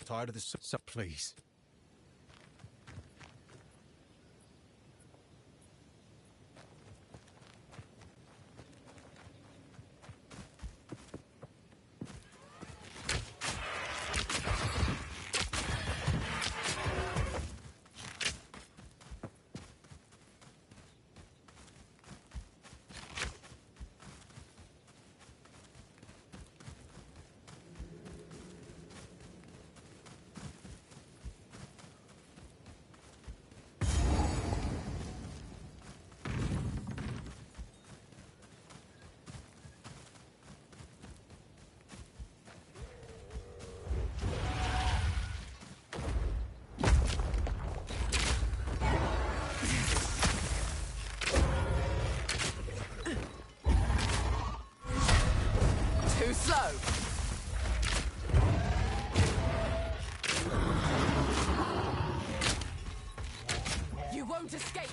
Tired of this, so please. Too slow. You won't escape.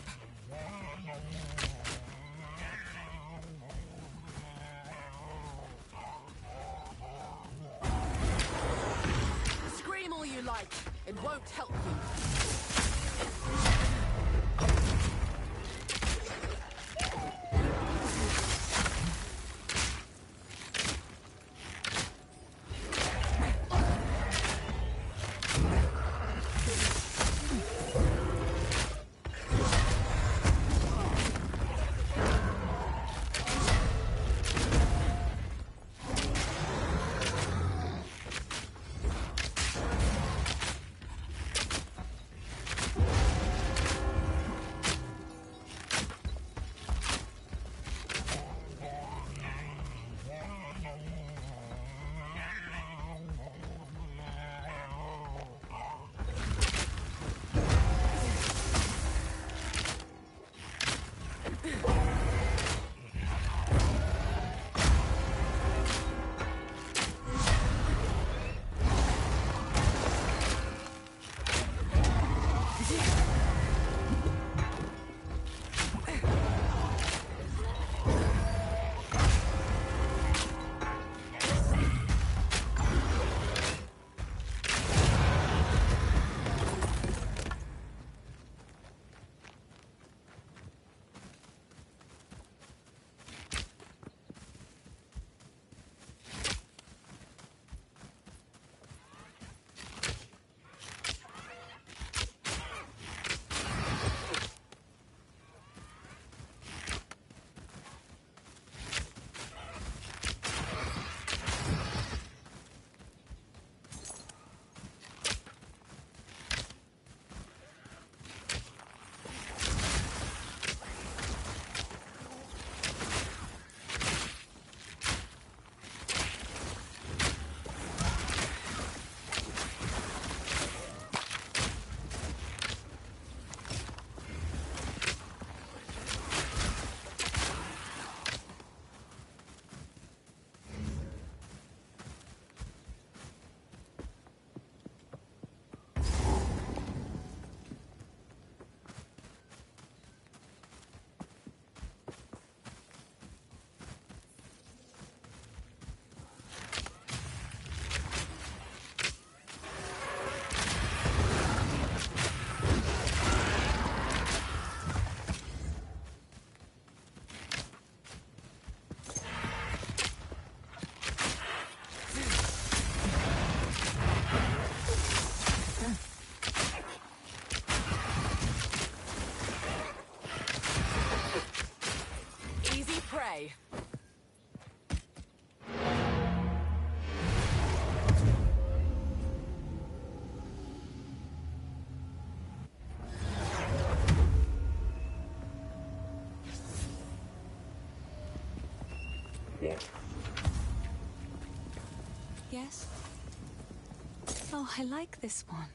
Scream all you like. It won't help you. Prey. What? Yes? Oh, I like this one.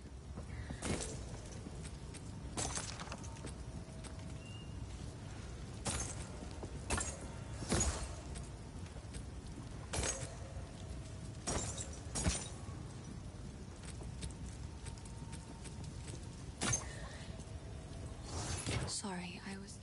Sorry, I was...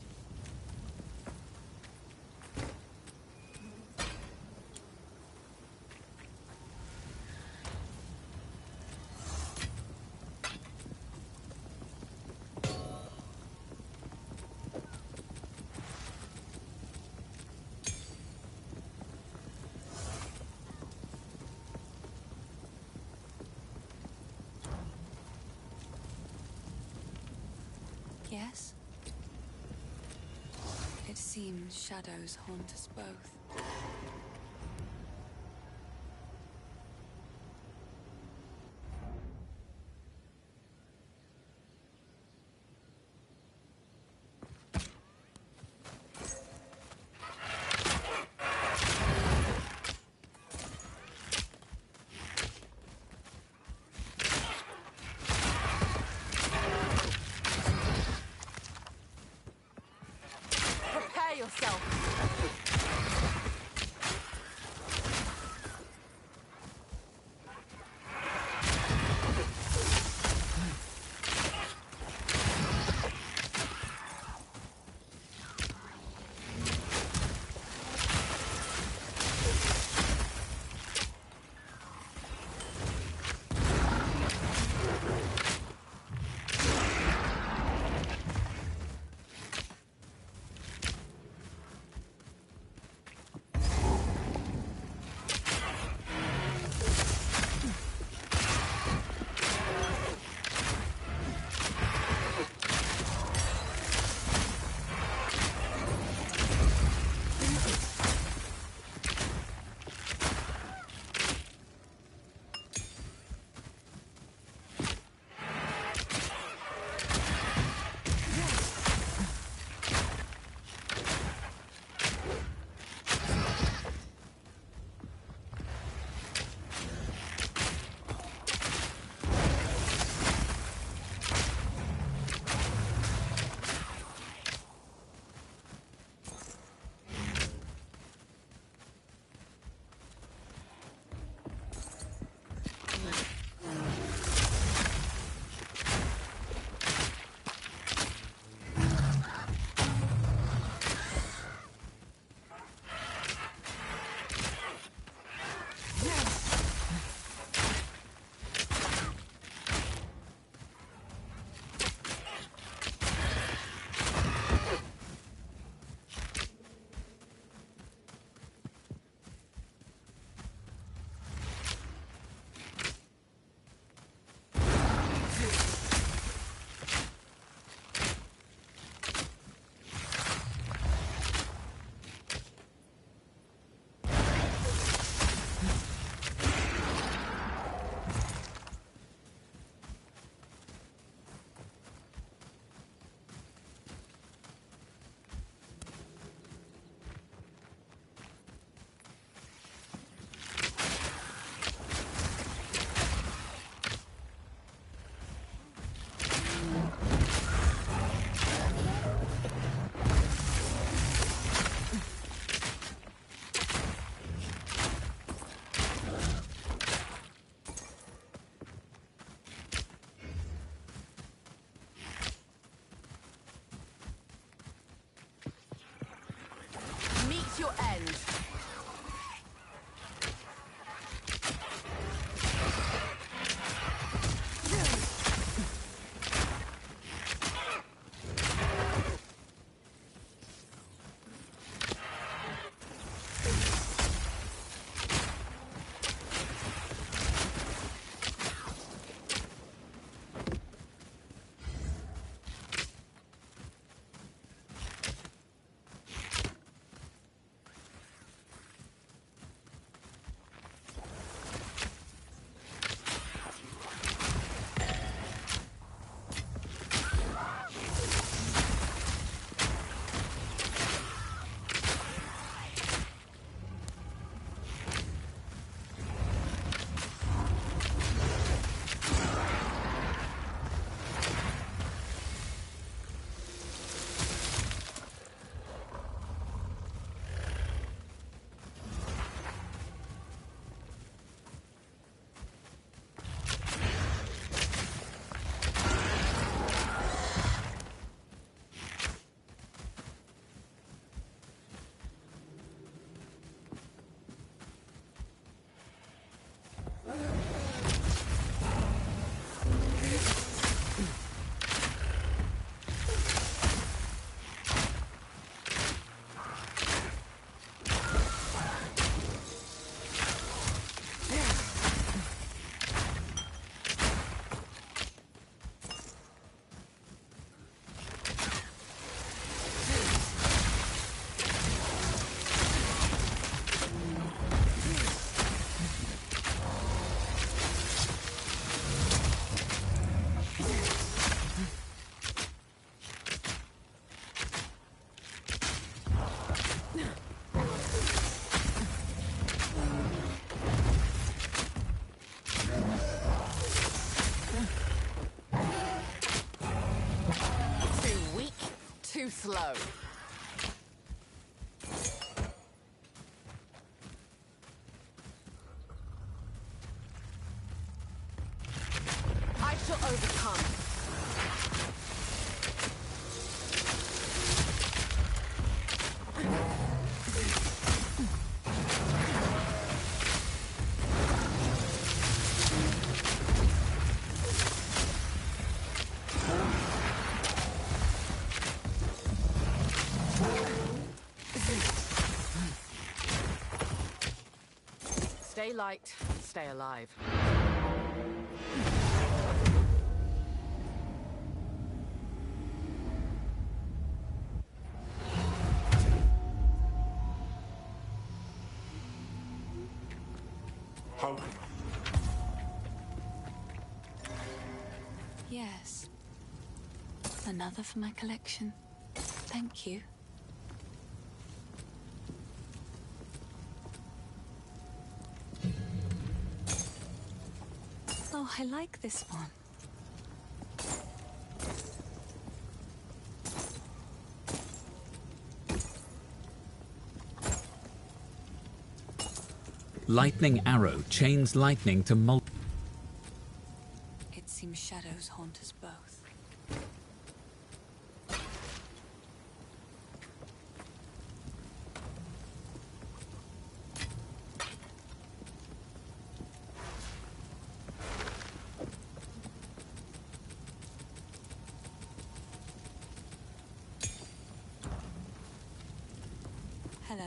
Yes? It seems shadows haunt us both. Prepare yourself. Meet your end. Too slow. I shall overcome. Stay light, stay alive. How? Yes. Another for my collection. Thank you. Oh, I like this one. Lightning arrow chains lightning to It seems shadows haunt us both. Hello.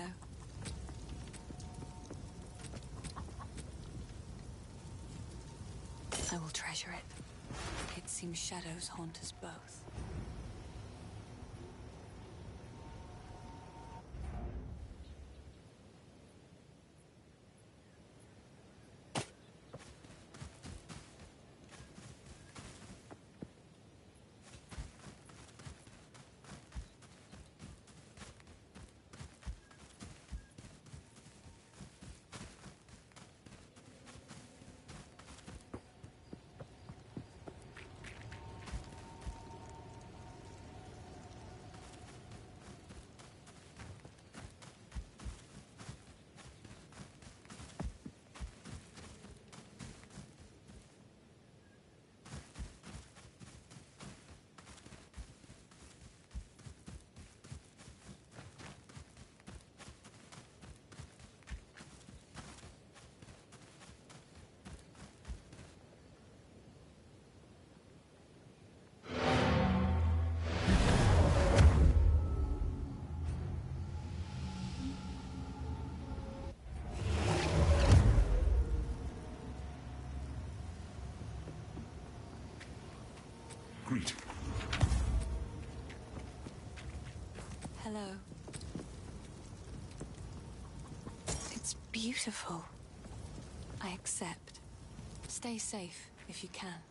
I will treasure it. It seems shadows haunt us both. Hello. It's beautiful. I accept. Stay safe if you can.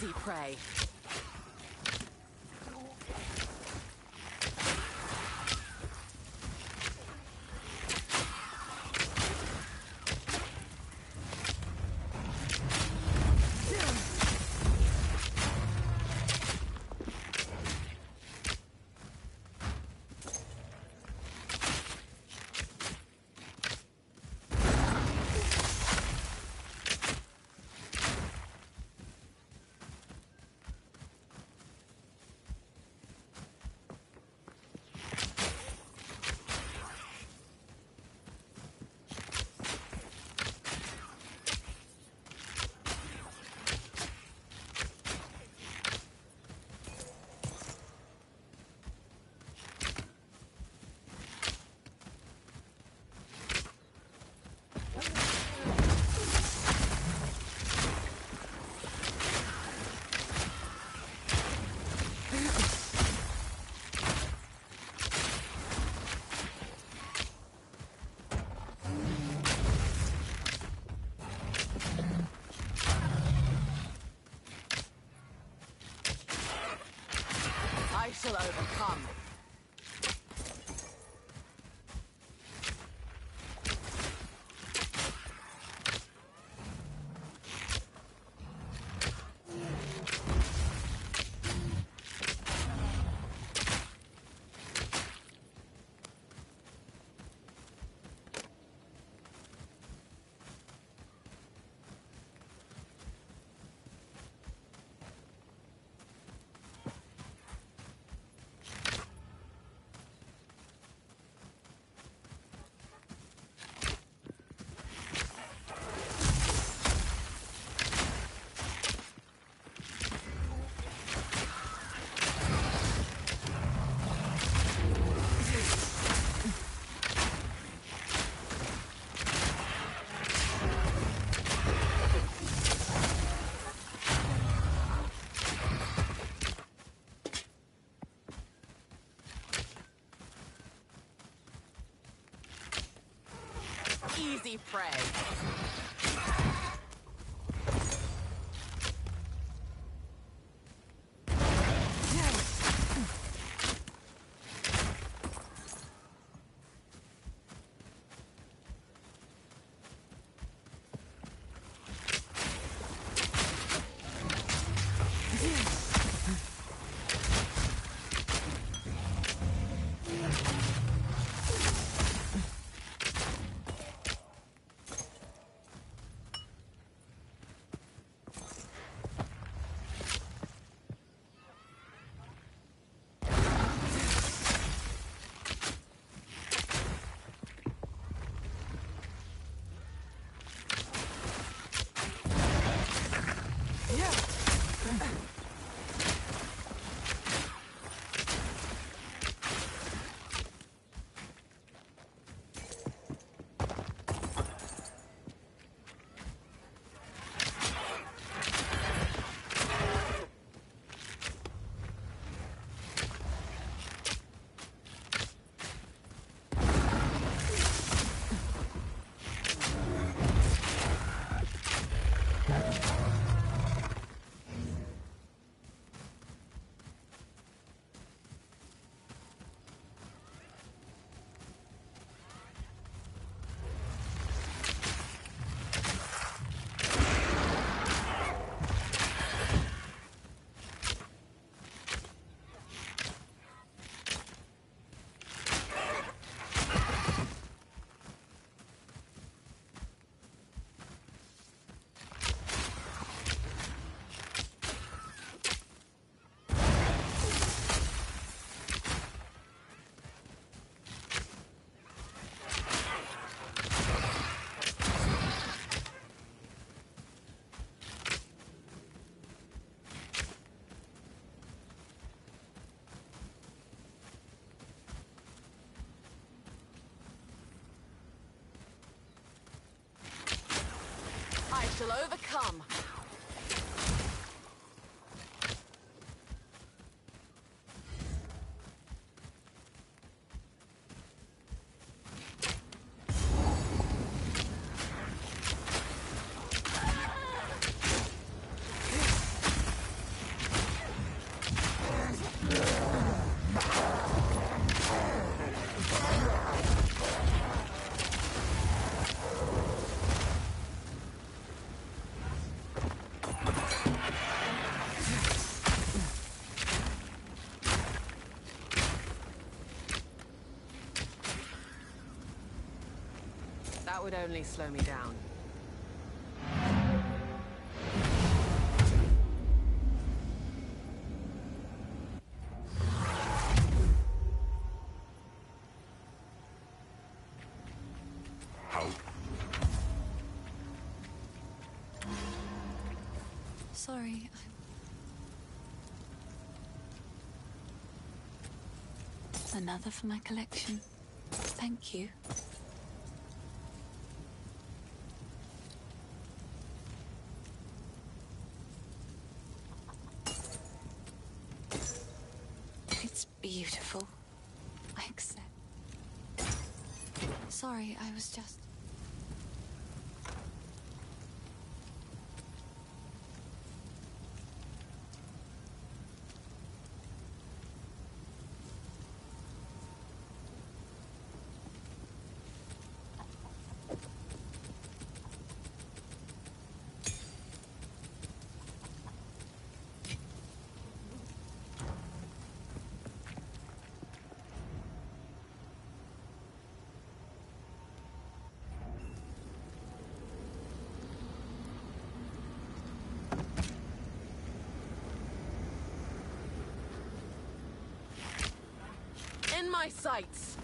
Easy prey. I shall overcome. Easy prey. I shall overcome. That would only slow me down. How? Sorry, another for my collection. Thank you. It's beautiful. I accept. Sorry, I was just... In my sights!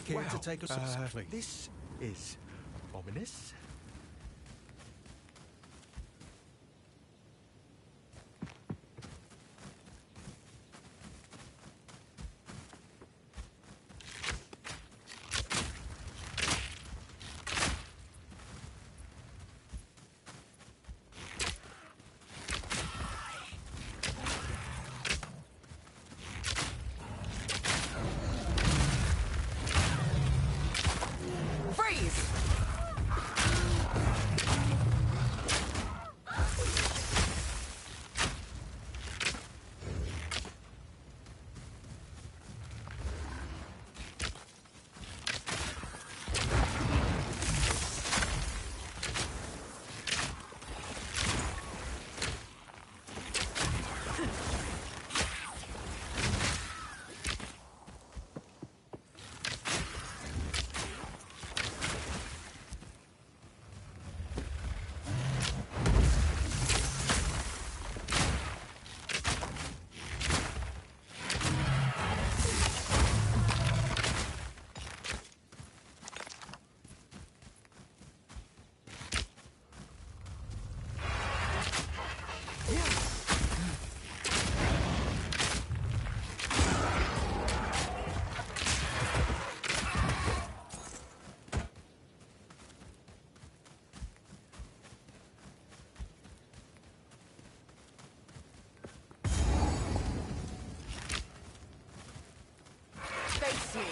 Care to take us please? This is ominous. Freeze! Face me!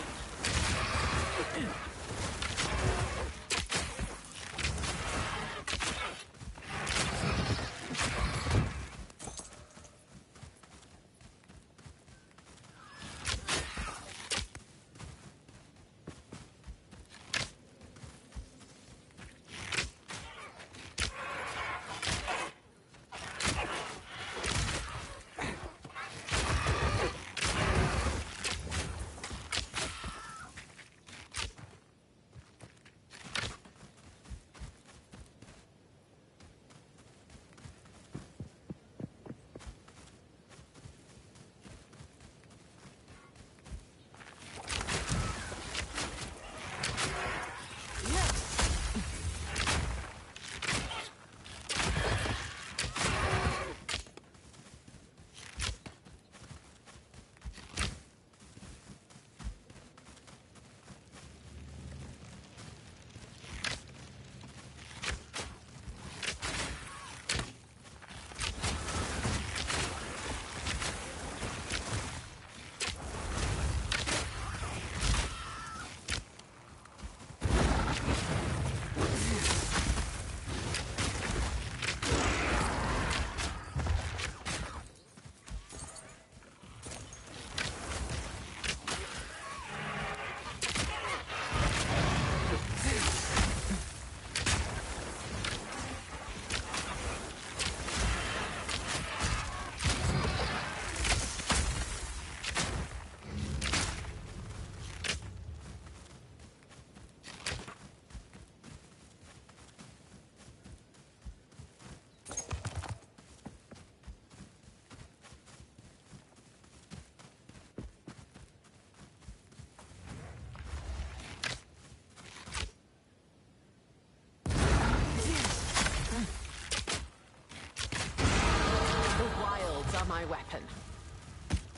my weapon.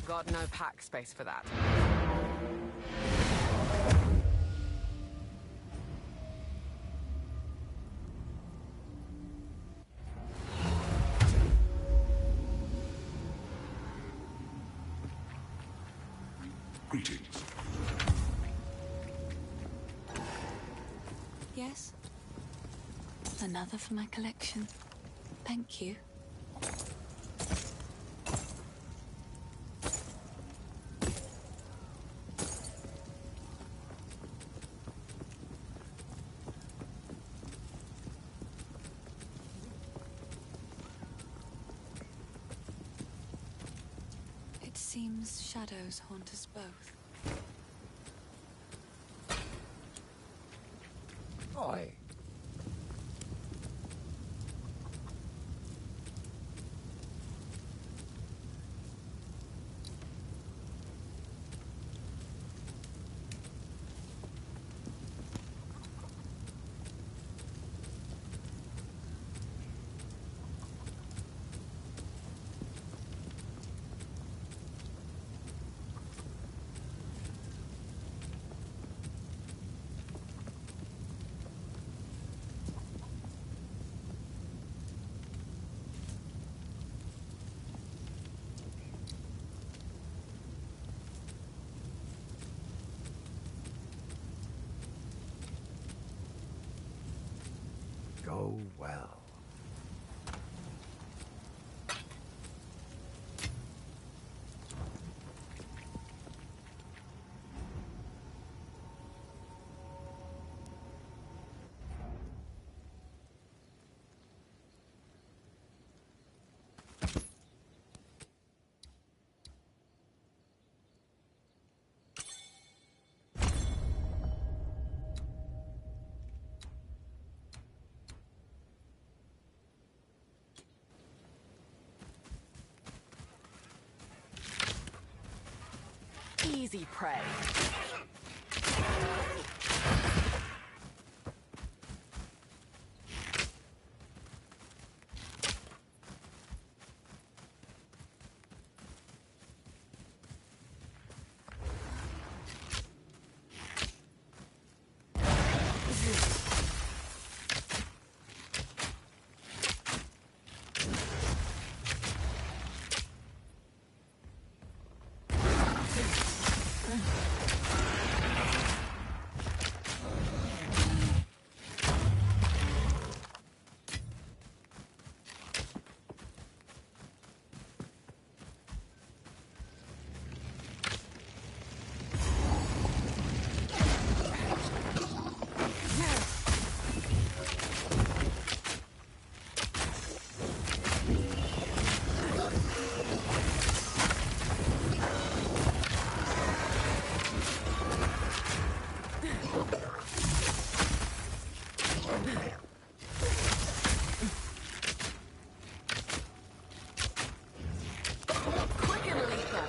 Got no pack space for that. Greetings. Yes? Another for my collection. Thank you. It seems shadows haunt us both. Aye. Go well. Easy prey. Quick and lethal.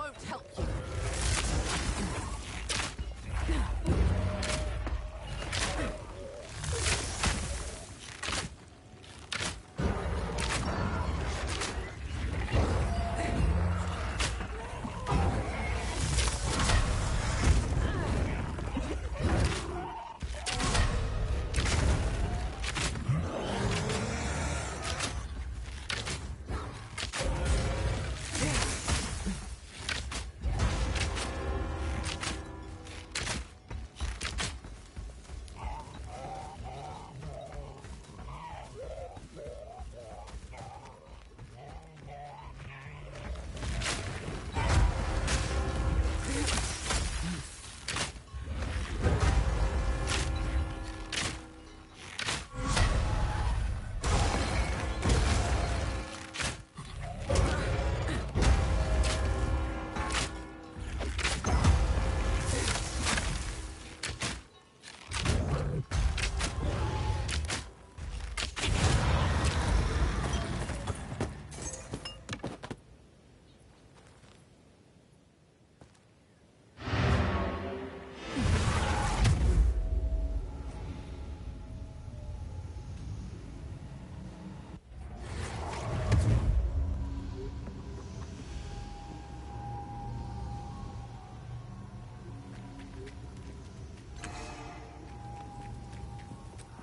won't help you.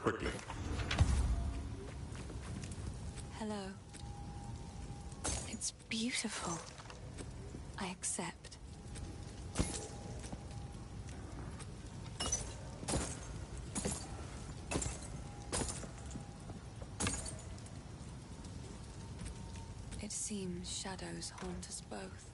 Quickly. Hello. It's beautiful. I accept. It seems shadows haunt us both.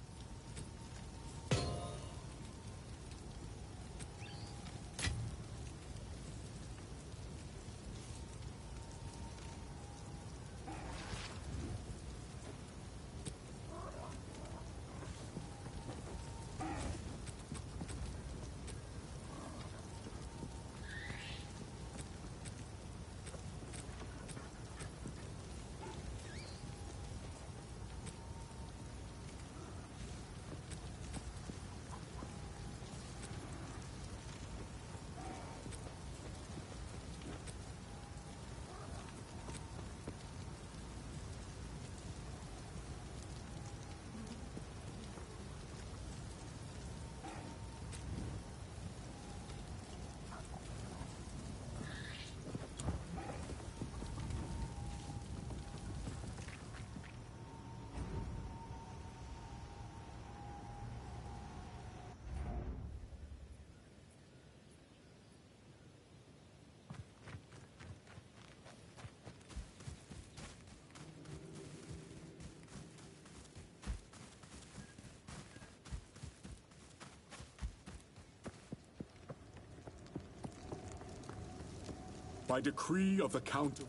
By decree of the Count of...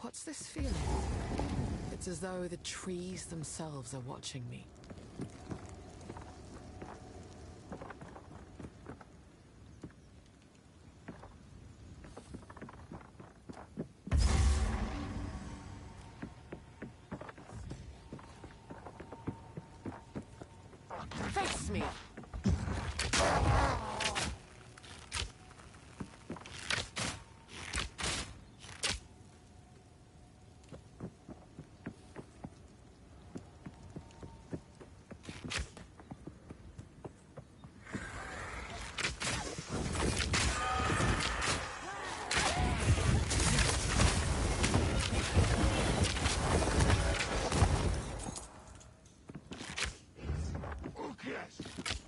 What's this feeling? It's as though the trees themselves are watching me. Face me! Yes.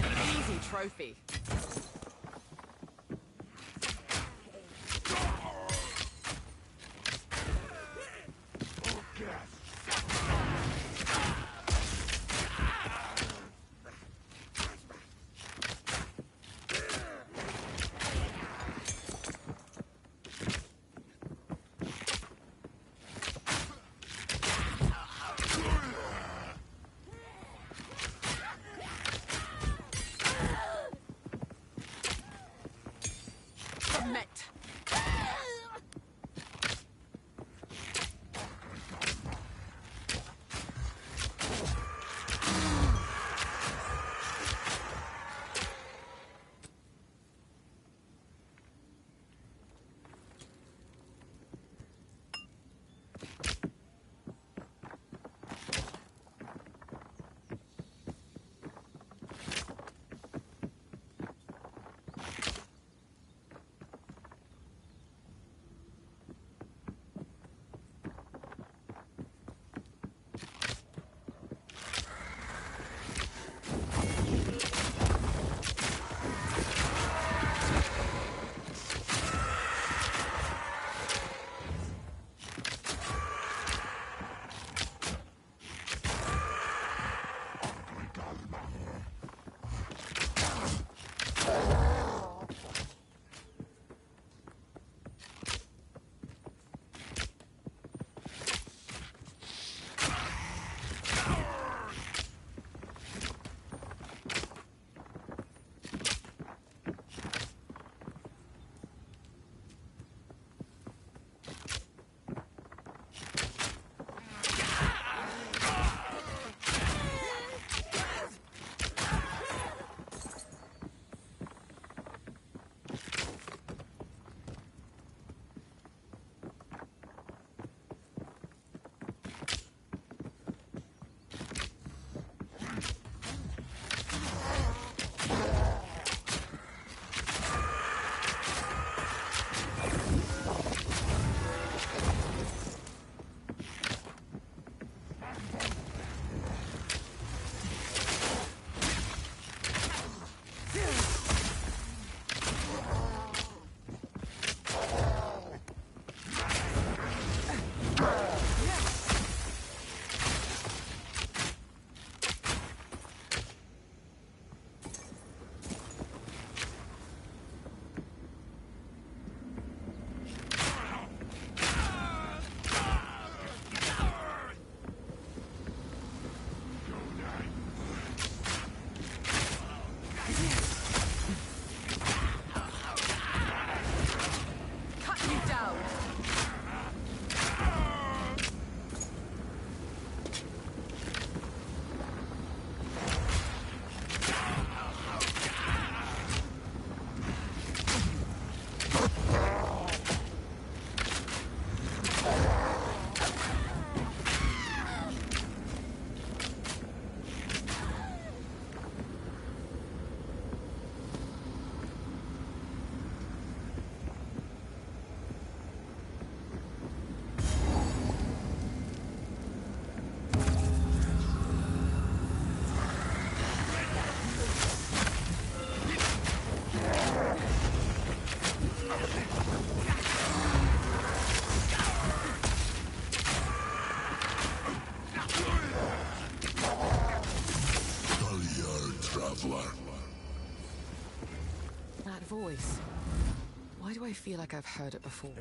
An easy trophy. Met. That voice. Why do I feel like I've heard it before?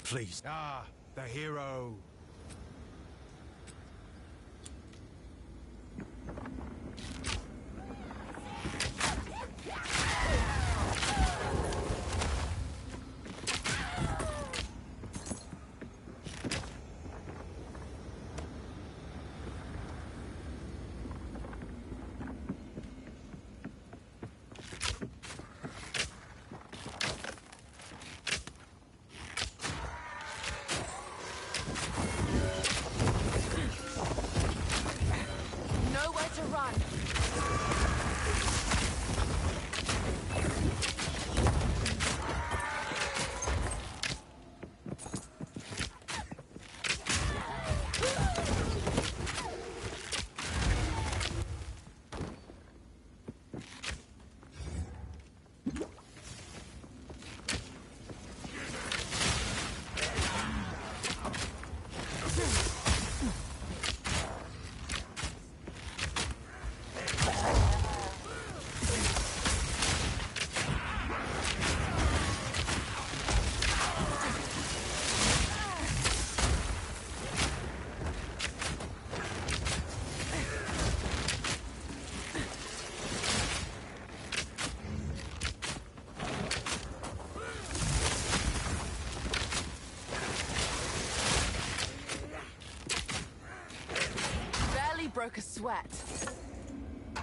Please. Ah, the hero. a sweat.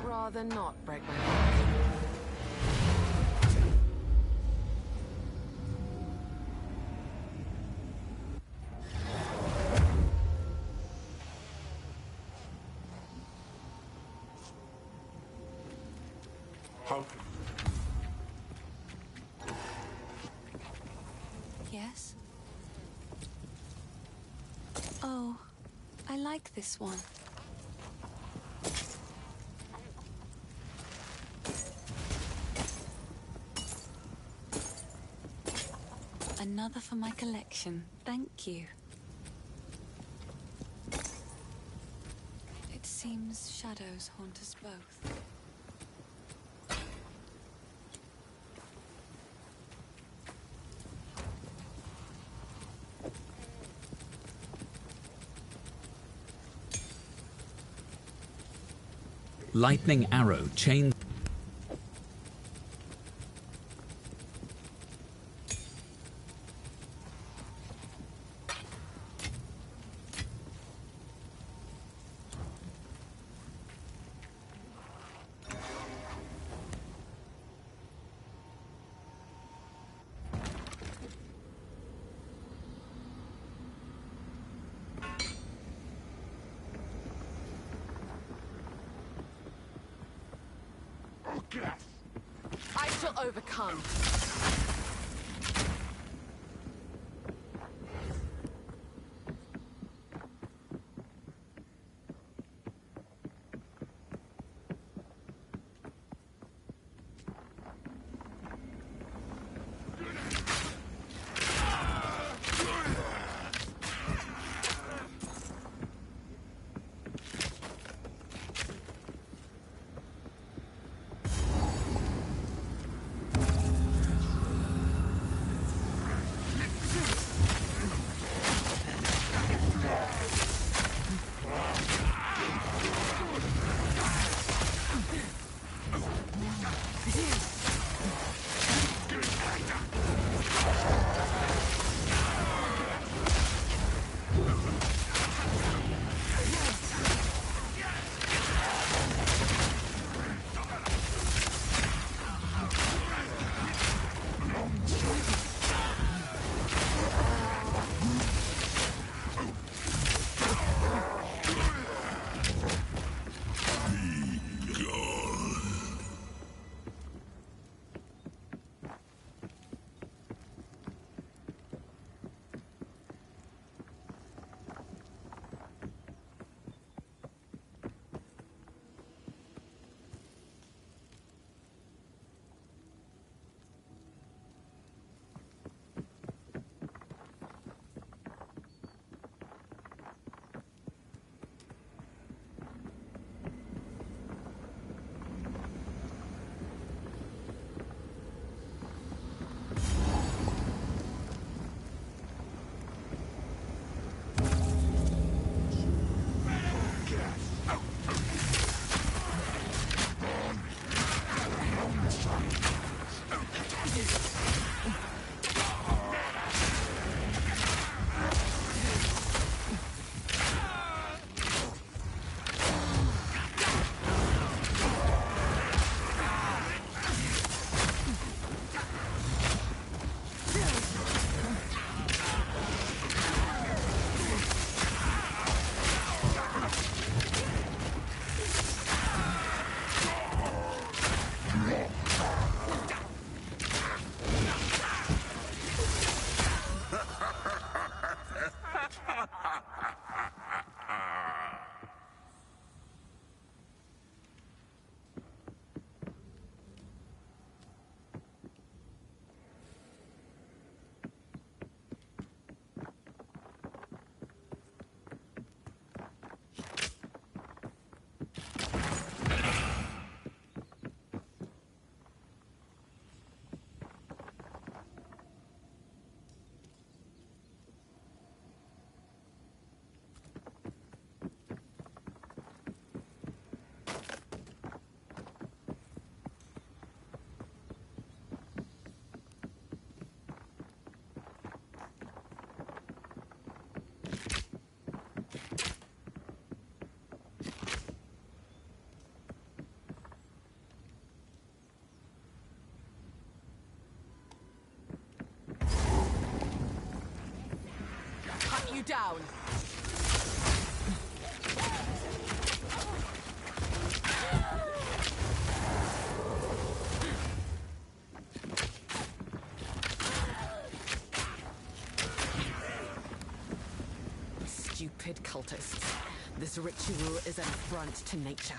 Rather not break my heart. How? Yes? Oh, I like this one. Another for my collection. Thank you. It seems shadows haunt us both. Lightning arrow chain. I shall overcome. down! Stupid cultists. This ritual is an affront to nature.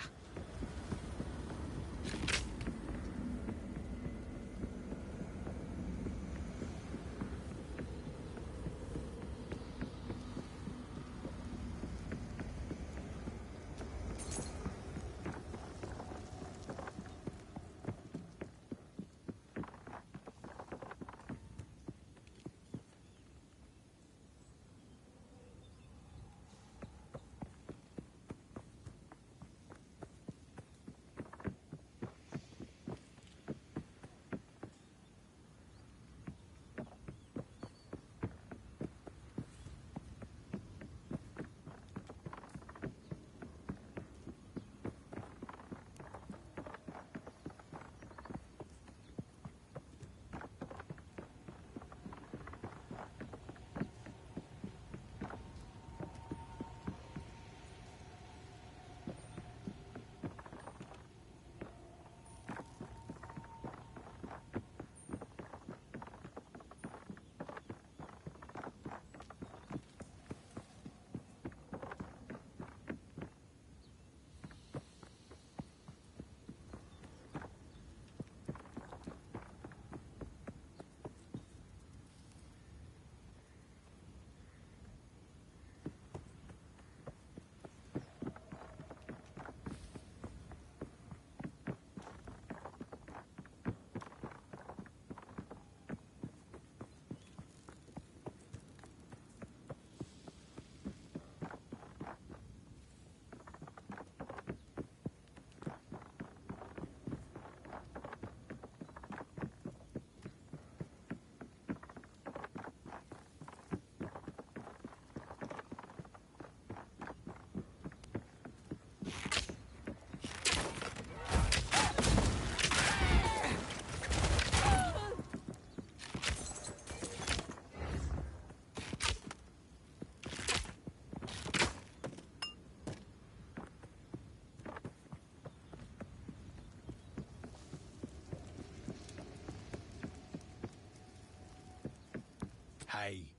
Hey.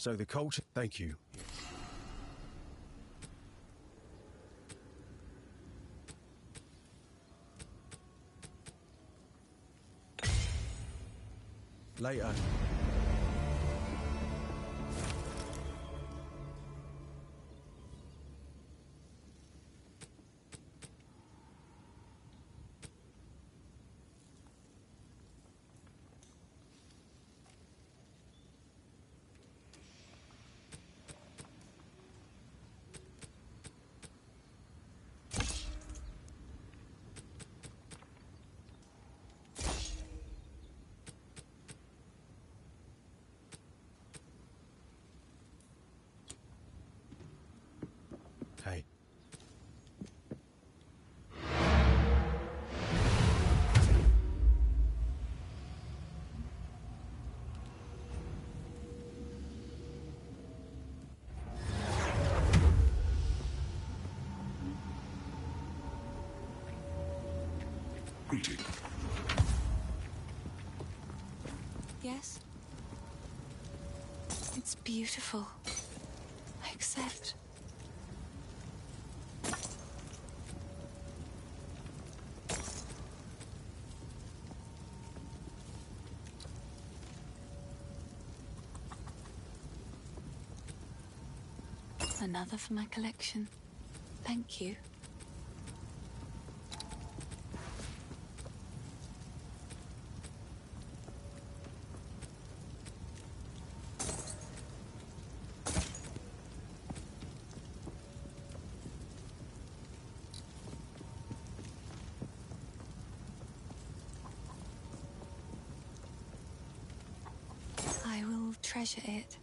So the culture... Thank you. Later. It's beautiful. I accept. Another for my collection. Thank you. I will treasure it.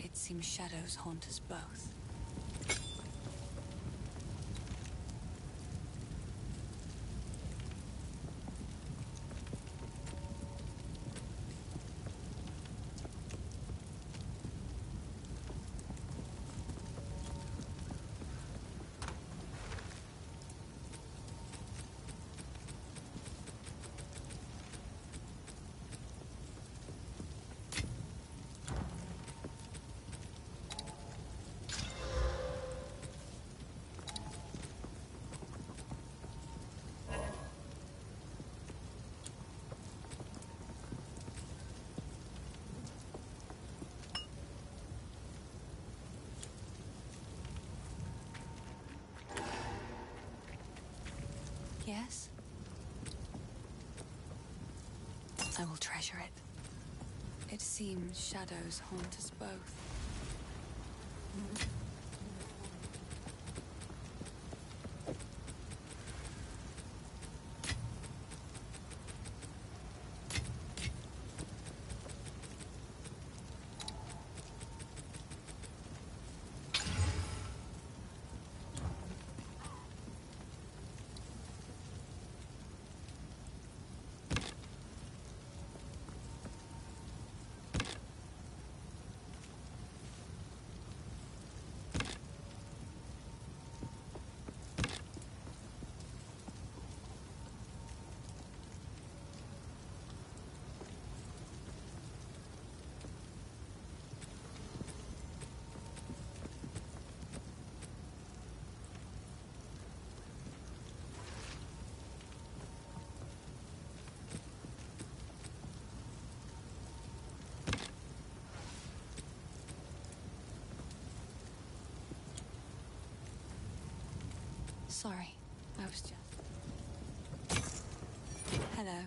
It seems shadows haunt us both. Yes? I will treasure it. It seems shadows haunt us both. Sorry, I was just... Hello.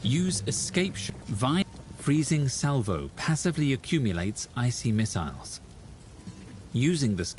Use escape via freezing salvo passively accumulates icy missiles. Using this